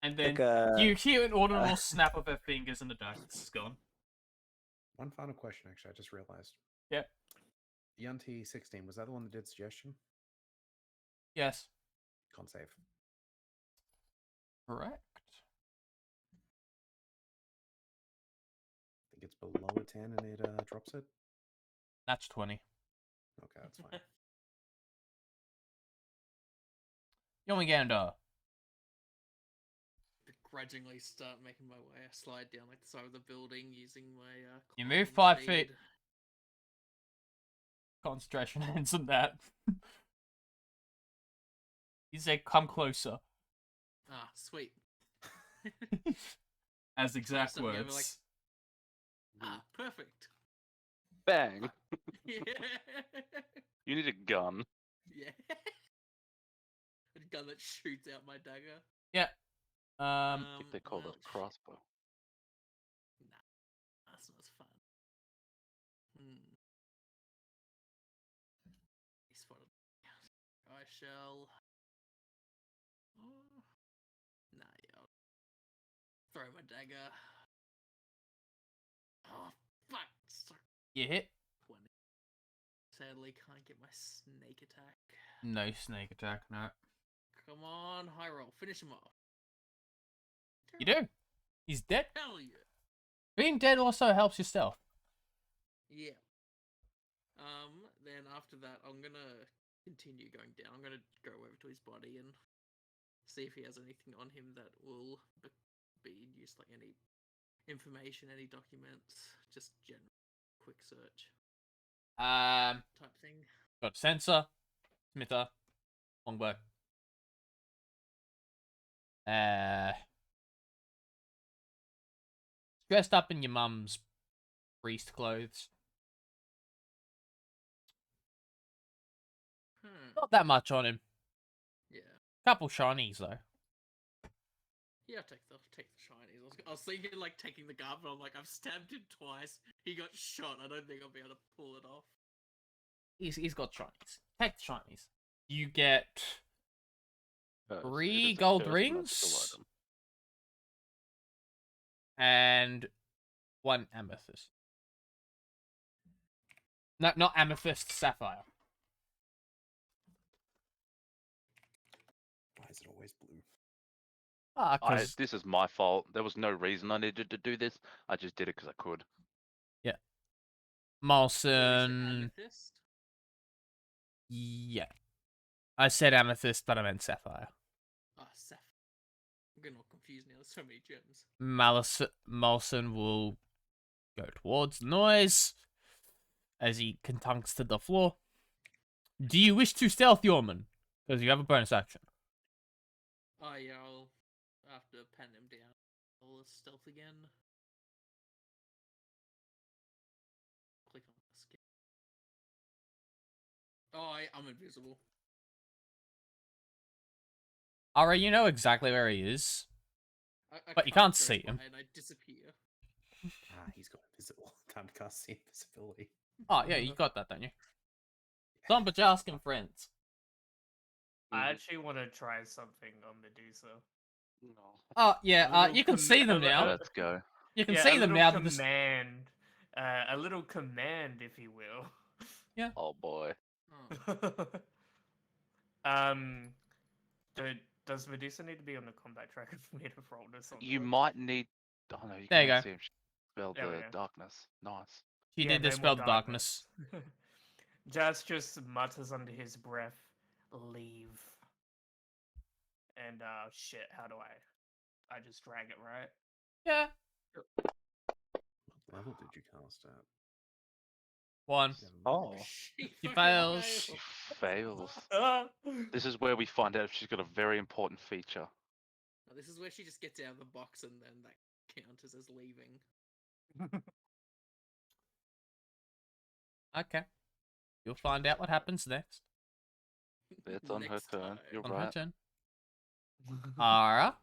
And then Like a you hear an audible snap of her fingers and the darkness is gone. One final question, actually, I just realized. Yeah. Yunti 16, was that the one that did suggestion? Yes. Can't save. Correct. I think it's below a 10 and it drops it. That's 20. Okay, that's fine. Jormungandr. Begrudgingly start making my way. I slide down like the side of the building using my. You move climbing 5 feet. speed. Concentration ends on that. He said, come closer. Ah, sweet. As exact Something over, words. like- Ah, perfect. Bang! Yeah. You need a gun. Yeah. A gun that shoots out my dagger. Yeah. I think they call well, it a crossbow. Nah, that's not as fun. He spotted. I shall. Oh. Nah, yeah. I'll throw my dagger. Oh, fuck. Sorry. You hit. 20. Sadly, can't get my snake attack. No snake attack, no. Come on, high roll. Finish him off. You do. He's dead. Hell yeah. Being dead also helps your stealth. Yeah. Then after that, I'm gonna continue going down. I'm gonna go over to his body and see if he has anything on him that will be in use, like any information, any documents, just general quick search type thing. Got sensor, smither, longbow. Dressed up in your mum's priest clothes. Not that much on him. Yeah. Couple shinies though. Yeah, take the shinies. I was thinking like taking the gun, but I'm like, I've stabbed him twice. He got shot. I don't think I'll be able to pull it off. He's got shinies. Take the shinies. You get It 3 is a gold cursed rings magical item. and 1 amethyst. No, not amethyst, sapphire. Why is it always blue? Ah, cause This is my fault. There was no reason I needed to do this. I just did it because I could. Molson. Amethyst? Yeah, I said amethyst, but I meant sapphire. Ah, sapphire. I'm getting all confused now. There's so many gems. Molson will go towards the noise as he contunks to the floor. Do you wish to stealth Jörmun? Because you have a bonus action. Oh yeah, I'll have to pen him down. I'll stealth again. Click on the skin. Oh, I'm invisible. Alright, you know exactly where he is. I But you can't go see him. by And I disappear. Ah, he's got invisible. Time to cast the invisibility. Oh, yeah, you got that, don't you? Some Bajaskan friends. I actually want to try something on Medusa. No. Oh, yeah, A little you can see them now. Let's go. You can Yeah, see a them little now. Command, a little command, if you will. Oh boy. Oh. Does Medusa need to be on the combat track for me to roll this on? You her? might need. Oh no, you There you can't go. see him. She spelled There we the go. darkness. Nice. She Yeah, did no dispel more the darkness. Jazz just mutters under his breath, "Leave." And shit, how do I just drag it, right? Yeah. What level did you cast at? 1. Oh. She She fucking fails. She failed. fails. This is where we find out if she's got a very important feature. No, this is where she just gets out of the box and then that counts as leaving. Okay. You'll find out what happens next. It's on her Next turn. time. You're On her right. turn. Ara.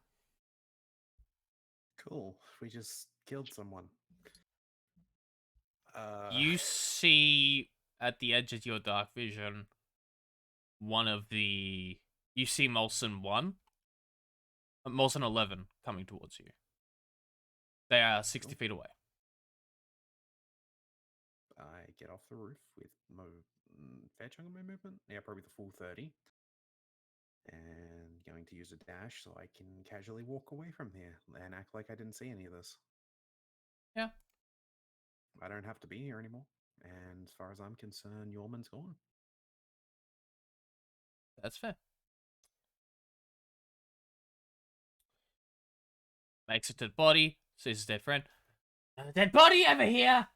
Cool. We just killed someone. You see at the edge of your dark vision one of the. You see Molson 1. Molson 11 coming towards you. They are 60 Cool. feet away. I get off the roof with fair chunk of my movement. Yeah, probably the full 30. And going to use a dash so I can casually walk away from here and act like I didn't see any of this. Yeah. I don't have to be here anymore. And as far as I'm concerned, Jörmun's gone. That's fair. Makes it to the body, sees his dead friend. Another dead body over here!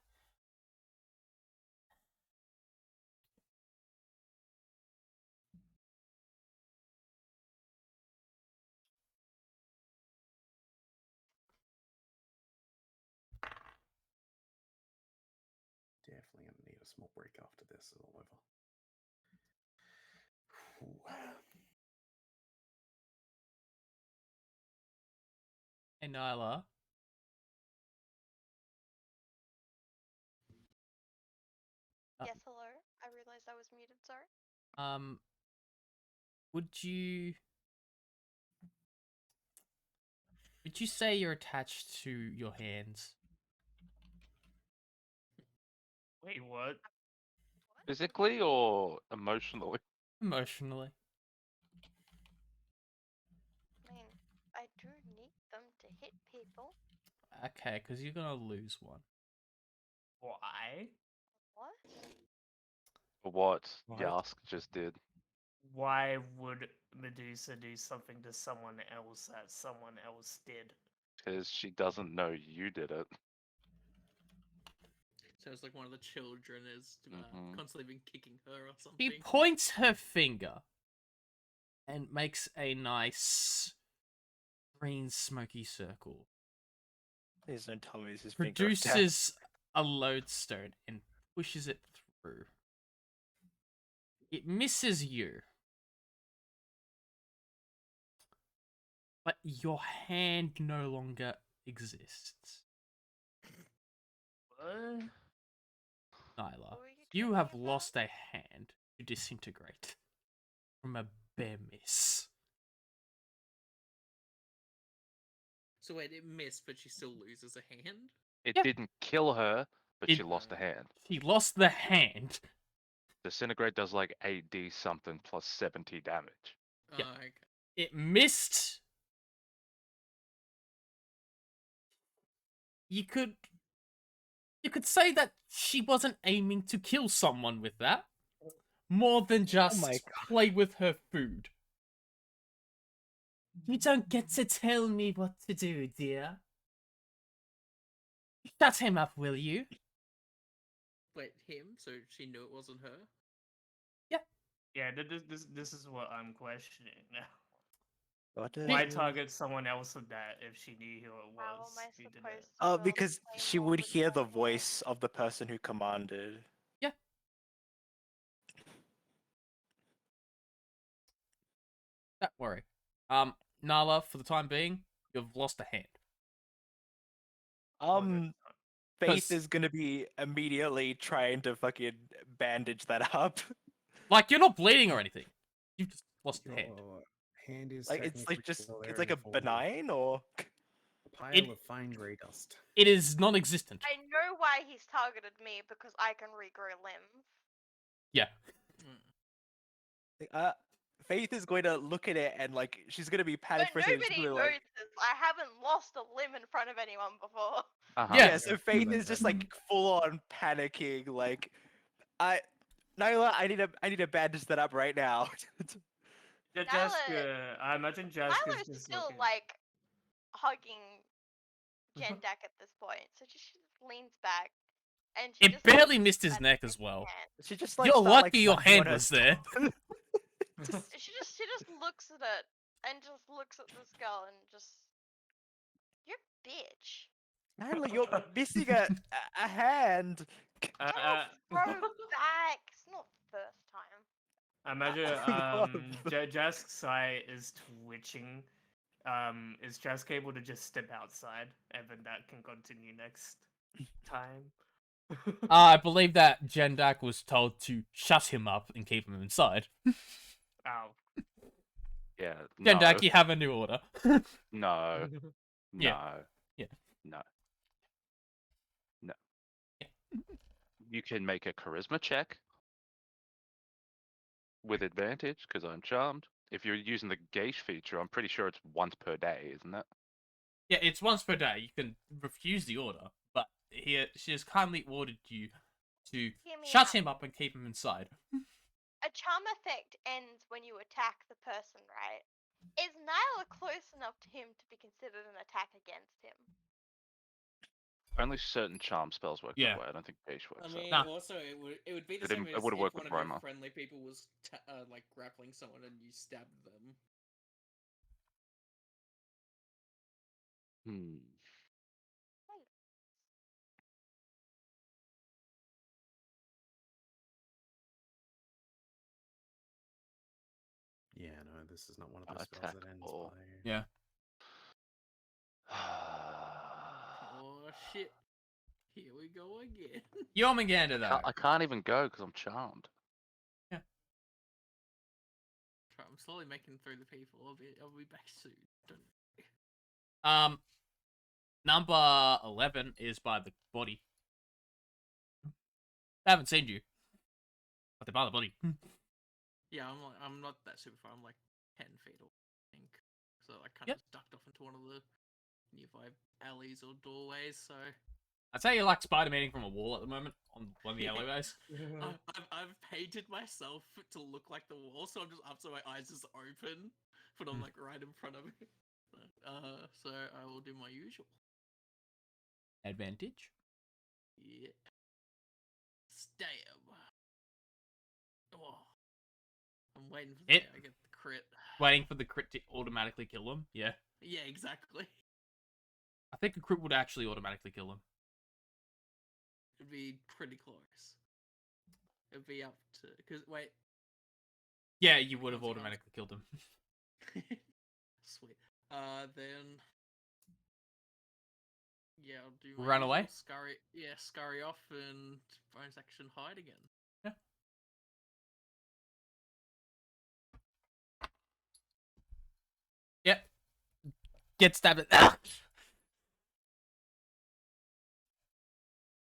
Definitely gonna need a small break after this is all over. Hey, Nyla. Yes, hello. I realized I was muted. Sorry. Would you say you're attached to your hands? Wait, what? Physically or emotionally? Emotionally. I mean, I do need them to hit people. Okay, because you're gonna lose one. Why? What? For what What? Yask just did. Why would Medusa do something to someone else that someone else did? Because she doesn't know you did it. So it's like one of the children is Mhm. constantly been kicking her or something. She points her finger and makes a nice green smoky circle. Please don't tell me this is finger of death. Produces a lodestone and pushes it through. It misses you. But your hand no longer exists. What? Nyla, What were you talking have about? lost a hand to disintegrate from a bare miss. So wait, it missed, but she still loses a hand? It Yeah. didn't kill her, but It- she lost a hand. She lost the hand. Disintegrate does like 8d something plus 70 damage. Yeah. Okay. It missed. You could say that she wasn't aiming to kill someone with that. More than just my play with her food. You don't get to tell me what to do, dear. Shut him up, will you? Wait, him? So she knew it wasn't her? Yeah, this is what I'm questioning now. What Why is- target someone else with that if she knew who it How was? am I who did supposed it? to Oh, know because what's she going on would with hear my the hand? voice of the person who commanded. Don't worry. Nala, for the time being, you've lost a hand. Oh, that's Faith 'Cause- is gonna be immediately trying to fucking bandage that up. Like, you're not bleeding or anything. You've just lost a hand. Your hand is Like it's like technically just still it's there like in a form of benign or a pile It- of fine grey dust. It is non-existent. I know why he's targeted me because I can regrow limbs. Yeah. Faith is going to look at it and like she's gonna be But panicked for a second. She's nobody gonna be like, notices. I haven't lost a limb in front of anyone before. Uh-huh. Yeah. yeah. So Faith is just like full on panicking. Like, Nyla, I need to bandage that up right now. Jessica, I imagine Jessica's Milo's just still looking. like hugging Jendak at this point, so she just leans back and she It just barely looks missed his at neck as well. hand. She just like You're start, lucky your sucking on hand her was there. stomach. She just looks at it and just looks at this girl and just, you're a bitch. Nyla, you're missing a hand. Uh, Throw back. It's not the first time. I imagine Jessica's eye is twitching. Is Jessica able to just step outside and then that can continue next time? I believe that Jendak was told to shut him up and keep him inside. Ow. Yeah. No. Jendak, you have a new order. No. Yeah. No. Yeah. No. No. Yeah. You can make a charisma check. with advantage because I'm charmed. If you're using the gauge feature, I'm pretty sure it's once per day, isn't it? Yeah, it's once per day. You can refuse the order, but here she has kindly ordered you to Hear me shut out. him up and keep him inside. A charm effect ends when you attack the person, right? Is Nyla close enough to him to be considered an attack against him? Only certain charm spells work Yeah. that way. I don't think gauge works I that mean, way. Nah. also it would be the It same didn't- it as would've if worked one with of your Roma. friendly people was like grappling someone and you stabbed them. Hmm. Yeah, no, this is not one of those spells Attack that ends all. by. Yeah. Oh shit! Here we go again. Jormungandr, though. I can't even go because I'm charmed. I'm slowly making through the people. I'll be back soon. Don't... Number 11 is by the body. They haven't seen you, but they're by the body. Yeah, I'm not that super far. I'm like 10 feet away, I think. So I kind Yep. of ducked off into one of the nearby alleys or doorways. So I'd say you're like Spider-Maning from a wall at the moment on one of the alleyways. I've painted myself to look like the wall, so I'm just up so my eyes is open, but I'm like right in front of it. So I will do my usual. Advantage. Yeah. Stab. Oh. I'm waiting for the Hit. day I get the crit. Waiting for the crit to automatically kill him. Yeah. Yeah, exactly. I think a crit would actually automatically kill him. It'd be pretty close. It'd be up to... Because, wait. Yeah, you would have Once it comes- automatically killed him. Sweet. Then... Yeah, I'll do my Run usual away? Scurry off and bonus action hide again. Yeah. Yep. Get stabbed.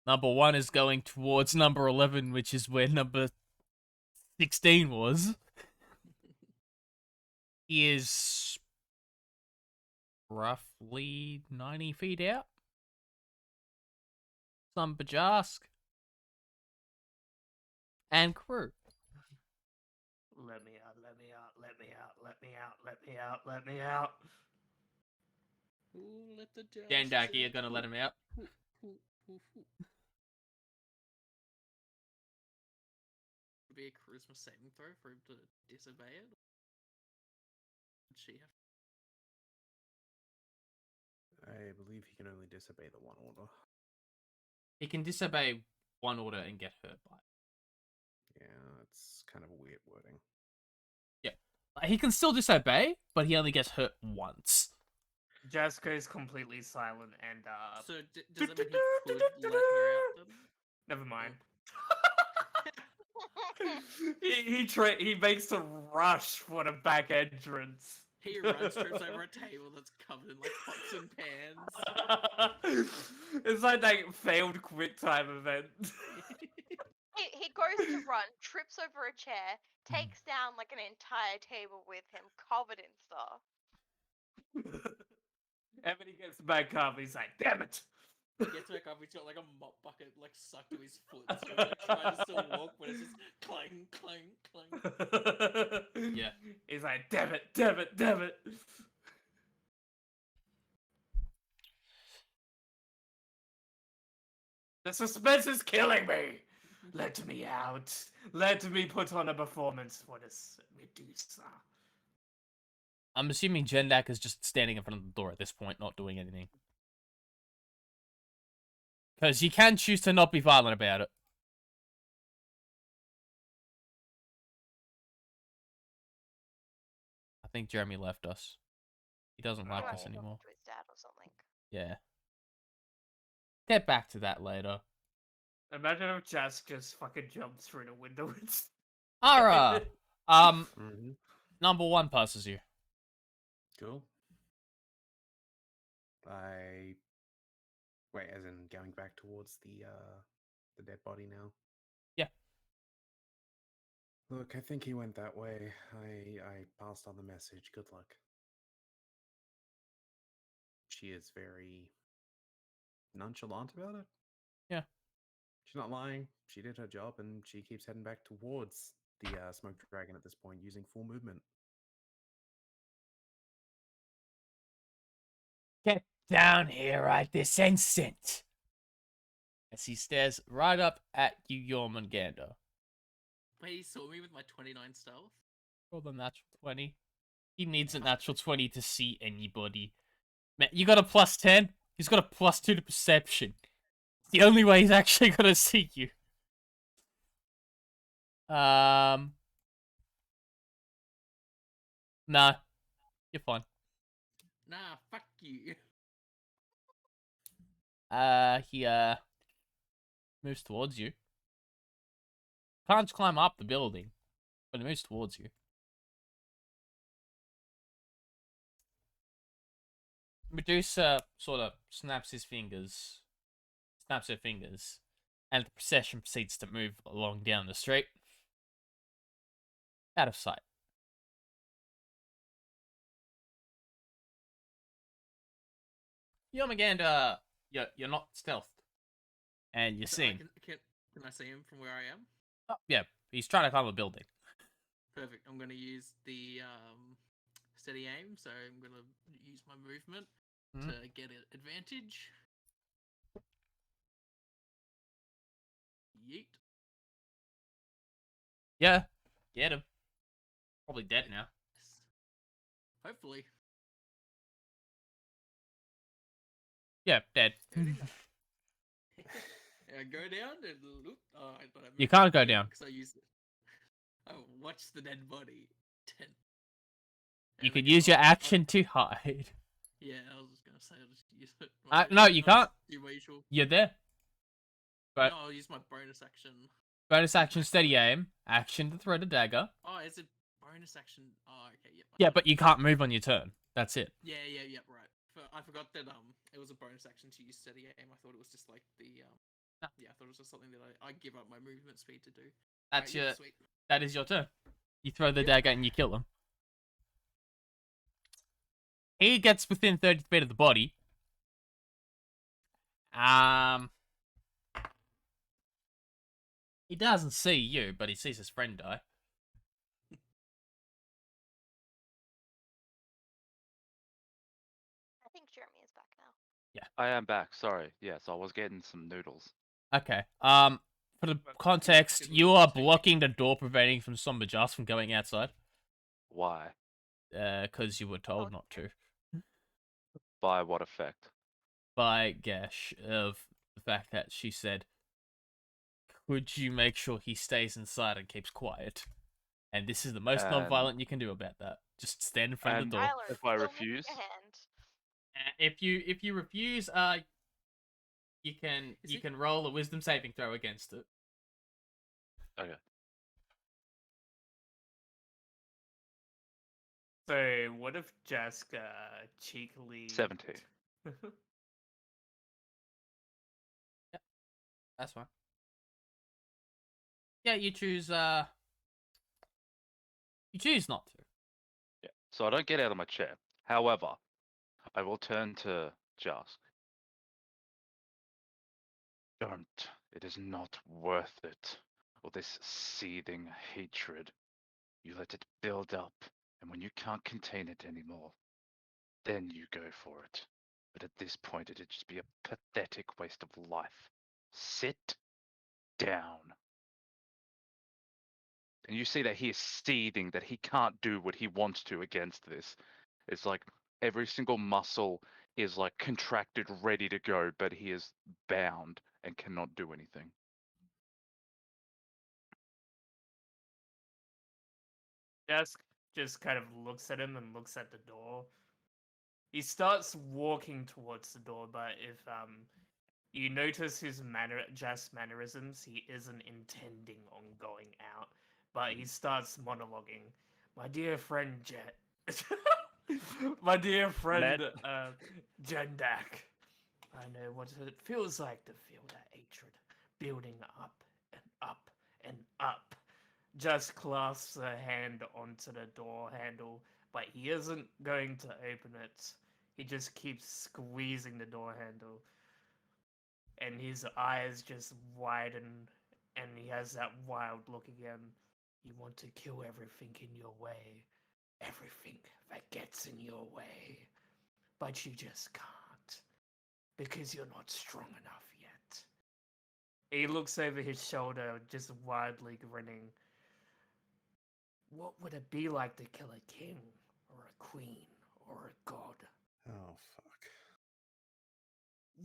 Number 1 is going towards number 11, which is where number 16 was. He is roughly 90 feet out. Some Bajask. And crew. Let me out, let me out, let me out, let me out, let me out, let me out. Ooh, let the Jandaki are gonna let him out. Would be a charisma saving throw for him to disobey it. Would she have? I believe he can only disobey the one order. He can disobey one order and get hurt by it. Yeah, it's kind of a weird wording. He can still disobey, but he only gets hurt once. Jessica is completely silent and So does that mean he could let her out then? never mind. he makes a rush for the back entrance. He runs, trips over a table that's covered in like pots and pans. It's like that failed quick time event. He goes to run, trips over a chair, takes down like an entire table with him, covered in stuff. And when he gets back up, he's like, "Damn it!" He gets back up, he's got like a mop bucket like stuck to his foot, so he's like trying to still walk, but it's just clang, clang, clang. Yeah. He's like, "Damn it! Damn it! Damn it!" The suspense is killing me. Let me out. Let me put on a performance for this Medusa. I'm assuming Jendak is just standing in front of the door at this point, not doing anything. Because you can choose to not be violent about it. I think Jeremy left us. He doesn't like He us must have anymore. talked to his dad or something. Yeah. Get back to that later. Imagine if Jazz just fucking jumps through the window. Ara! Mm-hmm. Number 1 passes you. Cool. I wait, as in going back towards the dead body now. Yeah. Look, I think he went that way. I passed on the message. Good luck. She is very nonchalant about it. Yeah. She's not lying. She did her job, and she keeps heading back towards the smoke dragon at this point, using full movement. Get down here right this instant! As he stares right up at you, Jörmun Gander. Wait, he saw me with my 29 stealth? Roll the natural 20. He needs a natural 20 to see anybody. Man, you got a plus 10? He's got a plus 2 to perception. It's the only way he's actually gonna see you. No. You're fine. Nah, fuck you. He moves towards you. Can't climb up the building, but he moves towards you. Medusa sort of snaps her fingers, and the procession proceeds to move along down the street. Out of sight. Yomaganda, you're not stealthed. And you're So seeing. Can I see him from where I am? Oh, yeah, he's trying to climb a building. Perfect. I'm gonna use the steady aim, so I'm gonna use my movement to get an advantage. Yeet. Yeah, get him. Probably dead now. Hopefully. Yeah, dead. I go down and look. Oh, I don't have You can't go down. because I use it. Oh, watch the dead body. 10. You And I could guess use your I'll- action to hide. Yeah, I was just gonna say I'll just use it. My No, bonus- you I'll can't. just do my usual. You're there. But No, I'll use my bonus action. bonus action, steady aim. Action to throw the dagger. Oh, is it bonus action? Oh, okay, yep. I Yeah, got but it. you can't move on your turn. That's it. Yeah, right. I forgot that it was a bonus action to use steady aim. I thought it was just like the No. Yeah, I thought it was just something that I give up my movement speed to do. That's Alright, yeah, your. sweet. That is your turn. You throw the Yep. dagger and you kill him. He gets within 30 feet of the body. He doesn't see you, but he sees his friend die. I think Jeremy is back now. I am back. Sorry. Yes, I was getting some noodles. Okay. For the context, you are blocking the door, preventing from Somber Just from going outside. Why? Because you were told not to. By what effect? By Gash, of the fact that she said, could you make sure he stays inside and keeps quiet? And this is the most non-violent you can do about that. Just stand in front of the door. Tyler, if I still moving refuse? your hand. If you refuse, you can roll a wisdom saving throw against it. Okay. So what if Jaska cheekily 17. That's fine. Yeah, you choose not to. Yeah. So I don't get out of my chair. However, I will turn to Jask. Don't. It is not worth it. All this seething hatred. You let it build up, and when you can't contain it anymore, then you go for it. But at this point, it'd just be a pathetic waste of life. Sit down. And you see that he is seething, that he can't do what he wants to against this. It's like every single muscle is like contracted, ready to go, but he is bound and cannot do anything. Jask just kind of looks at him and looks at the door. He starts walking towards the door, but if you notice his Jask's mannerisms, he isn't intending on going out. But he starts monologuing. My dear friend my dear friend Jendak. I know what it feels like to feel that hatred building up and up and up. just clasps a hand onto the door handle, but he isn't going to open it. He just keeps squeezing the door handle, and his eyes just widen, and he has that wild look again. You want to kill everything in your way, everything that gets in your way, but you just can't because you're not strong enough yet. He looks over his shoulder, just wildly grinning. What would it be like to kill a king, or a queen, or a god? Oh, fuck.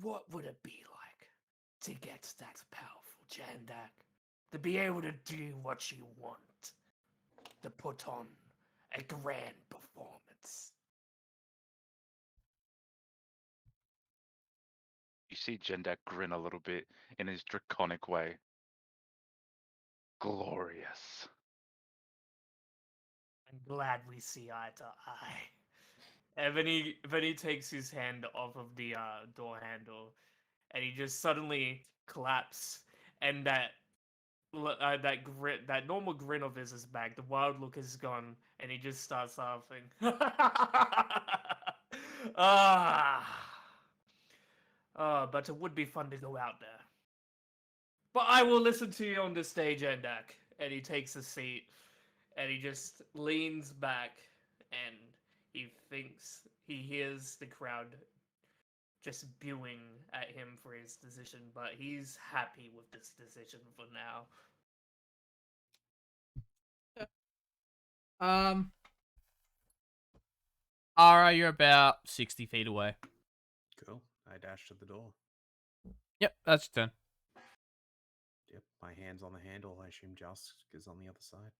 What would it be like to get that powerful, Jandak? To be able to do what you want? To put on a grand performance? You see Jendak grin a little bit in his draconic way. Glorious. I'm glad we see eye to eye. And then he takes his hand off of the door handle, and he just suddenly collapses, and that normal grin of his is back. The wild look is gone, and he just starts laughing. ah, but it would be fun to go out there. But I will listen to you on the stage, Endak. And he takes a seat, and he just leans back, and he hears the crowd just booing at him for his decision, but he's happy with this decision for now. Ara, you're about 60 feet away. Cool. I dash to the door. Yep, that's your turn. Yep, my hand's on the handle. I assume Jusk is on the other side.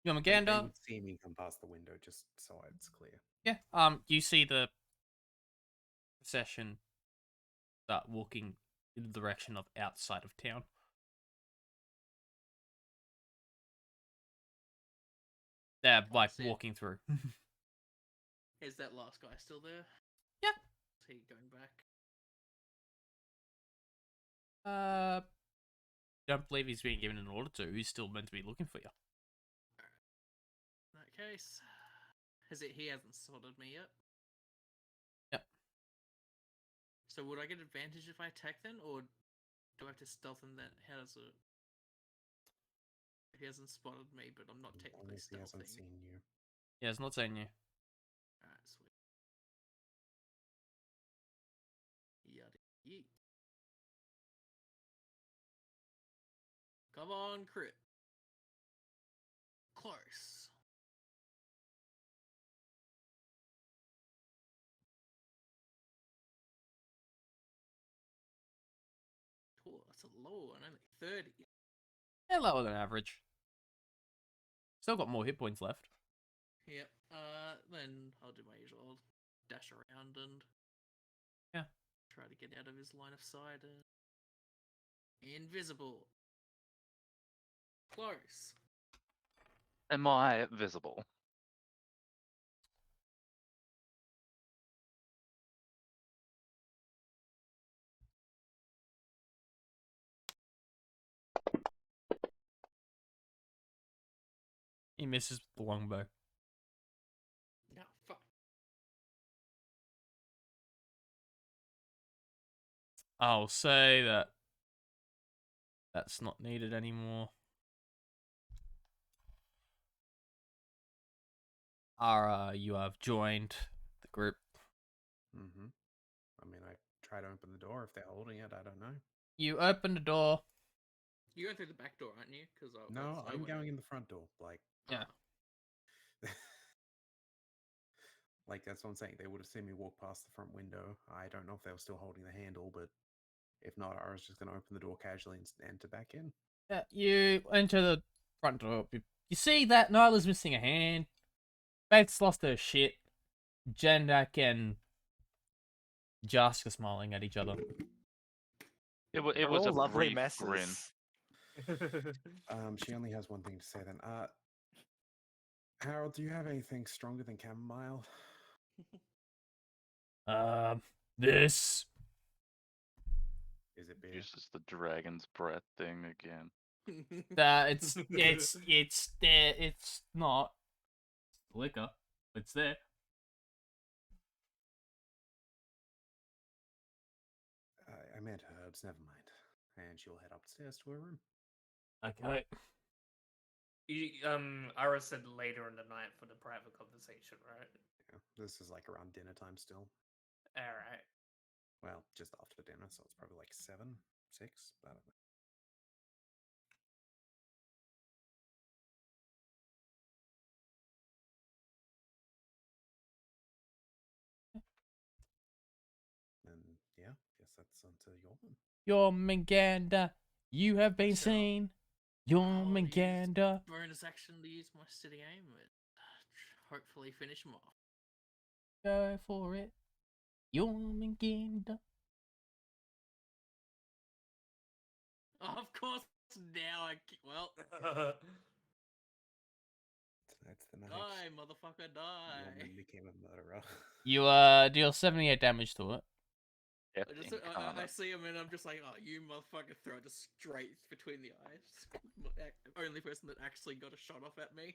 You want They Gander? would see me come past the window, just so it's clear. Yeah. You see the procession start walking in the direction of outside of town. They're like see it. walking through. Is that last guy still there? Yeah. Is he going back? Don't believe he's being given an order to. He's still meant to be looking for you. In that case, he hasn't sorted me yet. Yep. So would I get advantage if I attack then, or do I have to stealth him then? How does it? If he hasn't spotted me, but I'm not As long technically as he hasn't stealthing. seen you. Yeah, it's not saying you. Alright, sweet. Yada yeet. Come on, crit. Close. Cool, that's a low one, only 30. Yeah, lower than average. Still got more hit points left. Yep. Then I'll do my usual. I'll dash around and Yeah. try to get out of his line of sight. Invisible. Close. Am I visible? He misses with the longbow. No, fuck. I'll say that that's not needed anymore. Ara, you have joined the group. Mm-hmm. I mean, I try to open the door. If they're holding it, I don't know. You open the door. You're going through the back door, aren't you? Because No, I'm going in the front door. Like, Yeah. like that's what I'm saying. They would have seen me walk past the front window. I don't know if they were still holding the handle, but if not, I was just going to open the door casually and enter back in. Yeah, you enter the front door. You see that Nyla's missing a hand. Faith's lost her shit. Jendak and Jask are smiling at each other. It They're was all a lovely brief grin. messes. She only has one thing to say then. Harold, do you have anything stronger than chamomile? This. Is it beer? Uses the dragon's breath thing again. It's there. It's not liquor. It's there. I meant herbs, never mind. And she'll head upstairs to her room. Okay. Ira said later in the night for the private conversation, right? Yeah, this is like around dinner time still. Alright. Well, just after dinner, so it's probably like 7, 6. I don't know. And yeah, guess that's onto Jörmun. Your Manganda, you have been So, seen. Your I'll use Manganda. bonus action to use my steady aim and hopefully finish him off. Go for it. Your Manganda. Oh, of course, now well, Tonight's the night. die, motherfucker, die. Jörmun became a murderer. You deal 78 damage to it. I just I see him and I'm just like, oh, you motherfucker, throw it straight between the eyes. Only person that actually got a shot off at me.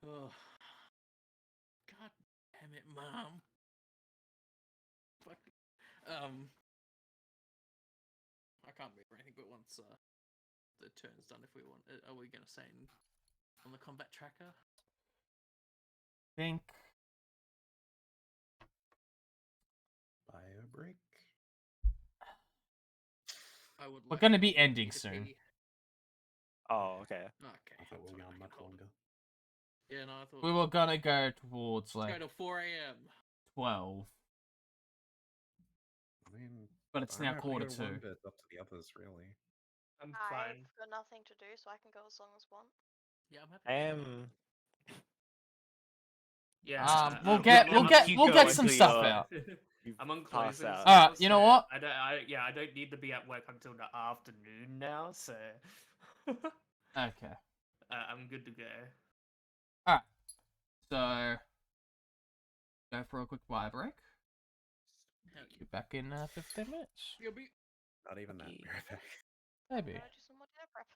Oh, god damn it, mom. Fuck. I can't move or anything, but once the turn's done, if we want, are we gonna say on the combat tracker? Think. Bio break. I would. We're like gonna be it ending to soon. be- Oh, okay. Okay. I thought we were that's going fine, I much can hold it. longer. Yeah, no, I thought. We were gonna go towards Let's like go to 4 a.m. 12, I mean, but it's I'm now happy to quarter go 2. one, but it's up to the others, really. I'm I've fine. got nothing to do, so I can go as long as one. Yeah, I'm happy. I to go. am. Yeah. We'll You get go some until stuff you're- out. I'm on pass closing. out. Alright, you know what? I don't need to be at work until the afternoon now, so Okay. I'm good to go. Alright. So go for a quick bio break. Hell yeah. Be back in 15 minutes. You'll be. Not even that. Okay. Be right back. Maybe. Gonna do some more dinner prep.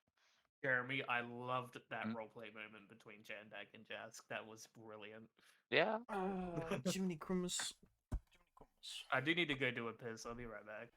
Jeremy, I loved that Mm. roleplay moment between Jandak and Jask. That was brilliant. Yeah. Jiminy Crimmins. I do need to go do a piss. I'll be right back.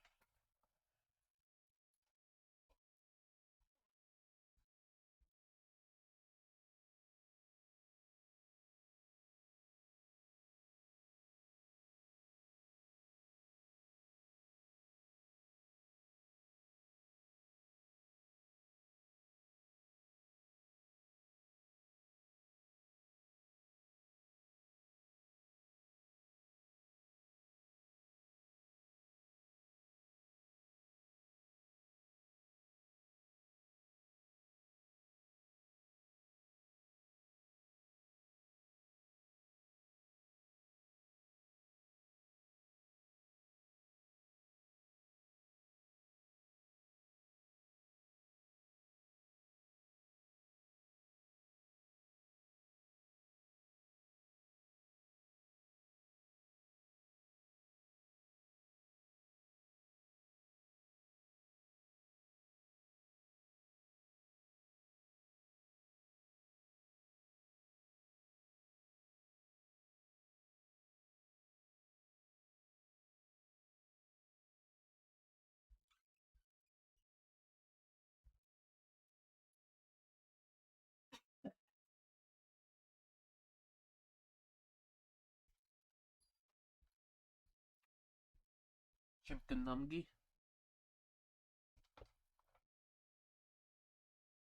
Chimpanumgi.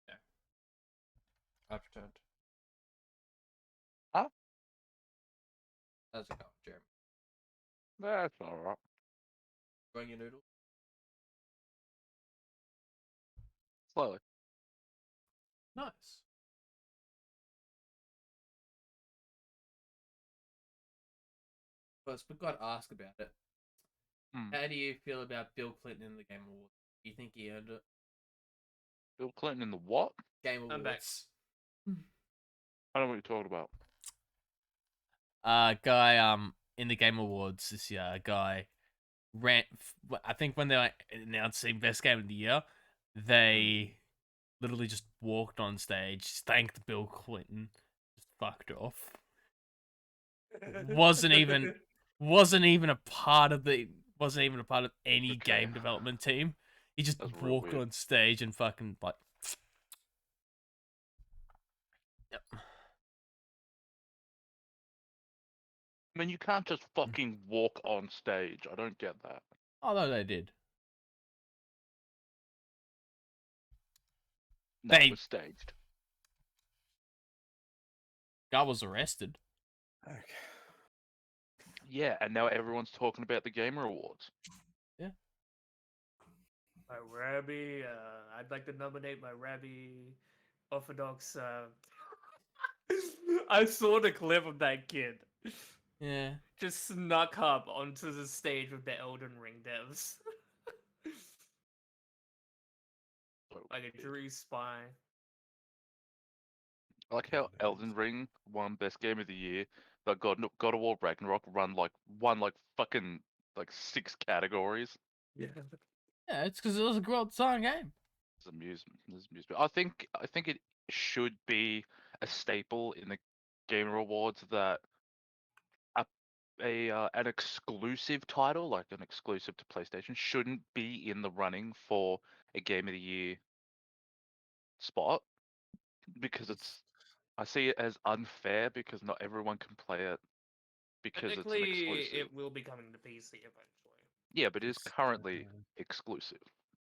Yeah. I've returned. Huh? How's it going, Jeremy? That's alright. Growing your noodles? Slowly. Nice. But we've got to ask about it. Hmm. How do you feel about Bill Clinton in the Game Awards? Do you think he earned it? Bill Clinton in the what? Game Awards. I'm back. I don't know what you're talking about. Guy in the Game Awards this year, a guy I think when they like announcing best game of the year, they literally just walked on stage, thanked Bill Clinton, just fucked off. Wasn't even a part of any Okay. game development team. He just That's real walked weird. on stage and fucking like. Yep. I mean, you can't just fucking walk on stage. I don't get that. Although they did. No, They- it was staged. Guy was arrested. Okay. Yeah, and now everyone's talking about the Gamer Awards. My Rabbi, I'd like to nominate my Rabbi Orthodox. I saw the clip of that kid. Yeah. Just snuck up onto the stage with the Elden Ring devs. Like a true spy. I like how Elden Ring won Best Game of the Year, but God of War Ragnarok won like fucking like 6 categories. Yeah. Yeah, it's because it was a well-designed game. It's amusement. It's amusement. I think it should be a staple in the Gamer Awards that an exclusive title, like an exclusive to PlayStation, shouldn't be in the running for a Game of the Year spot because I see it as unfair because not everyone can play it because it's an Technically, exclusive. it will be coming to PC eventually. Yeah, but it is It's, currently exclusive.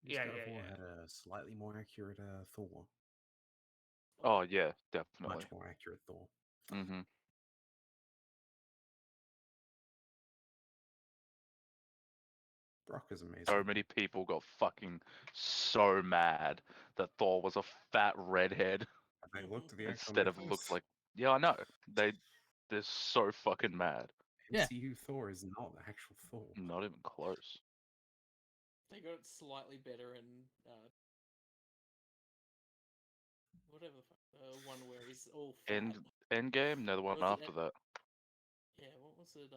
Yeah, God of yeah, War yeah. had a slightly more accurate Thor. Oh yeah, definitely. Much more accurate Thor. Mm-hmm. Brock is amazing. So many people got fucking so mad that Thor was a fat redhead They looked the actual instead of mythos. looked like. Yeah, I know. They're so fucking mad. Yeah. MCU Thor is not the actual Thor. Not even close. They got it slightly better in whatever the fuck, one where he's all fat. Endgame? No, the one Was it after that. Yeah, what was it?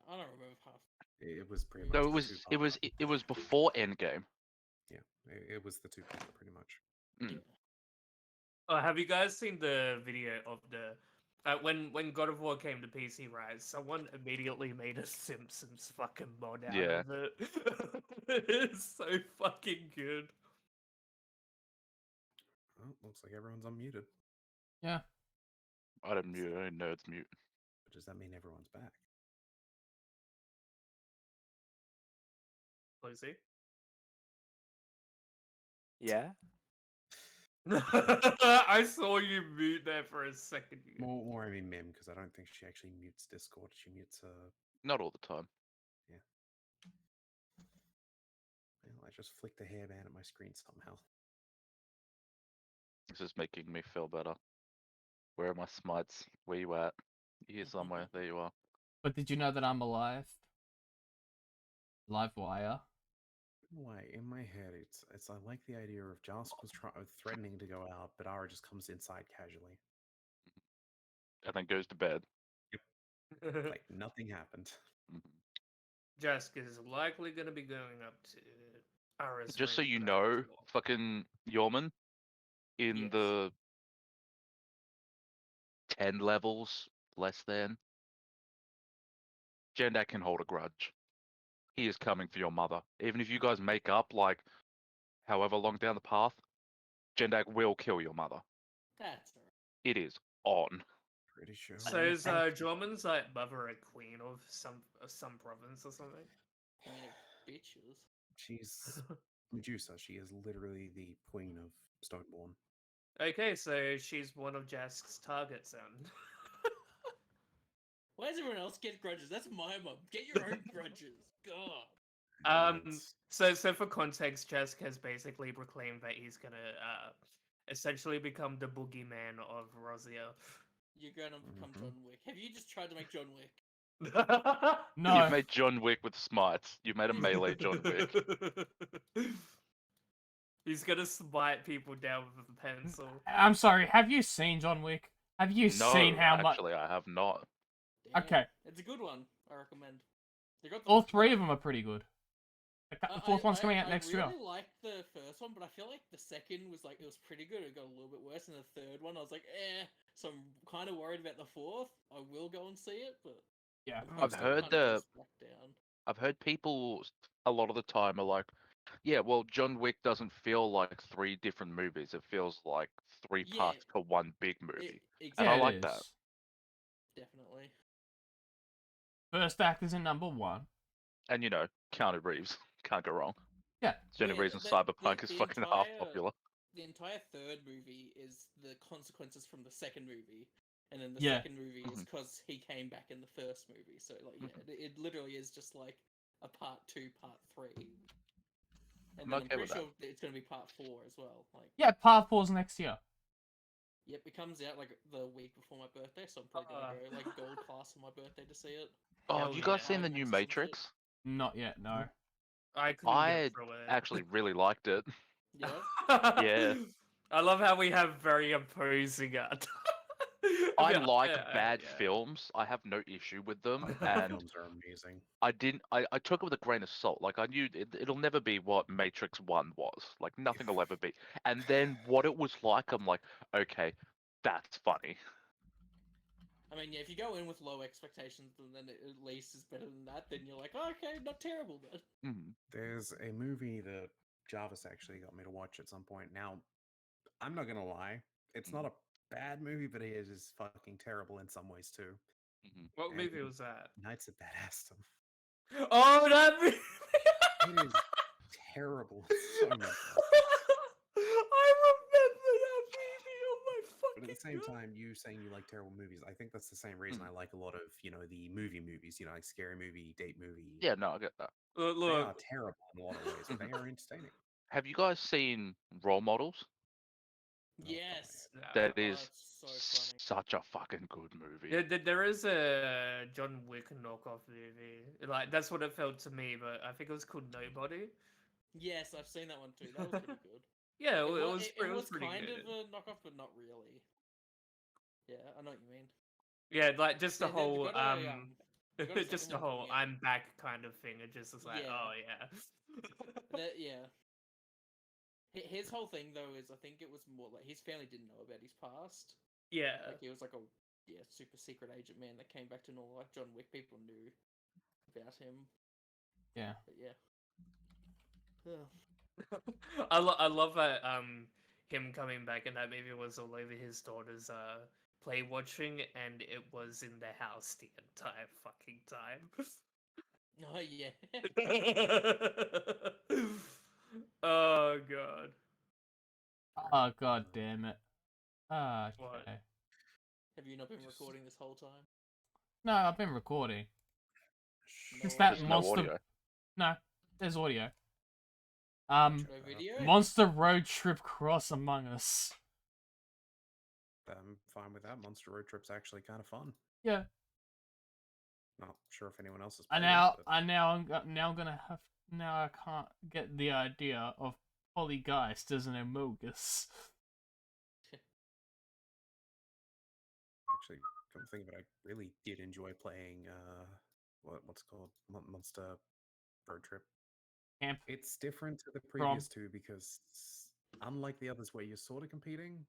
I don't remember half. It was pretty much. No, the it was two-parter. it was before Endgame. Yeah, it was the two-parter pretty much. Mm. Oh, have you guys seen the video of the when God of War came to PC, right? Someone immediately made a Simpsons fucking mod out Yeah. of it. It's so fucking good. Well, looks like everyone's unmuted. Yeah. I didn't mute. I didn't know it's mute. But does that mean everyone's back? Lucy? Yeah. I saw you mute there for a second. More I mean Mim, because I don't think she actually mutes Discord. She mutes Not all the time. well, I just flicked the hairband at my screen somehow. This is making me feel better. Where are my smites? Where you at? Here somewhere. There you are. But did you know that I'm alive? Live wire. Why, in my head, it's I like the idea of Jask was threatening to go out, but Ara just comes inside casually. And then goes to bed. Like nothing happened. Mhm. Jessica is likely going to be going up to Ara's Just so room you for that know, ritual. fucking Jörmun, in Yes. the 10 levels less than, Jendak can hold a grudge. He is coming for your mother. Even if you guys make up, like, however long down the path, Jendak will kill your mother. That's alright. It is on. Pretty sure. So is Jörmun's like mother a queen of some province or something? Yeah, bitches. She's Medusa. She is literally the queen of Stoneborn. Okay, so she's one of Jask's targets then. Why does everyone else get grudges? That's my mum. Get your own grudges. God. It's- So for context, Jask has basically proclaimed that he's gonna essentially become the boogeyman of Rozia. You're gonna become Mhm. John Wick. Have you just tried to make John Wick? No. You've made John Wick with smites. You've made a melee John Wick. He's gonna smite people down with a pencil. I'm sorry. Have you seen John Wick? Have you No, seen how much? actually, I have not. Damn. Okay. It's a good one. I recommend. They got All three of them are pretty good. The fourth one's coming out next I year. really liked the first one, but I feel like the second was like it was pretty good. It got a little bit worse, and the third one I was like, eh. So I'm kind of worried about the fourth. I will go and see it, but Yeah. the I've first one heard kinda goes back down. I've heard people a lot of the time are like, yeah, well, John Wick doesn't feel like three different movies. It feels like three Yeah, parts to one big movie. exactly. And I Yeah, like it that. is. Definitely. First act is in number one. And you know, Keanu Reeves can't go wrong. Yeah. It's the only Yeah, reason Cyberpunk is the fucking half entire popular. the entire third movie is the consequences from the second movie, and then the Yeah. second movie is because he came back in the first movie. So like, yeah, it literally is just like a part 2, part 3, and I'm then I'm okay pretty with that. sure it's gonna be part 4 as well. Like, Yeah, part 4's next year. yep, it comes out like the week before my birthday, so I'm probably gonna go like gold class on my birthday to see it. Oh, Hell have you guys yeah. seen the IMAX new or some shit. Matrix? Not yet, no. I couldn't I get through it. actually really liked it. Yeah. Yeah. I love how we have very opposing I Yeah, like yeah, bad yeah. films. I have no issue with them, The and films are amazing. I took it with a grain of salt. Like I knew it'll never be what Matrix 1 was. Like nothing will ever be. And then what it was like, I'm like, okay, that's funny. I mean, yeah, if you go in with low expectations, then it at least is better than that. Then you're like, oh, okay, not terrible, but There's a movie that Jarvis actually got me to watch at some point. Now, I'm not gonna lie, it's not a bad movie, but it is fucking terrible in some ways too. What And movie was that? Knights of Badassdom. Oh, that movie! It is terrible. So much. I remember that movie. Oh my But at the fucking same god! time, you saying you like terrible movies, I think that's the same reason I like a lot of, the movies, like scary movie, date movie. Yeah, no, I get that. Look, They are look. terrible in a lot of ways, but they are entertaining. Have you guys seen Role Models? yes. That Oh, is it's so funny. such a fucking good movie. There is a John Wick knockoff movie. Like that's what it felt to me, but I think it was called Nobody. Yes, I've seen that one too. That was pretty good. Yeah, it wa- was. it It was was pretty kind good. of a knockoff, but not really. Yeah, I know what you mean. Yeah, like just the They've whole got a, they've got a just second the one whole coming out. I'm back kind of thing. It just was like, Yeah. oh yeah. Yeah. His whole thing though is I think it was more like his family didn't know about his past. Yeah. Like he was like a super secret agent man that came back to normal. Like John Wick, people knew about him. Yeah. But yeah. I love that him coming back in that movie was all over his daughter's play watching, and it was in the house the entire fucking time. Oh yeah. Oh god. Oh god damn it. Okay. What? Have you not been recording this whole time? No, I've been recording. No It's that audio? No monster. audio. No, there's audio. No video? Monster Road Trip Cross Among Us. I'm fine with that. Monster Road Trip's actually kind of fun. Yeah. Not sure if anyone else has I played now, it. But I'm gonna have. Now I can't get the idea of Polygeist as an Amogus. actually, come to think of it, I really did enjoy playing what's it called Monster Road Trip. Camp. It's different to the previous two because unlike the others where you're sort of competing,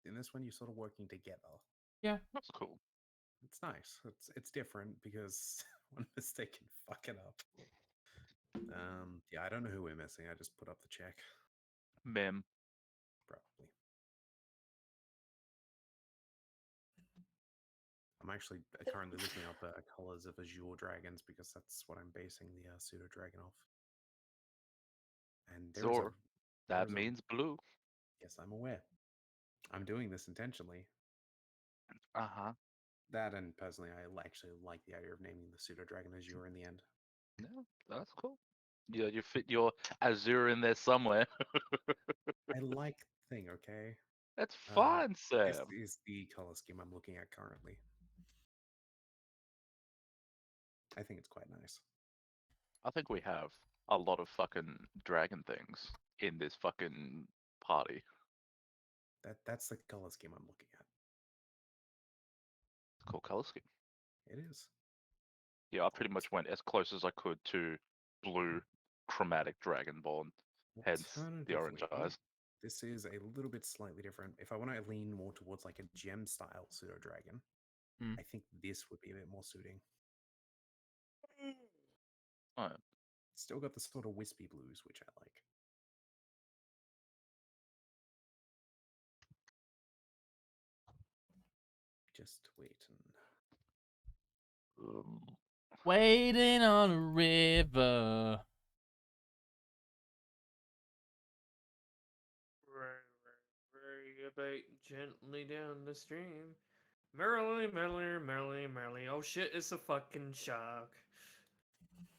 in this one you're sort of working together. Yeah, That's cool. It's nice. It's different because one mistake can fuck it up. Yeah, I don't know who we're missing. I just put up the check. Mem. Probably. I'm actually currently looking up colors of Azure dragons because that's what I'm basing the pseudo dragon off. And there is Zor. That there's a- means blue. Yes, I'm aware. I'm doing this intentionally. Uh-huh. That and personally, I actually like the idea of naming the pseudo dragon Azure in the end. Yeah, that's cool. Yeah, you fit your Azure in there somewhere. I like the thing, okay? That's fine, This Sam. is the color scheme I'm looking at currently. I think it's quite nice. I think we have a lot of fucking dragon things in this fucking party. That's the color scheme I'm looking at. Cool color scheme. It is. Yeah, I pretty much went as close as I could to blue chromatic dragonborn, hence the orange Alternatively, eyes. this is a little bit slightly different. If I want to lean more towards like a gem style pseudo dragon, Hmm. I think this would be a bit more suiting. Oh, Still got the sort of wispy blues, which I like. Just waiting. Waiting on a river. Row your boat gently down the stream. Merrily, merrily, merrily, merrily. Oh shit, it's a fucking shark.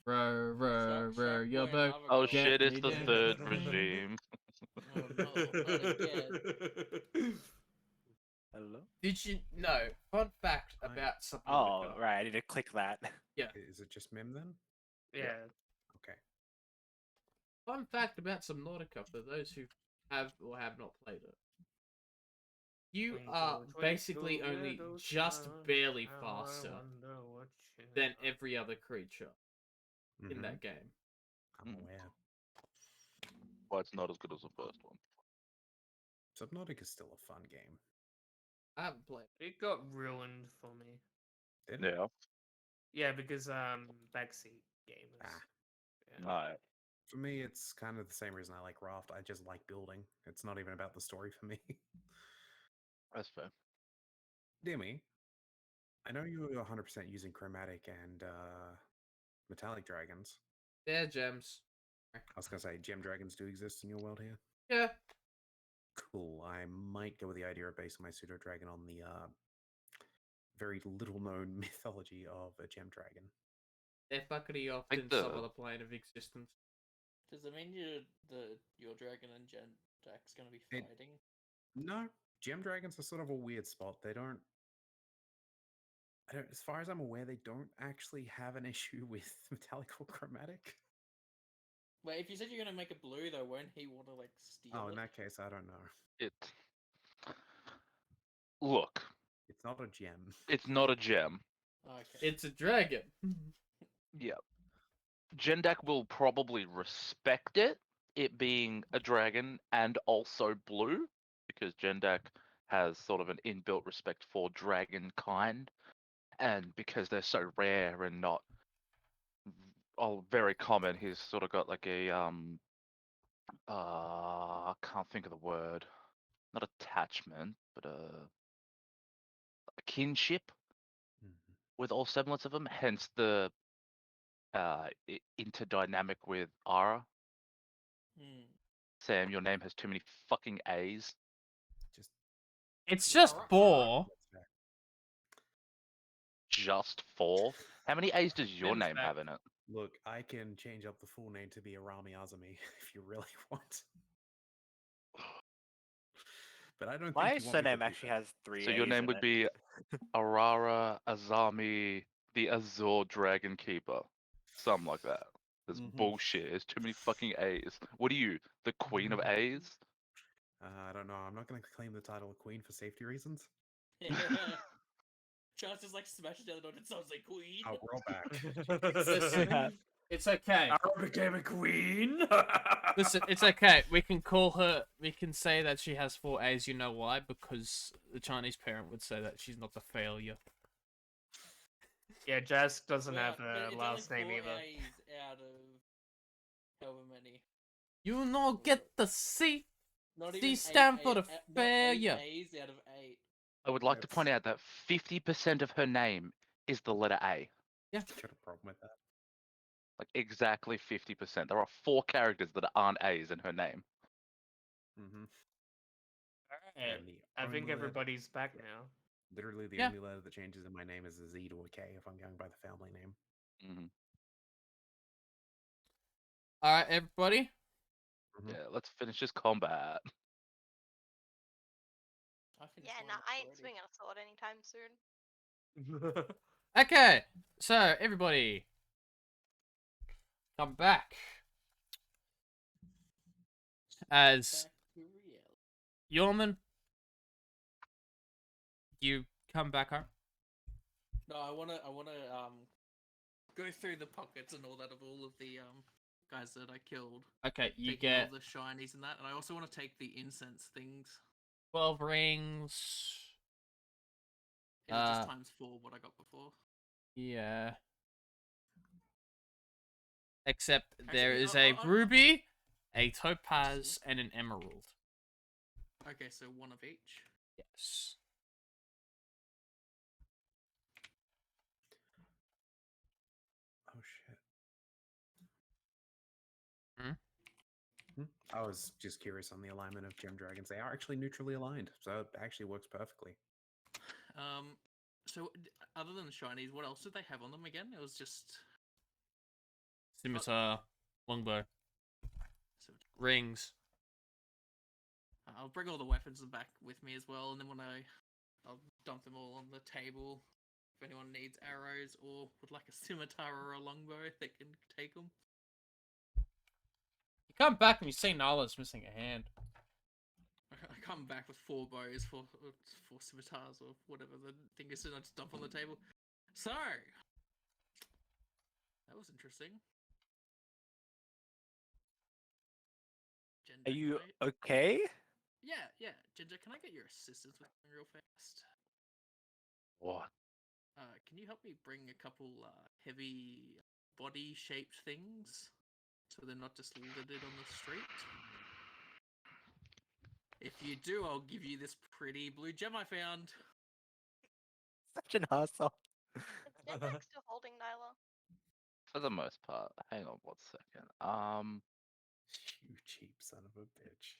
Row, row, Shark, row shark your boy, boat. another oh girl. shit! It's the Gently third down. regime. Oh no, not again. Hello? Did you know? Fun fact I- about Subnautica. Oh, right. I need to click that. Is it just Mem then? Yeah. Okay. Fun fact about Subnautica for those who have or have not played it. You are Twinkle, basically twinkle, only little just star, barely how I faster wonder what you than are. every other creature in Mhm. that game. I'm aware. Why it's not as good as the first one. Subnautica is still a fun game. I haven't played it. It got ruined for me. Did it? Yeah. Yeah, because backseat gamers. Ah. Yeah. Alright. For me, it's kind of the same reason I like Raft. I just like building. It's not even about the story for me. That's fair. Demi, I know you were 100% using chromatic and metallic dragons. They're gems. I was going to say, gem dragons do exist in your world here. Yeah. Cool. I might go with the idea of basing my pseudo dragon on the very little known mythology of a gem dragon. They're fuckity off Like in the- some other plane of existence. Does it mean your dragon and Jack's gonna be It- fighting? No, gem dragons are sort of a weird spot. They don't. As far as I'm aware, they don't actually have an issue with metallic or chromatic. Wait, if you said you're gonna make a blue though, won't he want to like steal Oh, it? in that case, I don't know. It. Look, It's not a gem. it's not a gem. Okay. It's a dragon. Yeah. Jendak will probably respect it being a dragon and also blue, because Jendak has sort of an inbuilt respect for dragon kind, and because they're so rare and not very common, he's sort of got like a I can't think of the word, not attachment, but a kinship Mhm. with all semblance of them. Hence the interdynamic with Ara. Hmm. Sam, your name has too many fucking A's. Just It's just Alright, four. that's fair. Just 4. How many A's does your Sam's name back. have in it? Look, I can change up the full name to be Arami Azami if you really want. But I don't My think you want me to surname do actually that. has three So your A's name in would it. be Arara Azami, the Azor Dragon Keeper. Something like that. That's Mhm. bullshit. There's too many fucking A's. What are you, the queen of A's? I don't know. I'm not going to claim the title of queen for safety reasons. Charles just like smashes down the door. It sounds like Queen. Oh, roll back. Listen, it's okay. Ara became a queen. Listen, it's okay. We can call her. We can say that she has 4 A's. You know why? Because the Chinese parent would say that she's not the failure. Yeah, Jazz doesn't Well, have but a it's last only name 4 either. A's out of however many. You not get the C. Not C even stand 8 for the not 8 failure. A's out of 8. I would like to That's- point out that 50% of her name is the letter A. Got a problem with that. Like exactly 50%. There are 4 characters that aren't A's in her name. Mm-hmm. Alright. And the I only think letter- everybody's back yeah. now. Literally, the Yeah. only letter that changes in my name is a Z to a K if I'm going by the family name. Hmm. All right, everybody. Mhm. Yeah, let's finish this combat. I finished Yeah, mine no, off I ain't already. swinging a sword anytime soon. Okay, so everybody, come back as Back to reality. Jörmun. You come back home. No, I wanna go through the pockets and all that of all of the guys that I killed. Okay, you Taking all get the shinies and that, and I also want to take the incense things. 12 rings. Is it just times 4 what I got before? Yeah. Except Actually, there is a I'll- ruby, a topaz, and an emerald. Okay, so 1 of each. Yes. Oh shit. Hmm? I was just curious on the alignment of gem dragons. They are actually neutrally aligned, so it actually works perfectly. So other than the shinies, what else did they have on them again? It was just Scimitar, longbow, so rings. I'll bring all the weapons back with me as well, and then I'll dump them all on the table. If anyone needs arrows or would like a scimitar or a longbow, they can take them. You come back and you see Nala's missing a hand. I come back with 4 bows for scimitars or whatever the thing is, and I just dump on the table. So that was interesting. Ginger, Are you can I- okay? Yeah. Ginger, can I get your assistance with something real fast? What? Can you help me bring a couple heavy body-shaped things so they're not just littered on the street? If you do, I'll give you this pretty blue gem I found. Such an asshole. Is Jindrak still holding Nyla? For the most part. Hang on 1 second. You cheap son of a bitch.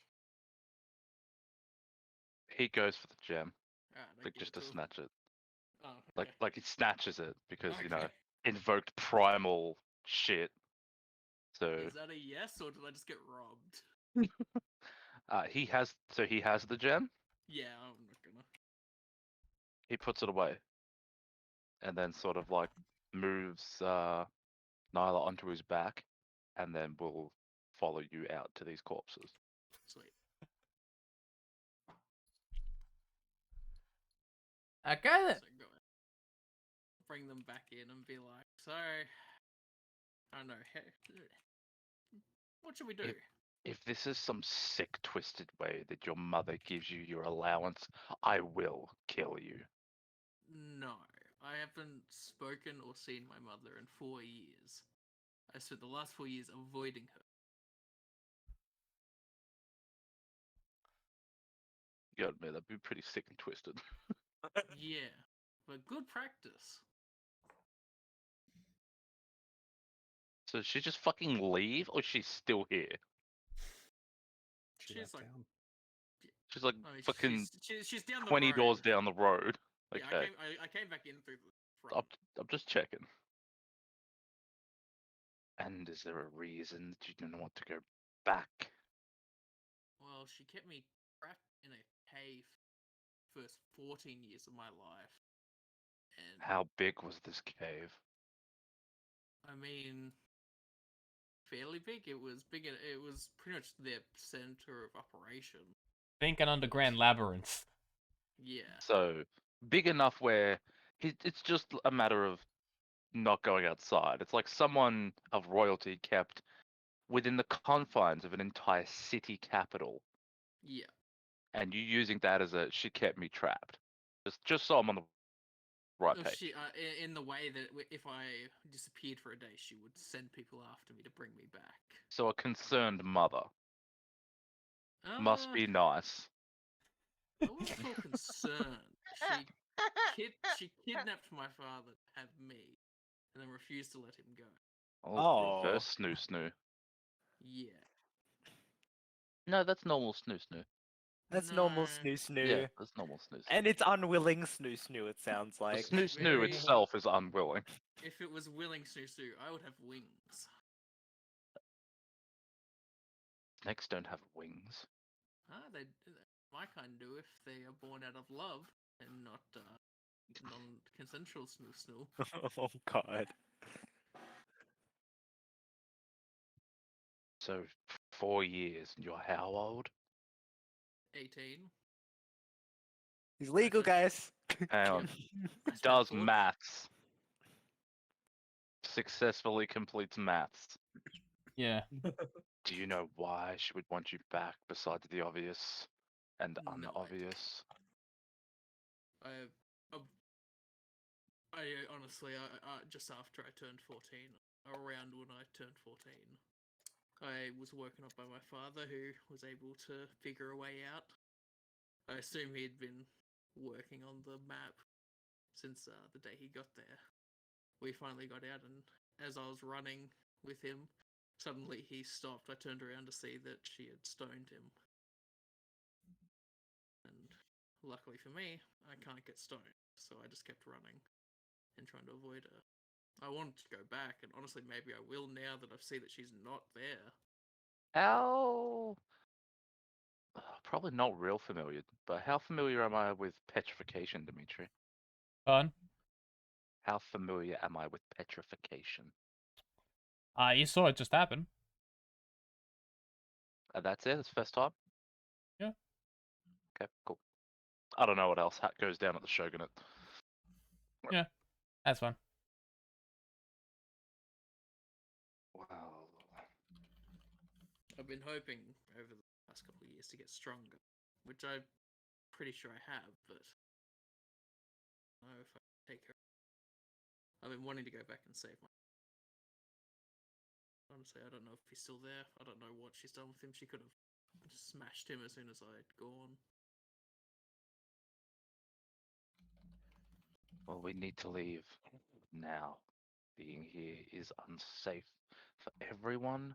He goes for the gem, Alright, I like give just it to him. snatch it. Oh, Like okay. like he snatches it because you know Okay. invoked primal shit. So Is that a yes, or did I just get robbed? he has the gem. Yeah, I'm not gonna. He puts it away, and then sort of like moves Nyla onto his back, and then will follow you out to these corpses. Sweet. Okay then. So go ahead. Bring them back in and be like, so, I don't know, what should we do? If this is some sick, twisted way that your mother gives you your allowance, I will kill you. No, I haven't spoken or seen my mother in 4 years. I spent the last 4 years avoiding her. You gotta admit, that'd be pretty sick and twisted. Yeah, but good practice. So she just fucking leave, or she's still here? She She's left like- town. She's like I mean, fucking she's down the 20 road. doors down the road. Yeah, Okay, I came back in through the I'm, front. I'm just checking. And is there a reason that you didn't want to go back? Well, she kept me trapped in a cave first 14 years of my life. And How big was this cave? I mean, fairly big. It was big. It was pretty much their center of operation. Think an underground labyrinth. Yeah. So big enough where it's just a matter of not going outside. It's like someone of royalty kept within the confines of an entire city capital, Yeah. and you using that as a she kept me trapped. Just so I'm on the right No, page. she, in the way that if I disappeared for a day, she would send people after me to bring me back. So a concerned mother must be nice. I wouldn't feel concerned. She kidnapped my father to have me, and then refused to let him go. Oh, reverse snoo snoo. Yeah. No, that's normal snoo snoo. That's normal No. snoo snoo. Yeah, that's normal snoo snoo. And it's unwilling snoo snoo, it sounds The like. snoo snoo Very- itself is unwilling. If it was willing Susu, I would have wings. Snakes don't have wings. They my kind do if they are born out of love and not non-consensual snoo snoo. Oh god. So 4 years, and you're how old? 18. He's legal, spent- guys. Hang on. I spent Does 14 maths. successfully completes maths. Yeah. Do you know why she would want you back besides the obvious and No idea. unobvious? I, uh, I honestly, just after I turned 14, around when I turned 14, I was woken up by my father, who was able to figure a way out. I assume he'd been working on the map since the day he got there. We finally got out, and as I was running with him, suddenly he stopped. I turned around to see that she had stoned him. And luckily for me, I can't get stoned, so I just kept running and trying to avoid her. I wanted to go back, and honestly, maybe I will now that I see that she's not there. How? Probably not real familiar, but how familiar am I with petrification, Dimitri? Fun. How familiar am I with petrification? You saw it just happen. That's it. That's the first time. Yeah. Okay, cool. I don't know what else goes down at the Shogunate. That's fun. Wow. I've been hoping over the past couple of years to get stronger, which I'm pretty sure I have, but I don't know if I can take her. I've been wanting to go back and save my. Honestly, I don't know if he's still there. I don't know what she's done with him. She could have smashed him as soon as I had gone. Well, we need to leave now. Being here is unsafe for everyone,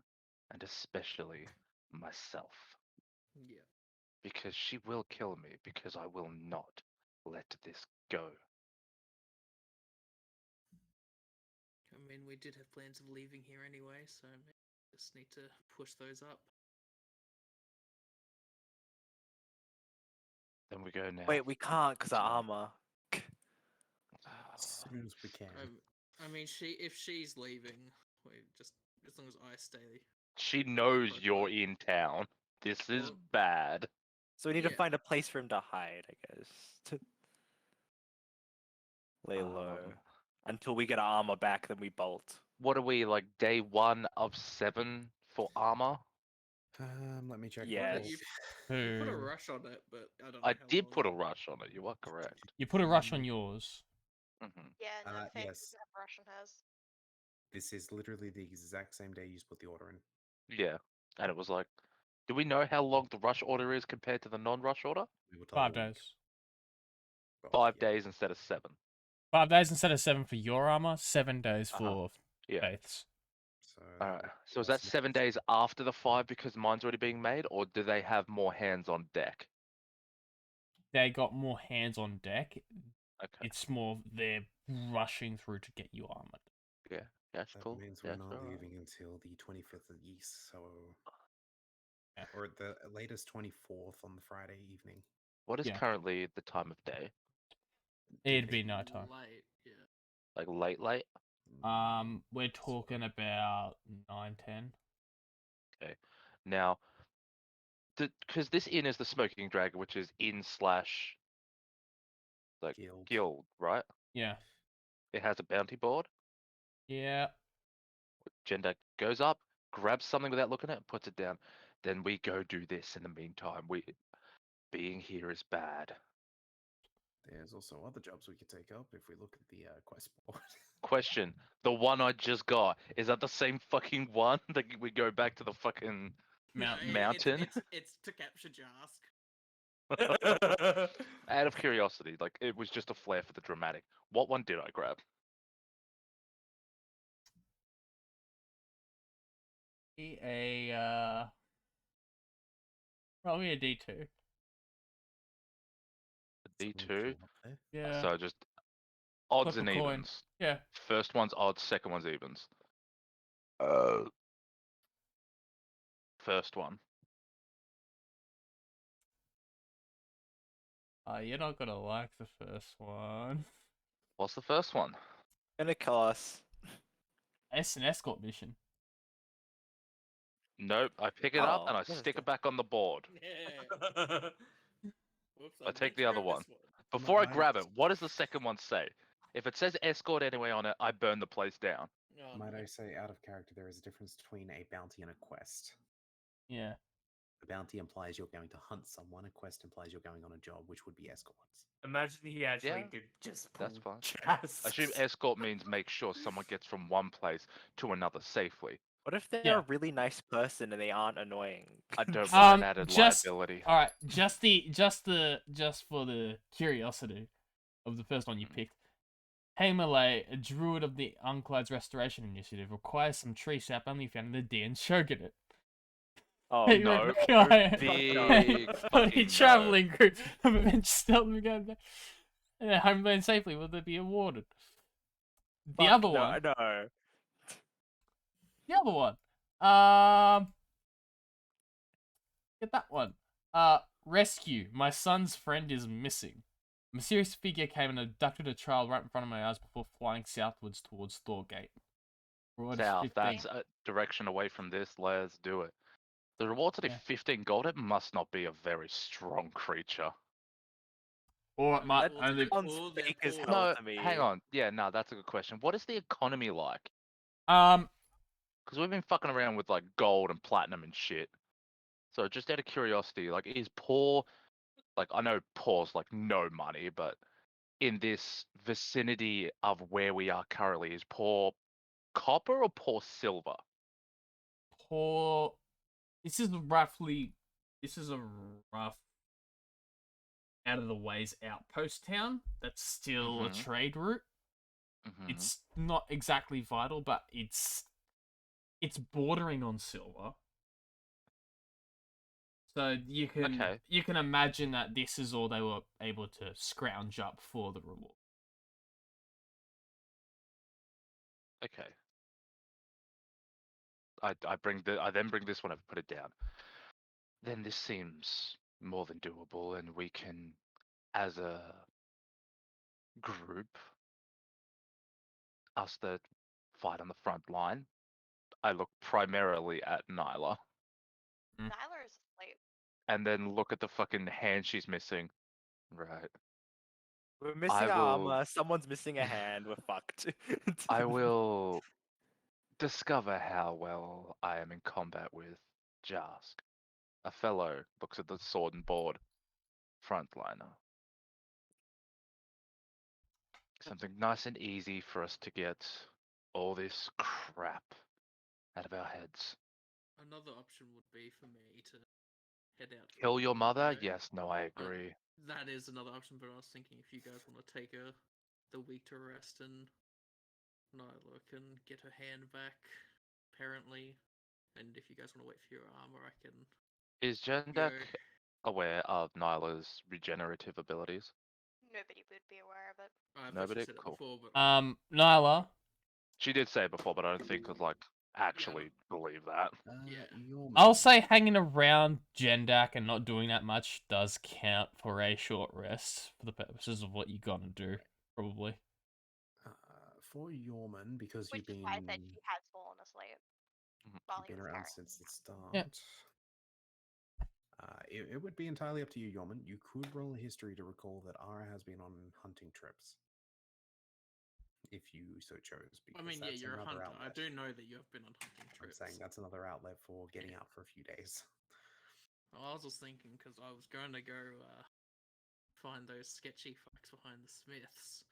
and especially myself. Yeah. Because she will kill me, because I will not let this go. I mean, we did have plans of leaving here anyway, so maybe we just need to push those up. Then we go now. Wait, we can't because of armor. As soon as we can. I mean, if she's leaving, we just as long as I stay. She knows Close you're by. in town. This is Well- bad. So we need to Yeah. find a place for him to hide, I guess. To lay low. Until we get our armor back, then we bolt. What are we, like day 1 of 7 for armor? Let me check. Yes. You put a Who- rush on it, but I don't know. I how did long. put a rush on it. You are correct. You put a rush on yours. Yeah, no, Faith yes. doesn't have Russian has. This is literally the exact same day you put the order in. Yeah, and it was like, do we know how long the rush order is compared to the non-rush order? We were told 5 days. 5 yeah. days instead of 7. 5 days instead of 7 for your armor. 7 days for Yeah. Faith's. So, Alright, so is that 7 days after the 5 because mine's already being made, or do they have more hands on deck? They got more hands on deck. Okay, It's more they're rushing through to get you armored. yeah, that's That cool. means we're That's not alright. leaving until the 25th of the East, so Yeah. or at the latest 24th on the Friday evening. What is Yeah. currently the time of day? It'd be It's nighttime. Late, yeah. Like late? We're talking about 9-10. Okay. Now, because this inn is the Smoking Dragon, which is inn slash like guild, right? Yeah. It has a bounty board. Yeah. Gender goes up, grabs something without looking at it, puts it down. Then we go do this in the meantime. Being here is bad. There's also other jobs we could take up if we look at the quest board. Question: the one I just got, is that the same fucking one that we go back to the fucking Mountain. mountain? It's to capture Jask. Out of curiosity, like it was just a flair for the dramatic. What one did I grab? Probably a D2. A D2. Yeah. So just odds Flip and a coin. evens. Yeah. First one's odds, second one's evens. First one. You're not gonna like the first one. What's the first one? Gonna kill us. It's an escort mission. Nope. I pick it up Oh, and I what is stick that? it back on the board. Yeah. Whoops, I take meant the to other grab one. this Before I Mine- grab it, what does the second one say? If it says escort anyway on it, I burn the place down. Oh, Might no. I say, out of character, there is a difference between a bounty and a quest. Yeah. A bounty implies you're going to hunt someone. A quest implies you're going on a job, which would be escorts. Imagine he actually Yeah, did just that's pull fine. Jask. I assume escort means make sure someone gets from one place to another safely. What if they're Yeah. a really nice person and they aren't annoying? I don't want an added Just liability. all right. Just for the curiosity of the first one you Mhm. picked. Hey Malay, a druid of the Unclad's Restoration Initiative, requires some tree sap only found in the Daean Shogunate. Oh Hey, no! require Big a fucking no. traveling group of adventurers to help them go back. Homeland safely. Will they be awarded? The Fuck other no, one. no. The other one. Get that one. Rescue. My son's friend is missing. A mysterious figure came and abducted a child right in front of my eyes before flying southwards towards Thorgate. Reward is South, 15. that's a direction away from this. Let's do it. The reward's only Yeah. 15 gold. It must not be a very strong creature. Or it might That only. Sounds Or they're fake as poor. hell No, to me. hang on. Yeah, no, that's a good question. What is the economy like? Because we've been fucking around with like gold and platinum and shit. So just out of curiosity, like, is poor, like, I know poor's like no money, but in this vicinity of where we are currently, is poor copper or poor silver? Poor. This is roughly. This is a rough. Out of the ways outpost town. That's still a Mhm. trade route. Hmm. It's not exactly vital, but it's bordering on silver. So you Okay. can imagine that this is all they were able to scrounge up for the reward. Okay. I then bring this one up, put it down. Then this seems more than doable, and we can, as a group, us that fight on the front line. I look primarily at Nyla, Nyla is asleep. and then look at the fucking hand she's missing. Right. We're I missing will. armor. Someone's missing a hand. We're fucked. I will discover how well I am in combat with Jask. A fellow looks at the sword and board frontliner. Something nice and easy for us to get all this crap out of our heads. Another option would be for me to head out. to Kill your the mother? window. Yes, no, I agree. That is another option, but I was thinking if you guys want to take the week to rest and Nyla can get her hand back, apparently, and if you guys want to wait for your armor, I can Is go. Jendak aware of Nyla's regenerative abilities? Nobody would be aware of it. I've Nobody? actually said it Cool. before, but Nyla, She did say it before, but I don't think could like actually believe that. Yeah. I'll say hanging around Jendak and not doing that much does count for a short rest for the purposes of what you're gonna do, probably. For Jörmun, because Which you've is been why I said she has fallen asleep while you've he been was around carrying. since the start. Yeah. It would be entirely up to you, Jörmun. You could roll a history to recall that Ara has been on hunting trips, if you so chose. I Because mean, yeah, that's you're a another hunter. I outlet. do know that you have been on hunting I'm trips. saying that's another outlet for getting out for a few days. Well, I was just thinking because I was going to go find those sketchy fucks behind the smiths.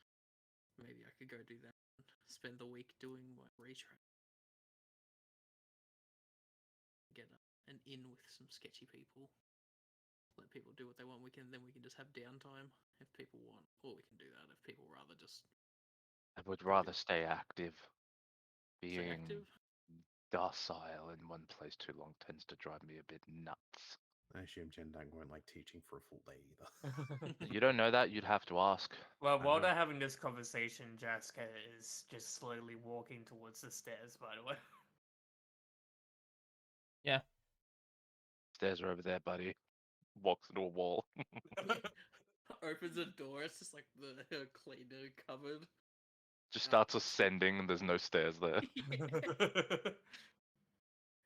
Maybe I could go do that and spend the week doing my retrain. Get an in with some sketchy people. Let people do what they want. Then we can just have downtime if people want, or we can do that if people rather just I would rather stay active. stay Being active. docile in one place too long tends to drive me a bit nuts. I assume Jendak won't like teaching for a full day either. You don't know that? You'd have to ask. Well, I while know. they're having this conversation, Jaska is just slowly walking towards the stairs, by the way. Stairs are over there, buddy. Walks into a wall. Opens a door. It's just like the cleaner cupboard. Just starts ascending and there's no stairs there.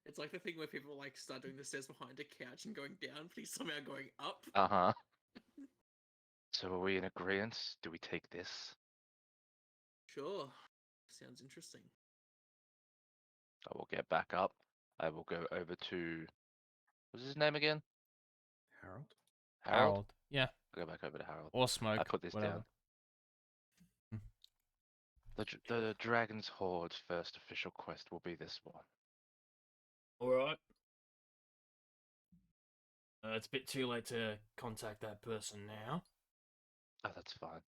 It's like the thing where people like start doing the stairs behind a couch and going down, but he's somehow going up. Uh-huh. So are we in agreement? Do we take this? Sure. Sounds interesting. I will get back up. I will go over to what's his name again? Harold? Harold. Yeah. I'll go back over to Harold. Or Smoke. I put this whatever. down. The Dragon's Hoard's first official quest will be this one. Alright. It's a bit too late to contact that person now. Oh, that's fine.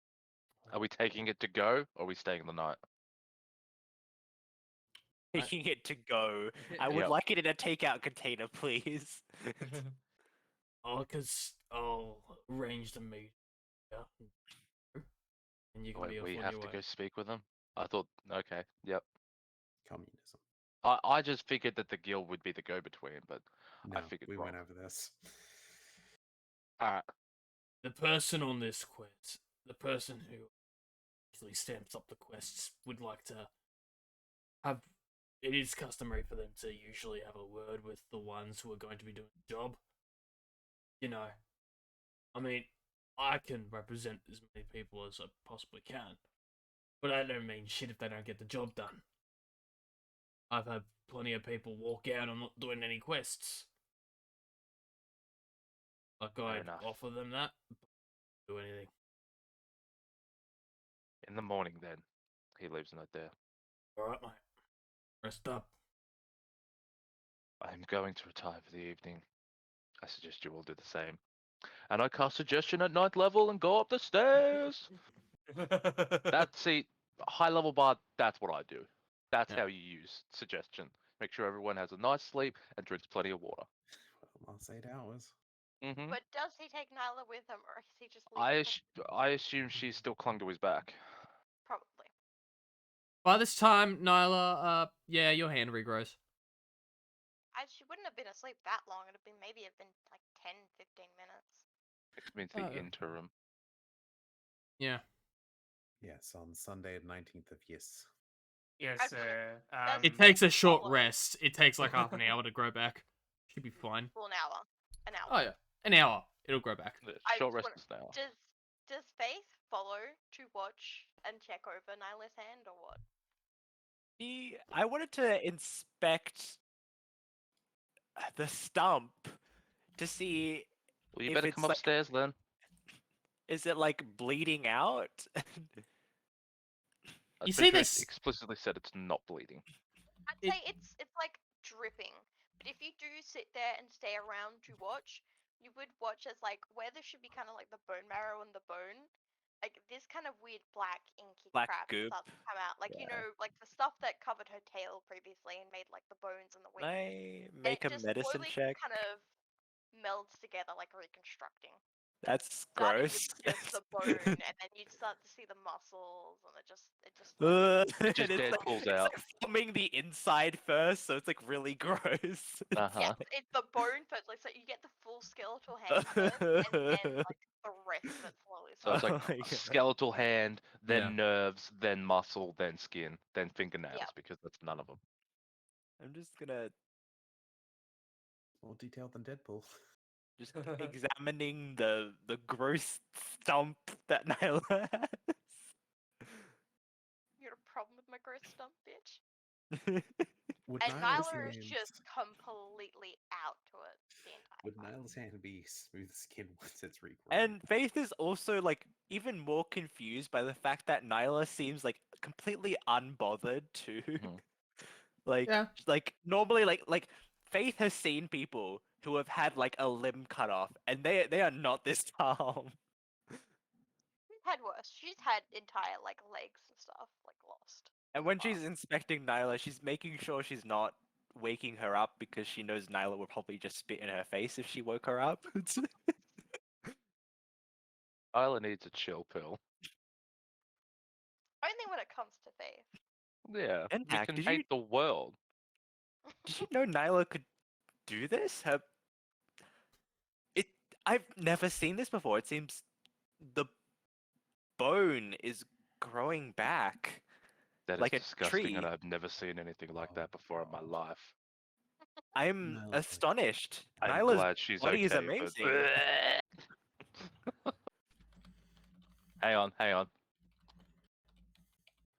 Are we taking it to go, or are we staying the night? Taking it to go. I would Yep. like it in a takeout container, please. Oh, because I'll arrange the meet. Yeah. And you can be Wait, off we on have your to way. go speak with them? I thought, okay, yep. Communism. I just figured that the guild would be the go-between, but No, I figured we wrong. went over this. Alright, The person on this quest, the person who actually stamps up the quests, would like to have. It is customary for them to usually have a word with the ones who are going to be doing the job. You know, I mean, I can represent as many people as I possibly can, but that don't mean shit if they don't get the job done. I've had plenty of people walk out on not doing any quests. Like I'd enough. offer them that, but do anything. in the morning then. He leaves a note there. Alright, mate. Rest up. I'm going to retire for the evening. I suggest you all do the same. And I cast suggestion at 9th level and go up the stairs. See, high level bard, that's what I do. That's Yeah. how you use suggestion. Make sure everyone has a nice sleep and drinks plenty of water. Well, last 8 hours. Mm-hmm. But does he take Nyla with him, or is he just leaving? I assume she's still clung to his back. Probably. By this time, Nyla, yeah, your hand regrows. She wouldn't have been asleep that long. It'd been maybe have been like 10, 15 minutes. It means the Oh. interim. Yeah. Yes, on Sunday, 19th of yes. Yes, I'd- sir. It takes a short rest. It takes like half an hour to grow back. Should be fine. Well, an hour. An hour. Oh yeah, an hour. It'll grow back. The I short just rest is now. Does Faith follow to watch and check over Nyla's hand, or what? I wanted to inspect the stump to see Well, you if better it's come like- upstairs then. is it like bleeding out? You To be see fair, this- it explicitly said it's not bleeding. I'd It- say it's like dripping. But if you do sit there and stay around to watch, you would watch as like where there should be kind of like the bone marrow and the bone, like this kind of weird black inky Black crap goop. starts to come out. Like you Yeah. know, like the stuff that covered her tail previously and made like the bones and the Can wings. I make a It just medicine slowly check? kind of melds together like reconstructing. That's Starting gross. with just the bone, and then you'd start to see the muscles, and it just And Just it's dead like, pulls it's out. like forming the inside first, so it's like really gross. Uh-huh. yeah, it's the bone first, like so you get the full skeletal hand first, and then like the rest of it slowly. So it's Oh like my a God. skeletal hand, then Yeah. nerves, then muscle, then skin, then fingernails, Yeah. because that's none of them. I'm just gonna More detailed than Deadpool. just examining the gross stump that Nyla has. You got a problem with my gross stump, bitch? Would And Nyla's Nyla is hand- just completely out to it the entire Would time. Nyla's hand be smooth skin once it's regrown? And Faith is also like even more confused by the fact that Nyla seems like completely unbothered too. Mhm. like Yeah. like normally like Faith has seen people who have had like a limb cut off and they are not this calm. She's had worse. She's had entire like legs and stuff like lost. And when she's inspecting Nyla, she's making sure she's not waking her up because she knows Nyla would probably just spit in her face if she woke her up. Isla needs a chill pill. Only when it comes to Faith. Yeah, we Intact, can did hate you- the world. Did you know Nyla could do this? I've never seen this before. It seems the bone is growing back. That is Like a disgusting, tree. and I've never seen anything like Oh, that before in my God. life. I'm Nyla. astonished. I'm Nyla's glad she's body is okay, amazing. but... hang on.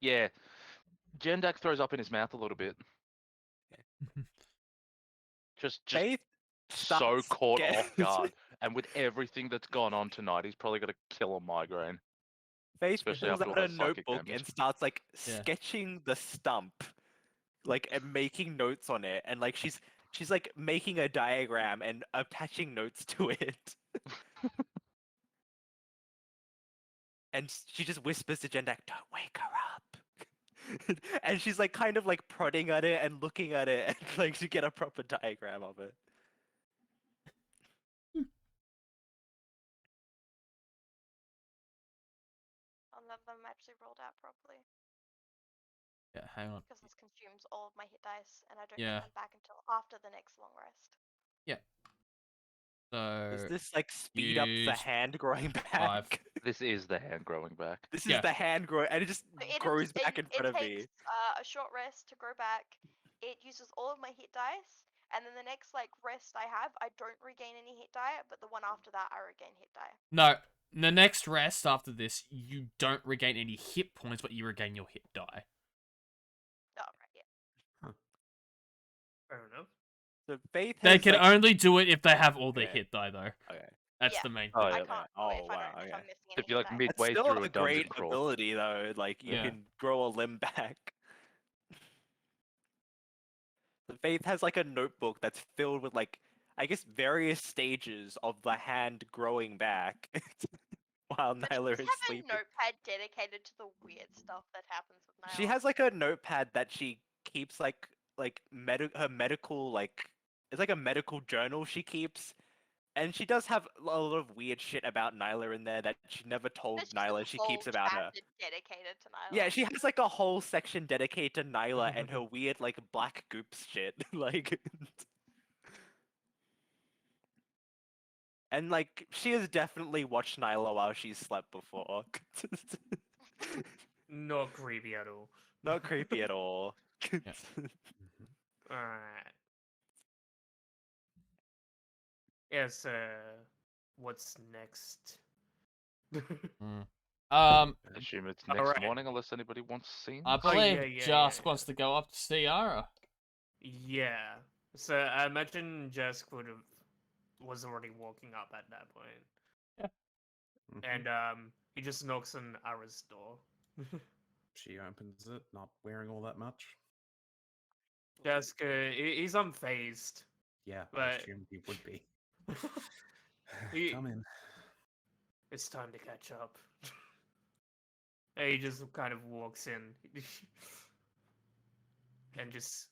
Yeah, Jendak throws up in his mouth a little bit. Just Faith so starts caught get- off guard, and with everything that's gone on tonight, he's probably got a killer migraine. Faith Especially pulls after out all a her psychic notebook damage. and starts like Yeah. sketching the stump, like and making notes on it, and like she's like making a diagram and attaching notes to it. And she just whispers to Jendak, "Don't wake her up." And she's like kind of like prodding at it and looking at it, and like to get a proper diagram of it. I'll let them actually rolled out properly Yeah, hang on. because this consumes all of my hit dice, and I don't Yeah. get them back until after the next long rest. Does So this like speed up the use hand growing 5. back? This is the hand growing back. This Yeah. is the hand growing, and it just So it grows back in front it of me. takes a short rest to grow back. It uses all of my hit dice, and then the next like rest I have, I don't regain any hit die, but the one after that, I regain hit die. No, the next rest after this, you don't regain any hit points, but you regain your hit die. Oh right, yeah. Fair enough. So Faith They has can like, only do it if they have all their Okay. hit die, though. okay. That's Yeah. the main Oh, thing. I yeah. can't do it Oh, if I wow, don't if I'm okay. missing any If you're hit like die. That's midway still through a a dungeon great crawl. ability though. Like you Yeah. can grow a limb back. So Faith has like a notebook that's filled with like I guess various stages of the hand growing back while But Nyla she is have sleeping. a notepad dedicated to the weird stuff that happens with Nyla. She has like a notepad that she keeps like her medical like it's like a medical journal she keeps, and she does have a lot of weird shit about Nyla in there that she never told There's just a Nyla she keeps whole about her. chapter dedicated to Nyla. Yeah, she has like a whole section dedicated to Nyla and her weird like black goops shit. Like and like she has definitely watched Nyla while she's slept before. Not creepy at all. Not creepy at all. Alright. Yes, what's next? I I assume it's next Alright. morning unless anybody wants scenes. believe yeah, Jask yeah. wants to go up to see Yara. Yeah. So I imagine Jask was already walking up at that point. Mhm. And he just knocks on Ara's door. She opens it, not wearing all that much. Jask, he's unfazed. Yeah, I But- assumed he would be. He- Come in. It's time to catch up. And he just kind of walks in and just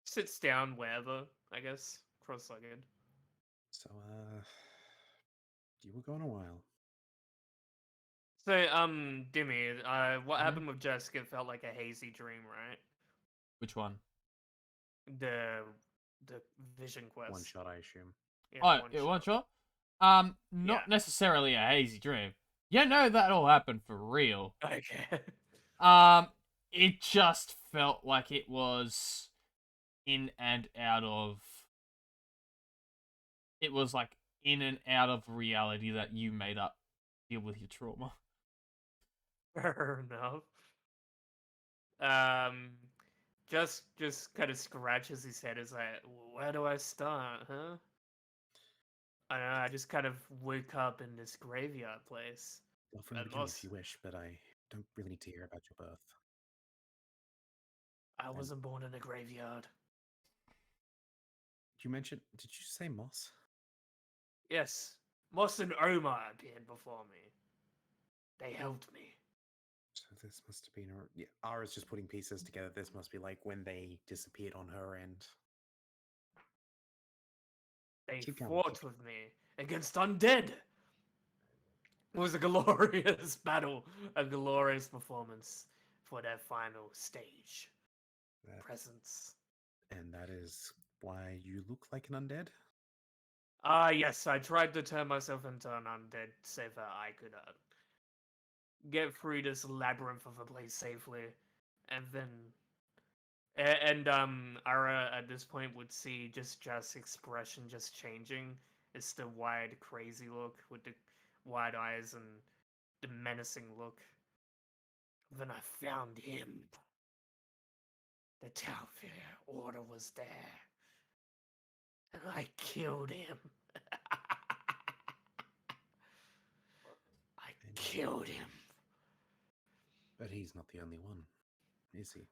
sits down wherever, I guess, cross-legged. So, you were gone a while. So, Dimmy, what Mhm. happened with Jessica felt like a hazy dream, right? Which one? The vision quest. One shot, I assume. Yeah, Oh, one yeah, shot. one shot. Not Yeah. necessarily a hazy dream. Yeah, no, that all happened for real. Okay. It just felt like it was in and out of. It was like in and out of reality that you made up to deal with your trauma. Fair enough. Just kind of scratches his head. Is like, where do I start, huh? I don't know. I just kind of woke up in this graveyard place. Well, from the That beginning must- if you wish, but I don't really need to hear about your birth. I wasn't born in a graveyard. You mentioned, did you say Moss? Yes, Moss and Omar appeared before me. They helped me. So this must have been, yeah, Ara's just putting pieces together. This must be like when they disappeared on her end. They Keep going, fought with me against undead. It was a glorious battle, a glorious performance for their final stage That, presence. and that is why you look like an undead? Yes, I tried to turn myself into an undead so that I could get through this labyrinth of a place safely, and then Ara at this point would see just expression just changing. It's the wide, crazy look with the wide eyes and the menacing look. Then I found him. the Talfair order was there. And I killed him. I killed him. But he's not the only one, is he?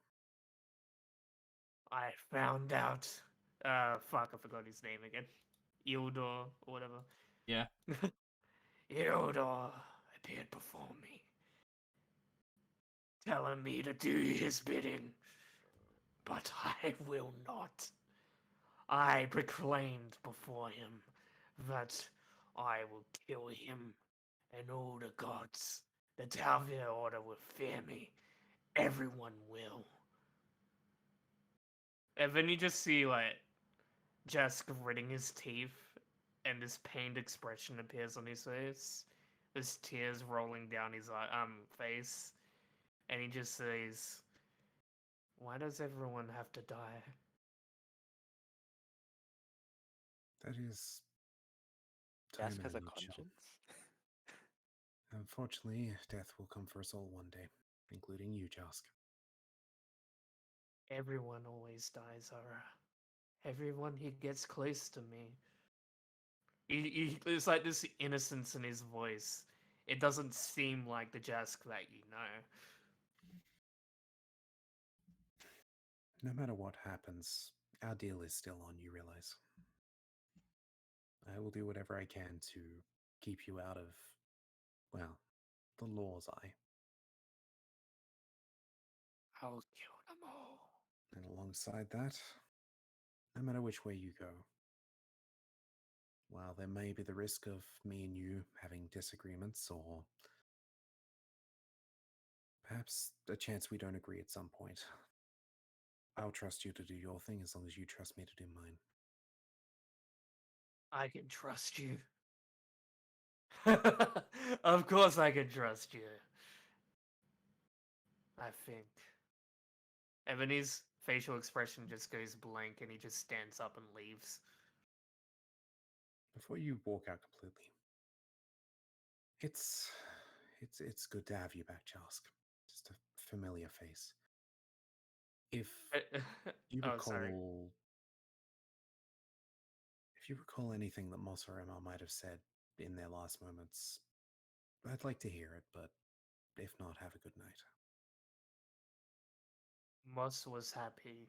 I found out. Fuck, I forgot his name again. Ildor, or whatever. Yeah. Ildor appeared before me, telling me to do his bidding. But I will not. I proclaimed before him that I will kill him, and all the gods, the Talvir order will fear me. Everyone will. And then you just see, like, Jask gritting his teeth, and this pained expression appears on his face. There's tears rolling down his face, and he just says, "Why does everyone have to die?" That is. Jask time has in a nutshell. conscience. Unfortunately, death will come for us all one day, including you, Jask. Everyone always dies, Ara. Everyone who gets close to me. There's like this innocence in his voice. It doesn't seem like the Jask that you know. No matter what happens, our deal is still on, you realize. I will do whatever I can to keep you out of, well, the law's eye. I'll kill them all. And alongside that, no matter which way you go, while there may be the risk of me and you having disagreements or perhaps a chance we don't agree at some point, I'll trust you to do your thing as long as you trust me to do mine. I can trust you. Of course I can trust you. I think. Ebony's facial expression just goes blank and he just stands up and leaves. Before you walk out completely, it's good to have you back, Jask. Just a familiar face. If you Oh, recall, sorry. if you recall anything that Moss or Emma might have said in their last moments, I'd like to hear it, but if not, have a good night. Moss was happy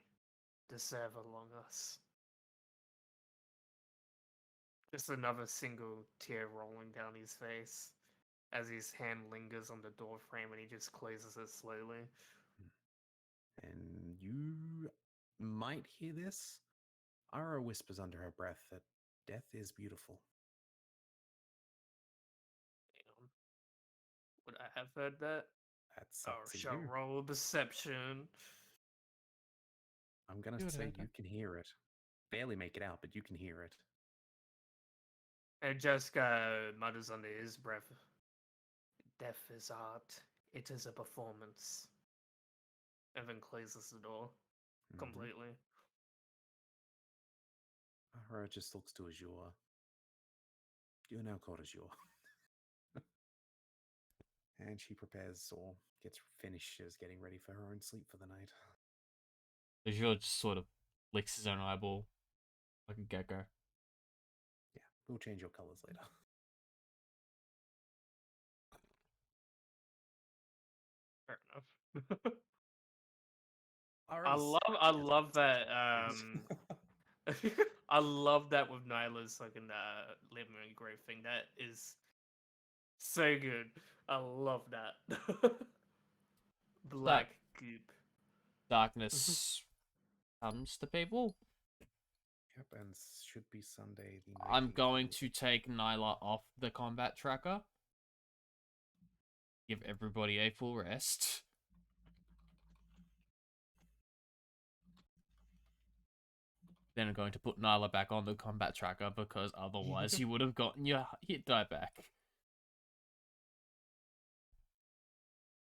to serve along us. Just another single tear rolling down his face as his hand lingers on the door frame and he just closes it slowly. And you might hear this. Ara whispers under her breath that death is beautiful. Damn. Would I have heard that? That's Oh, up to shall you. roll deception. I'm gonna Do it, say Ada. you can hear it. Barely make it out, but you can hear it. And Jessica mutters under his breath. Death is art. It is a performance. And then closes the door completely. Ara just looks to Azure. You're now called Azure. And she prepares or finishes getting ready for her own sleep for the night. Azure just sort of licks his own eyeball like a gecko. Yeah, we'll change your colors later. Fair enough. Ara's I love that I love that with Nyla's fucking living room growth thing. That is so good. I love that. Black goop. Darkness comes to people. Yep, and should be Sunday the 19th. I'm going to take Nyla off the combat tracker. Give everybody a full rest. Then I'm going to put Nyla back on the combat tracker because otherwise you would have gotten your hit die back.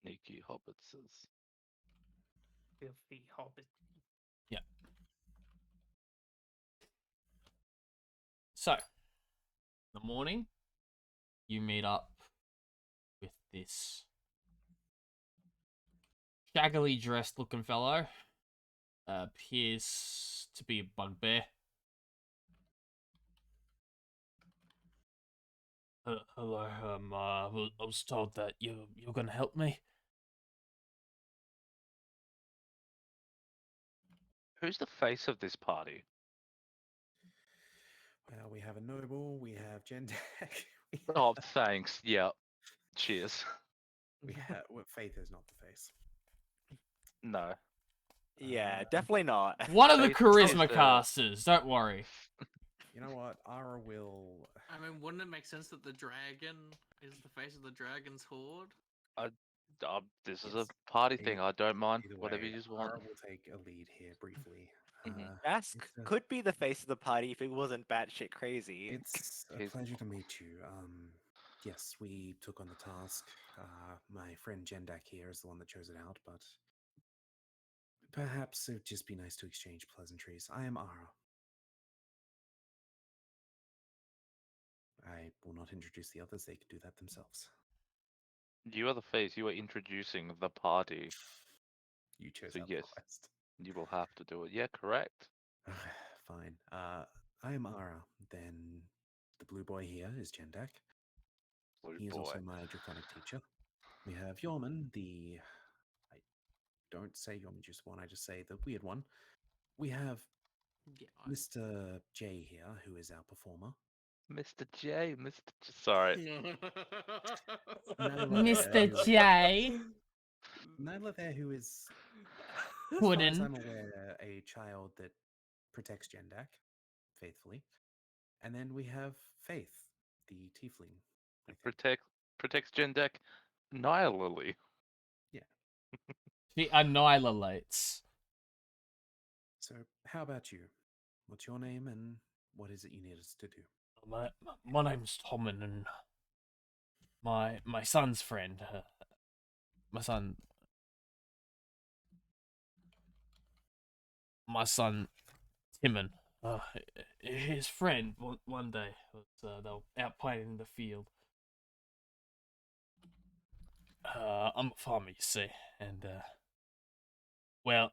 Sneaky hobbitses. Filthy hobbit. Yeah. So, in the morning, you meet up with this shaggily dressed looking fellow. appears to be a bugbear. Hello, I was told that you're gonna help me. Who's the face of this party? Well, we have a noble, we have Jendak, Oh, thanks. Yeah. Cheers. we have well, Faith is not the face. No. Yeah, definitely not. One of the Faith is charisma the- casters. Don't worry. You know what? Ara will. I mean, wouldn't it make sense that the dragon is the face of the dragon's horde? This is a Yes. party Either- thing. I don't mind. Either Whatever way, you just want. Ara will take a lead here briefly. Mhm. Ask it's a- could be the face of the party if it wasn't batshit crazy. It's a He's- pleasure to meet you. Yes, we took on the task. My friend Jendak here is the one that chose it out, but perhaps it would just be nice to exchange pleasantries. I am Ara. I will not introduce the others, they could do that themselves. You are the face. You are introducing the party. You chose So out yes. the quest. You will have to do it. Yeah, correct. Fine. I am Ara. Then the blue boy here is Jendak. Blue He is boy. also my draconic teacher. We have Jörmun, the I don't say Jörmun just one, I just say the weird one. We have Yeah. Mr. J here, who is our performer. Mr. J. Sorry. Nyla Mr. there, who- J. Nyla there, who is, as far as Wooden. I'm aware, a child that protects Jendak faithfully. And then we have Faith, the tiefling. I think. Protects Jendek nihilally. She annihilates. So, how about you? What's your name and what is it you need us to do? My name's Tommen, and my son's friend. My son Timon. His friend one day they were out playing in the field. I'm a farmer, you see, and well,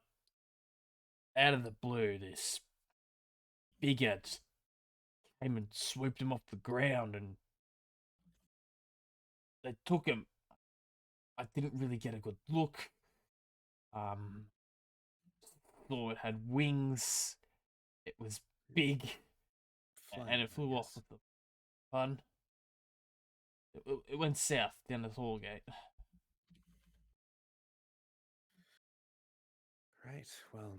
out of the blue, this big ant came and swooped him off the ground, and they took him. I didn't really get a good look. Thought it had wings. It was big, and Flying, it I flew off guess. with the fun. It went south down the toll gate. Right. Well,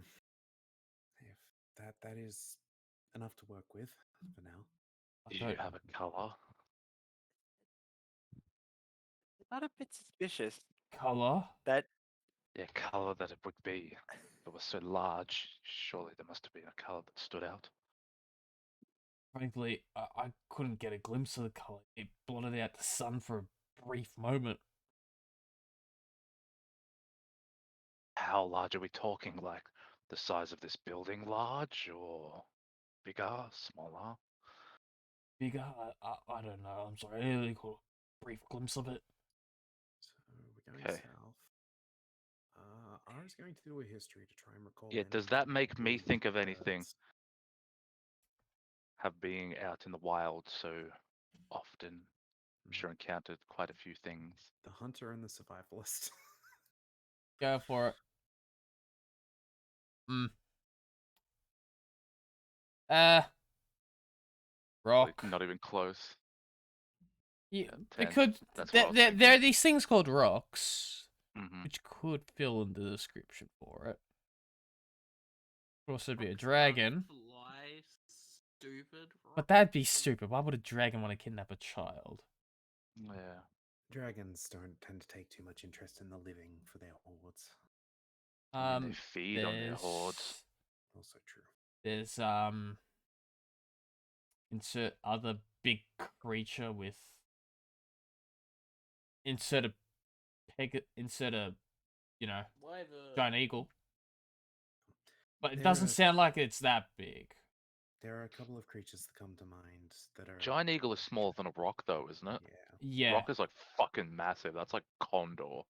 if that is enough to work with for now. Do you have a color? Not a bit suspicious. Color? That Yeah, color that it would be. If it was so large, surely there must have been a color that stood out. Frankly, I couldn't get a glimpse of the color. It blotted out the sun for a brief moment. How large are we talking? Like the size of this building large or bigger, smaller? Bigger? I don't know. I'm sorry. I only caught a brief glimpse of it. So we're going Okay. south. Ara's going to do a history to try and recall. Yeah, any does that make me big think of anything? birds. Have being out in the wild so often, I'm sure encountered quite a few things. The hunter and the survivalist. Go for it. Rock. Not even close. Yeah, 10. it could. That's what I was There are thinking. these things called rocks, Hmm. which could fill in the description for it. Could also be a Rocks dragon, can't Fly, stupid. but that'd be stupid. Why would a dragon want to kidnap a child? Yeah. Dragons don't tend to take too much interest in the living for their hordes. I mean, they feed on their hordes. Also true. There's insert other big creature with insert a giant eagle. But it There doesn't are- sound like it's that big. There are a couple of creatures that come to mind that are. Giant eagle is smaller than a rock, though, isn't it? Yeah. Yeah. Rock is like fucking massive. That's like Condor.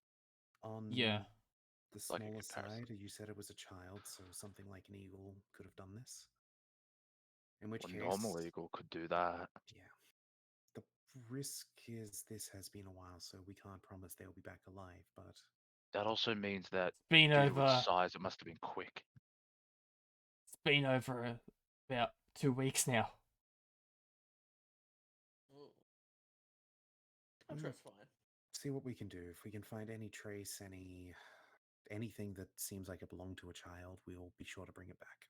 On Yeah. the Like a smaller comparison. side, you said it was a child, so something like an eagle could have done this. In which Well, case, normal eagle could do that. yeah. The risk is this has been a while, so we can't promise they'll be back alive, but That also means that Been due to its over. size, it must have been quick. It's been over about 2 weeks now. Oh. Mm. Contra's fine. see what we can do. If we can find any trace, anything that seems like it belonged to a child, we'll be sure to bring it back.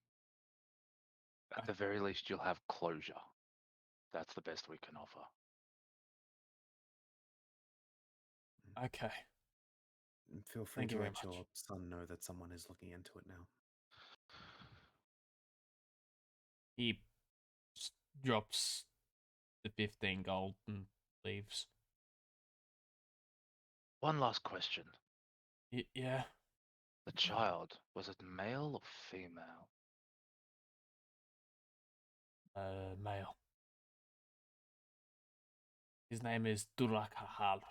At the very least, you'll have closure. That's the best we can offer. Okay. And feel free Thank to you very let your much. son know that someone is looking into it now. He drops the 15 gold and leaves. One last question. Yeah. The child, was it male or female? Male. His name is Durakahal.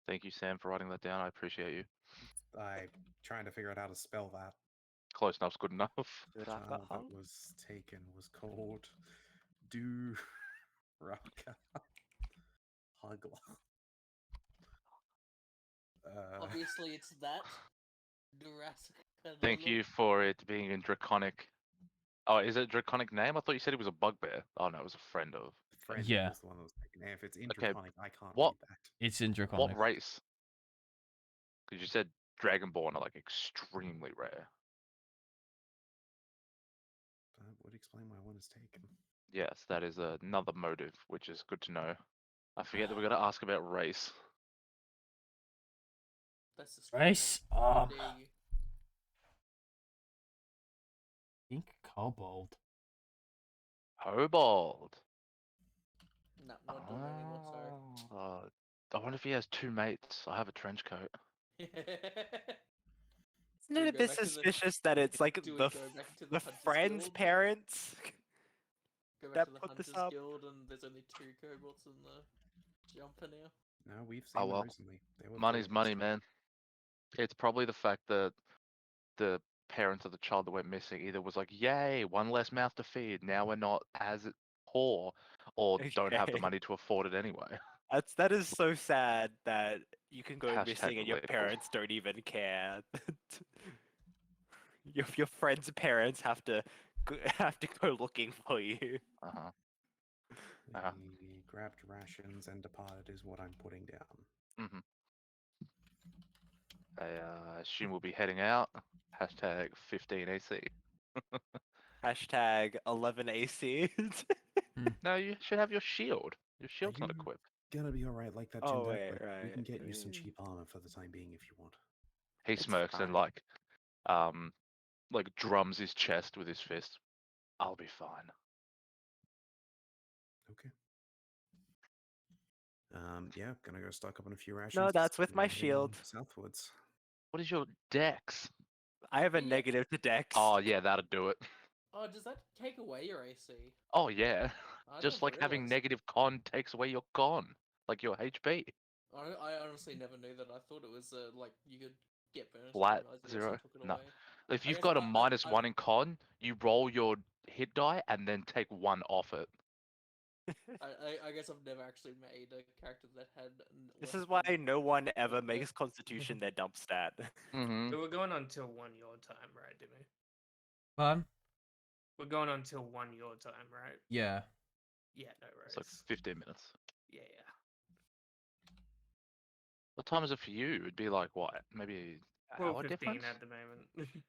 Thank you, Sam, for writing that down. I appreciate you. I'm trying to figure out how to spell that. Close enough's good enough. The child that was taken was called Du Raka Hugla. Obviously, it's that. Jurassic. Thank you for it being in Draconic. Oh, is it a Draconic name? I thought you said it was a bugbear. Oh no, it was a friend of. Friend Yeah. was the one that was taken. If it's in Okay, Draconic, I can't what- read that. It's in Draconic. What race? Because you said Dragonborn are like extremely rare. That would explain why one is taken. Yes, that is another motive, which is good to know. I forget that we got to ask about race. That's the Race? How dare you? Pink kobold. Kobold. No, not doing it anymore. Sorry. I wonder if he has two mates. I have a trench coat. Isn't it a bit suspicious that it's like Do we the go back to the the Hunters friend's Guild? parents? Go back that to the put this Hunters up? Guild, and there's only 2 kobolds in the jumper now. No, we've Oh, seen them well. recently. They were Money's three money, last time. man. It's probably the fact that the parents of the child that went missing either was like, yay, one less mouth to feed. Now we're not as poor, or don't have the Okay. money to afford it anyway. That is so sad that you can go missing and your relatable. parents don't even care. your friend's parents have to go looking for you. Uh-huh. They grabbed rations and departed is what I'm putting down. Mm-hmm. I assume we'll be heading out. Hashtag 15 AC. Hashtag 11 AC. No, you should have your shield. Your shield's not you- equipped. Gonna be alright like that, Oh, Jindek. wait, We right. can get you some cheap armor for the time being if you want. He It's smirks and fine. like drums his chest with his fist. I'll be fine. Okay. Yeah, gonna go stock up on a few rations. No, that's with and my heading shield. Southwards. What is your dex? I have a Yeah. negative to dex. Oh yeah, that'll do it. Oh, does that take away your AC? Oh yeah. I Just never like having realised. negative con takes away your con, like your HP. I honestly never knew that. I thought it was like you could get bonus. Flat I didn't realize it zero. also took it No. away. If I you've guess got a I- minus I- one in con, you roll your hit die and then take one off it. I guess I've never actually made a character that had. This less is why than- no one ever Okay. makes Constitution their dump stat. Mm-hmm. So we're going on till 1 your time, right, Dimmy? Pardon? We're going on till 1 your time, right? Yeah. Yeah, no worries. It's like 15 minutes. Yeah. What time is it for you? It'd be like what? Maybe an hour 12:15 difference? at the moment.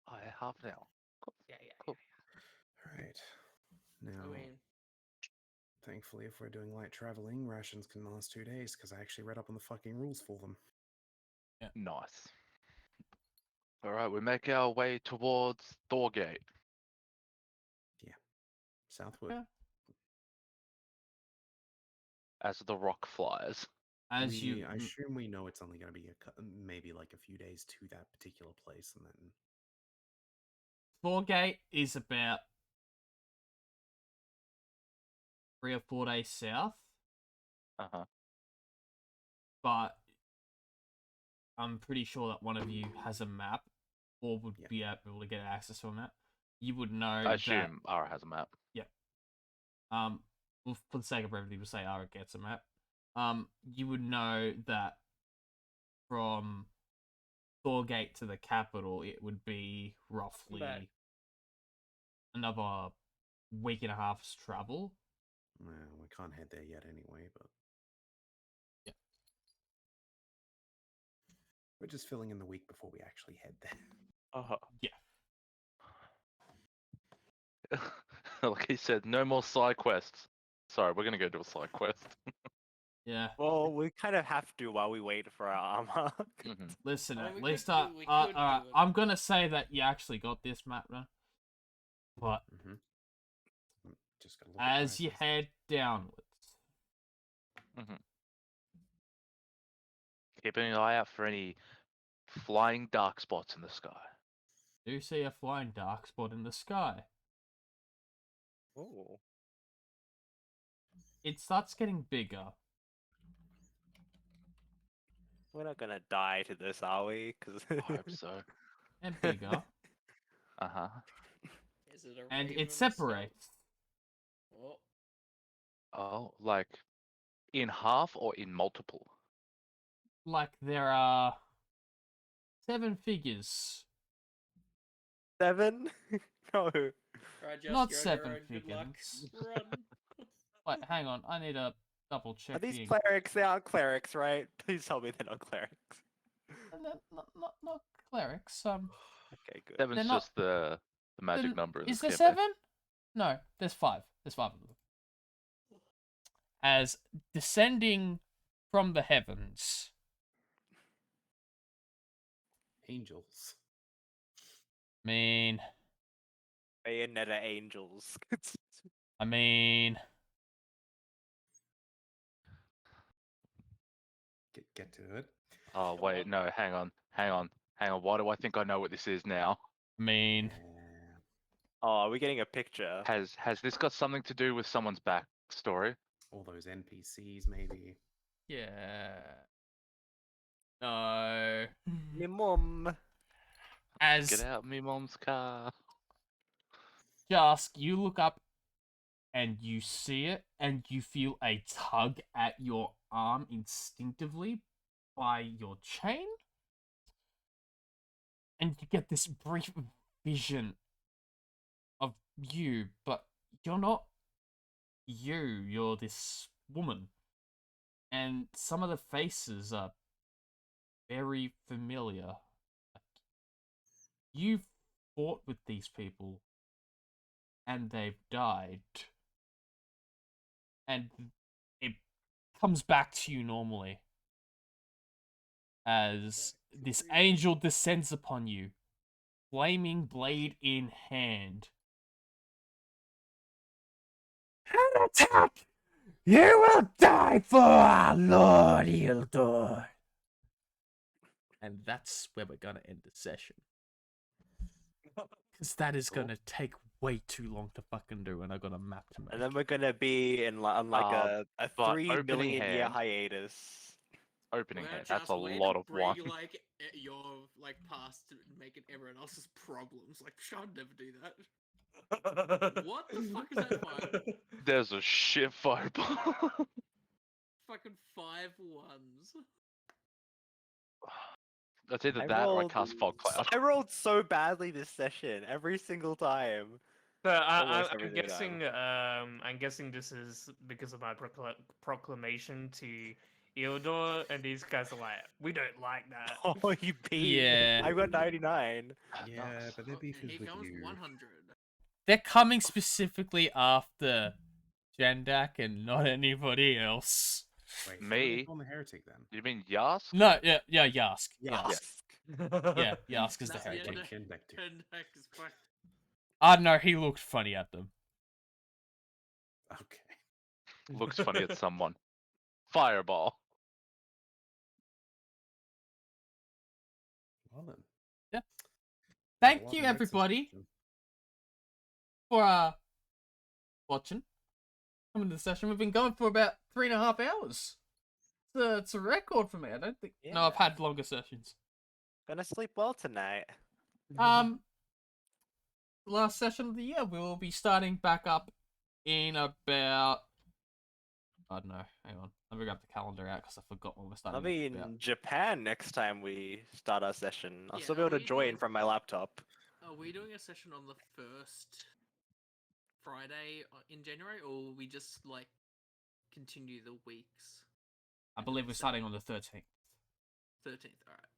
Oh, yeah, half an hour. yeah. Cool. Alright. Now, I mean, thankfully, if we're doing light traveling, rations can last 2 days because I actually read up on the fucking rules for them. Nice. All right, we make our way towards Thorgate. Southwood. Yeah. As the rock flies. As you, I assume we know it's only going to be maybe like a few days to that particular place, and then Thorgate is about 3 or 4 days south, Uh-huh. but I'm pretty sure that one of you has a map or would Yeah. be able to get access to a map. You would know I that. assume Ara has a map. Well, for the sake of brevity, we'll say Ara gets a map. You would know that from Thorgate to the capital, it would be roughly Right. another week and a half's travel. Well, we can't head there yet anyway, but Yeah. we're just filling in the week before we actually head there. Uh-huh. Yeah. Like he said, no more side quests. Sorry, we're gonna go do a side quest. Yeah. Well, we kind of have to while we wait for our armor. Mhm. Listen, I mean, at we least could do- we could do it. I'm gonna say that you actually got this map now. But Mm-hmm. Just gotta look at as you prices. head downwards, Keeping an eye out for any flying dark spots in the sky. you see a flying dark spot in the sky. Oh. It starts getting bigger. We're not gonna die to this, are we? Cause I hope so. And bigger. Uh-huh. Is it a And raven it separates. Oh, Oh, like in half or in multiple? Like there are 7 figures. 7? No. right, just Not you're on 7 your own. Good luck. figures. Run. Wait, hang on. I need to double check Are these the... clerics? They are clerics, right? Please tell me they're not clerics. Not clerics. Okay, good. Seven's They're not- just the magic Then- number in Is this there campaign. 7? No, there's 5. There's 5 of them. As descending from the heavens, Angels. I mean, Bayonetta angels. I mean, Get to it. Oh Come wait, on. no, hang on. Why do I think I know what this is now? I mean, Yeah. Oh, are we getting a picture? Has this got something to do with someone's backstory? All those NPCs, maybe. yeah. No. Me mum. As Get out me mom's car. Jask, you look up and you see it, and you feel a tug at your arm instinctively by your chain. And you get this brief vision of you, but you're not you, you're this woman. And some of the faces are very familiar. You've fought with these people, and they've died. And it comes back to you normally as this angel descends upon you, flaming blade in hand. An attack! You will die for our Lord Ildur! And that's where we're gonna end the session. Because that is gonna take way too long to fucking do, and I got a map to make. And then we're gonna be in on like a but 3 opening million year hand- hiatus. Opening Well, hand. That's a just way lot to of one. bring, like your like past to make it everyone else's problems. Like, I'd never do that. What the fuck is that fireball? There's a shit fireball. Fucking 5 ones. That's either I that or I rolled- cast fog cloud. I rolled so badly this session every single time. So Almost I'm every single guessing. I'm guessing this is because of my proclamation to Eldor, and these guys are like, we don't like that. Oh, you beat. Yeah. I got 99. Yeah, Nice. but their Oh, beef and is here with comes you. 100. They're coming specifically after Jandak and not anybody else. Wait, who Me? are they calling the heretic then? You mean Yask? No, yeah, Yask. Yes. Yeah, Yask is the That's the heretic. end. Wait, Shinbek too. Kendak is fucked. I don't know, he looked funny at them. Okay. Looks funny at someone. Fireball. Well then. Yeah. Well, Thank you, welcome back to the everybody, session. for watching. Coming to the session, we've been going for about 3.5 hours. It's a record for me. I don't think. No, I've Yeah. had longer sessions. Gonna sleep well tonight. Last session of the year, we will be starting back up in about. I don't know. Hang on. Let me grab the calendar out because I forgot when we're starting. I'll be back up. in Japan next time we start our session. I'll Yeah, still be are able to we join doing- from my laptop. Are we doing a session on the first Friday in January, or will we just like continue the weeks? I believe we're starting on the 13th. 13th.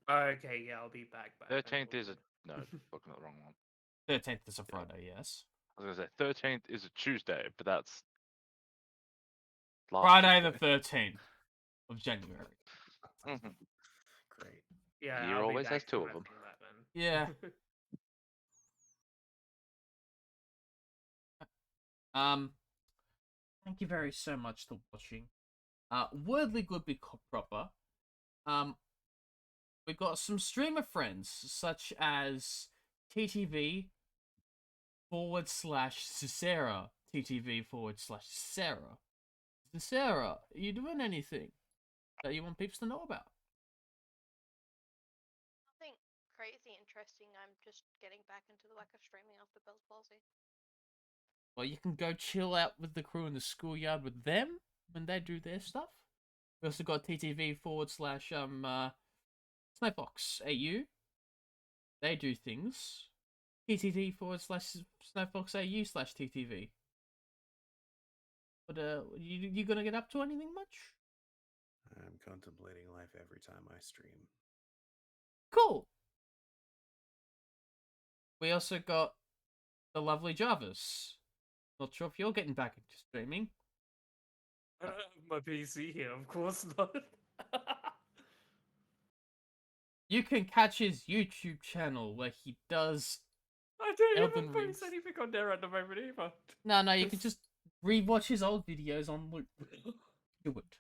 All right. Okay, yeah, I'll be back. 13th is a no, fucking the wrong one. 13th is a Friday, yes. I was gonna say 13th is a Tuesday, but that's last Friday Tuesday. the 13th of January. Mhm. Great. Yeah, Year I'll be always has back two for of them. that then. Yeah. Thank you very so much for watching. Wordly good be proper. We got some streamer friends such as TTV /Cicera. TTV /Cicera. Cicera, are you doing anything that you want peeps to know about? Nothing crazy interesting. I'm just getting back into the whack of streaming after Bell's palsy. Well, you can go chill out with the crew in the schoolyard with them when they do their stuff. We also got TTV /Snowfox AU. They do things. TTV /Snowfox AU /TTV. But you gonna get up to anything much? I'm contemplating life every time I stream. Cool. We also got the lovely Jarvis. Not sure if you're getting back into streaming. I don't have my PC here, of course not. You can catch his YouTube channel where he does. I don't Elden even Rings. post anything on there at the moment either. No, you can just rewatch his old videos on loop. Do it.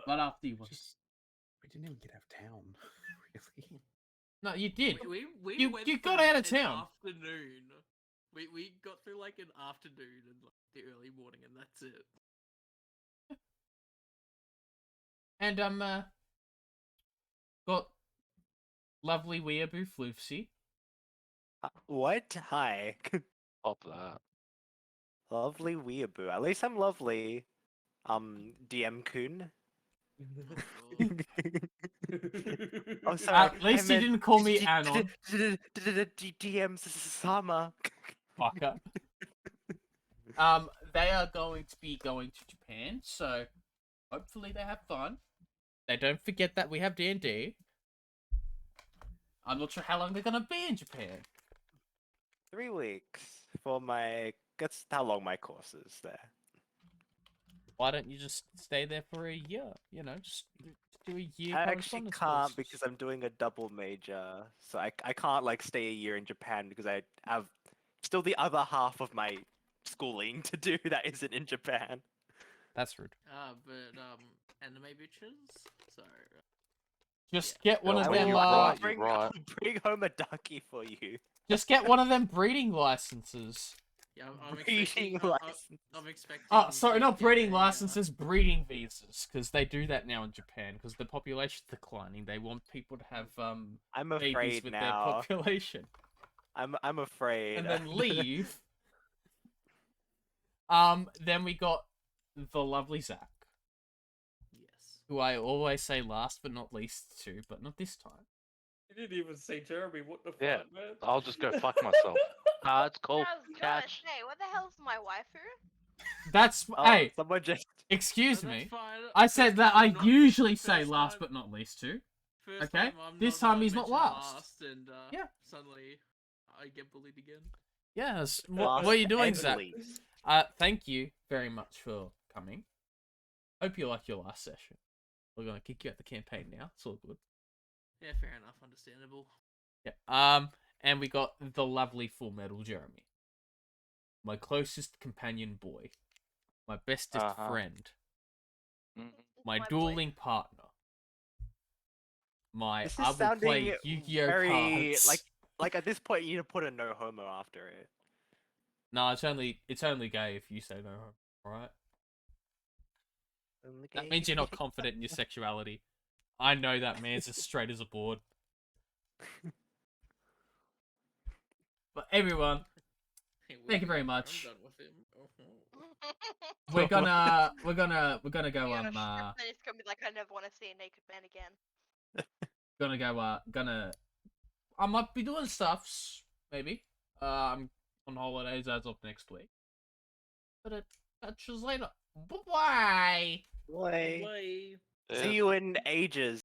Right after you watch. Just, we didn't even get out of town, really. No, you did. We You- went you got through out of an town. Afternoon. We got through like an afternoon and like the early morning, and that's it. And got lovely weeaboo Floofsy. What? Hi. Pop that. Lovely weeaboo. At least I'm lovely. DM Kun. Oh, sorry. At least you didn't call me Anon. DM Sama. Fucker. They are going to be going to Japan, so hopefully they have fun. They don't forget that we have D&D. I'm not sure how long they're gonna be in Japan. 3 weeks for my. That's how long my course is there. Why don't you just stay there for a year? You know, just do a year. I actually correspondence can't courses. because I'm doing a double major, so I can't like stay a year in Japan because I have still the other half of my schooling to do that isn't in Japan. That's rude. But anime bitches. So Just get one No, of I them. will Uh, You're right. bring home a ducky for you. just get one of them breeding licenses. yeah, I'm Breeding expecting. license. I'm expecting. Oh, sorry, to not get breeding a, licenses, breeding visas, because they do that now in Japan. Because the population's declining, they want people to have I'm babies afraid with now. their population, I'm afraid. and then leave. Then we got the lovely Zach, Yes. who I always say last but not least to, but not this time. You didn't even say Jeremy, what the Yeah, fuck, man? I'll just go fuck myself. Nah, it's cool. I was gonna Catch. say, what the hell's my waifu? That's Oh, hey, someone just. excuse No, that's me. fine. I said First that time I I'm not- usually say first last time- but not least to. first okay, time I'm this not time gonna he's not mention last. And Yeah. suddenly I get bullied again. Yes. Last What are you doing, and Zach? least. Thank you very much for coming. Hope you like your last session. We're gonna kick you out the campaign now. It's all good. Yeah, fair enough, understandable. Yeah. And we got the lovely Full Metal Jeremy, my closest companion boy, my bestest Uh-huh. friend, Mhm. my boy. dueling partner, my This I is will sounding play Yu-Gi-Oh very cards. like at this point you need to put a no homo after it. No, it's only gay if you say no. All right. That means you're not confident in your sexuality. I know that man's as straight as a board. But everyone, Hey, thank you very I'm much. done with him. We're gonna go You're gonna strip and it's gonna be like, I never want to see a naked man again. I might be doing stuffs, maybe. I'm on holidays as of next week. But catch you later. Bye-bye. Boy. Bye. See you in ages.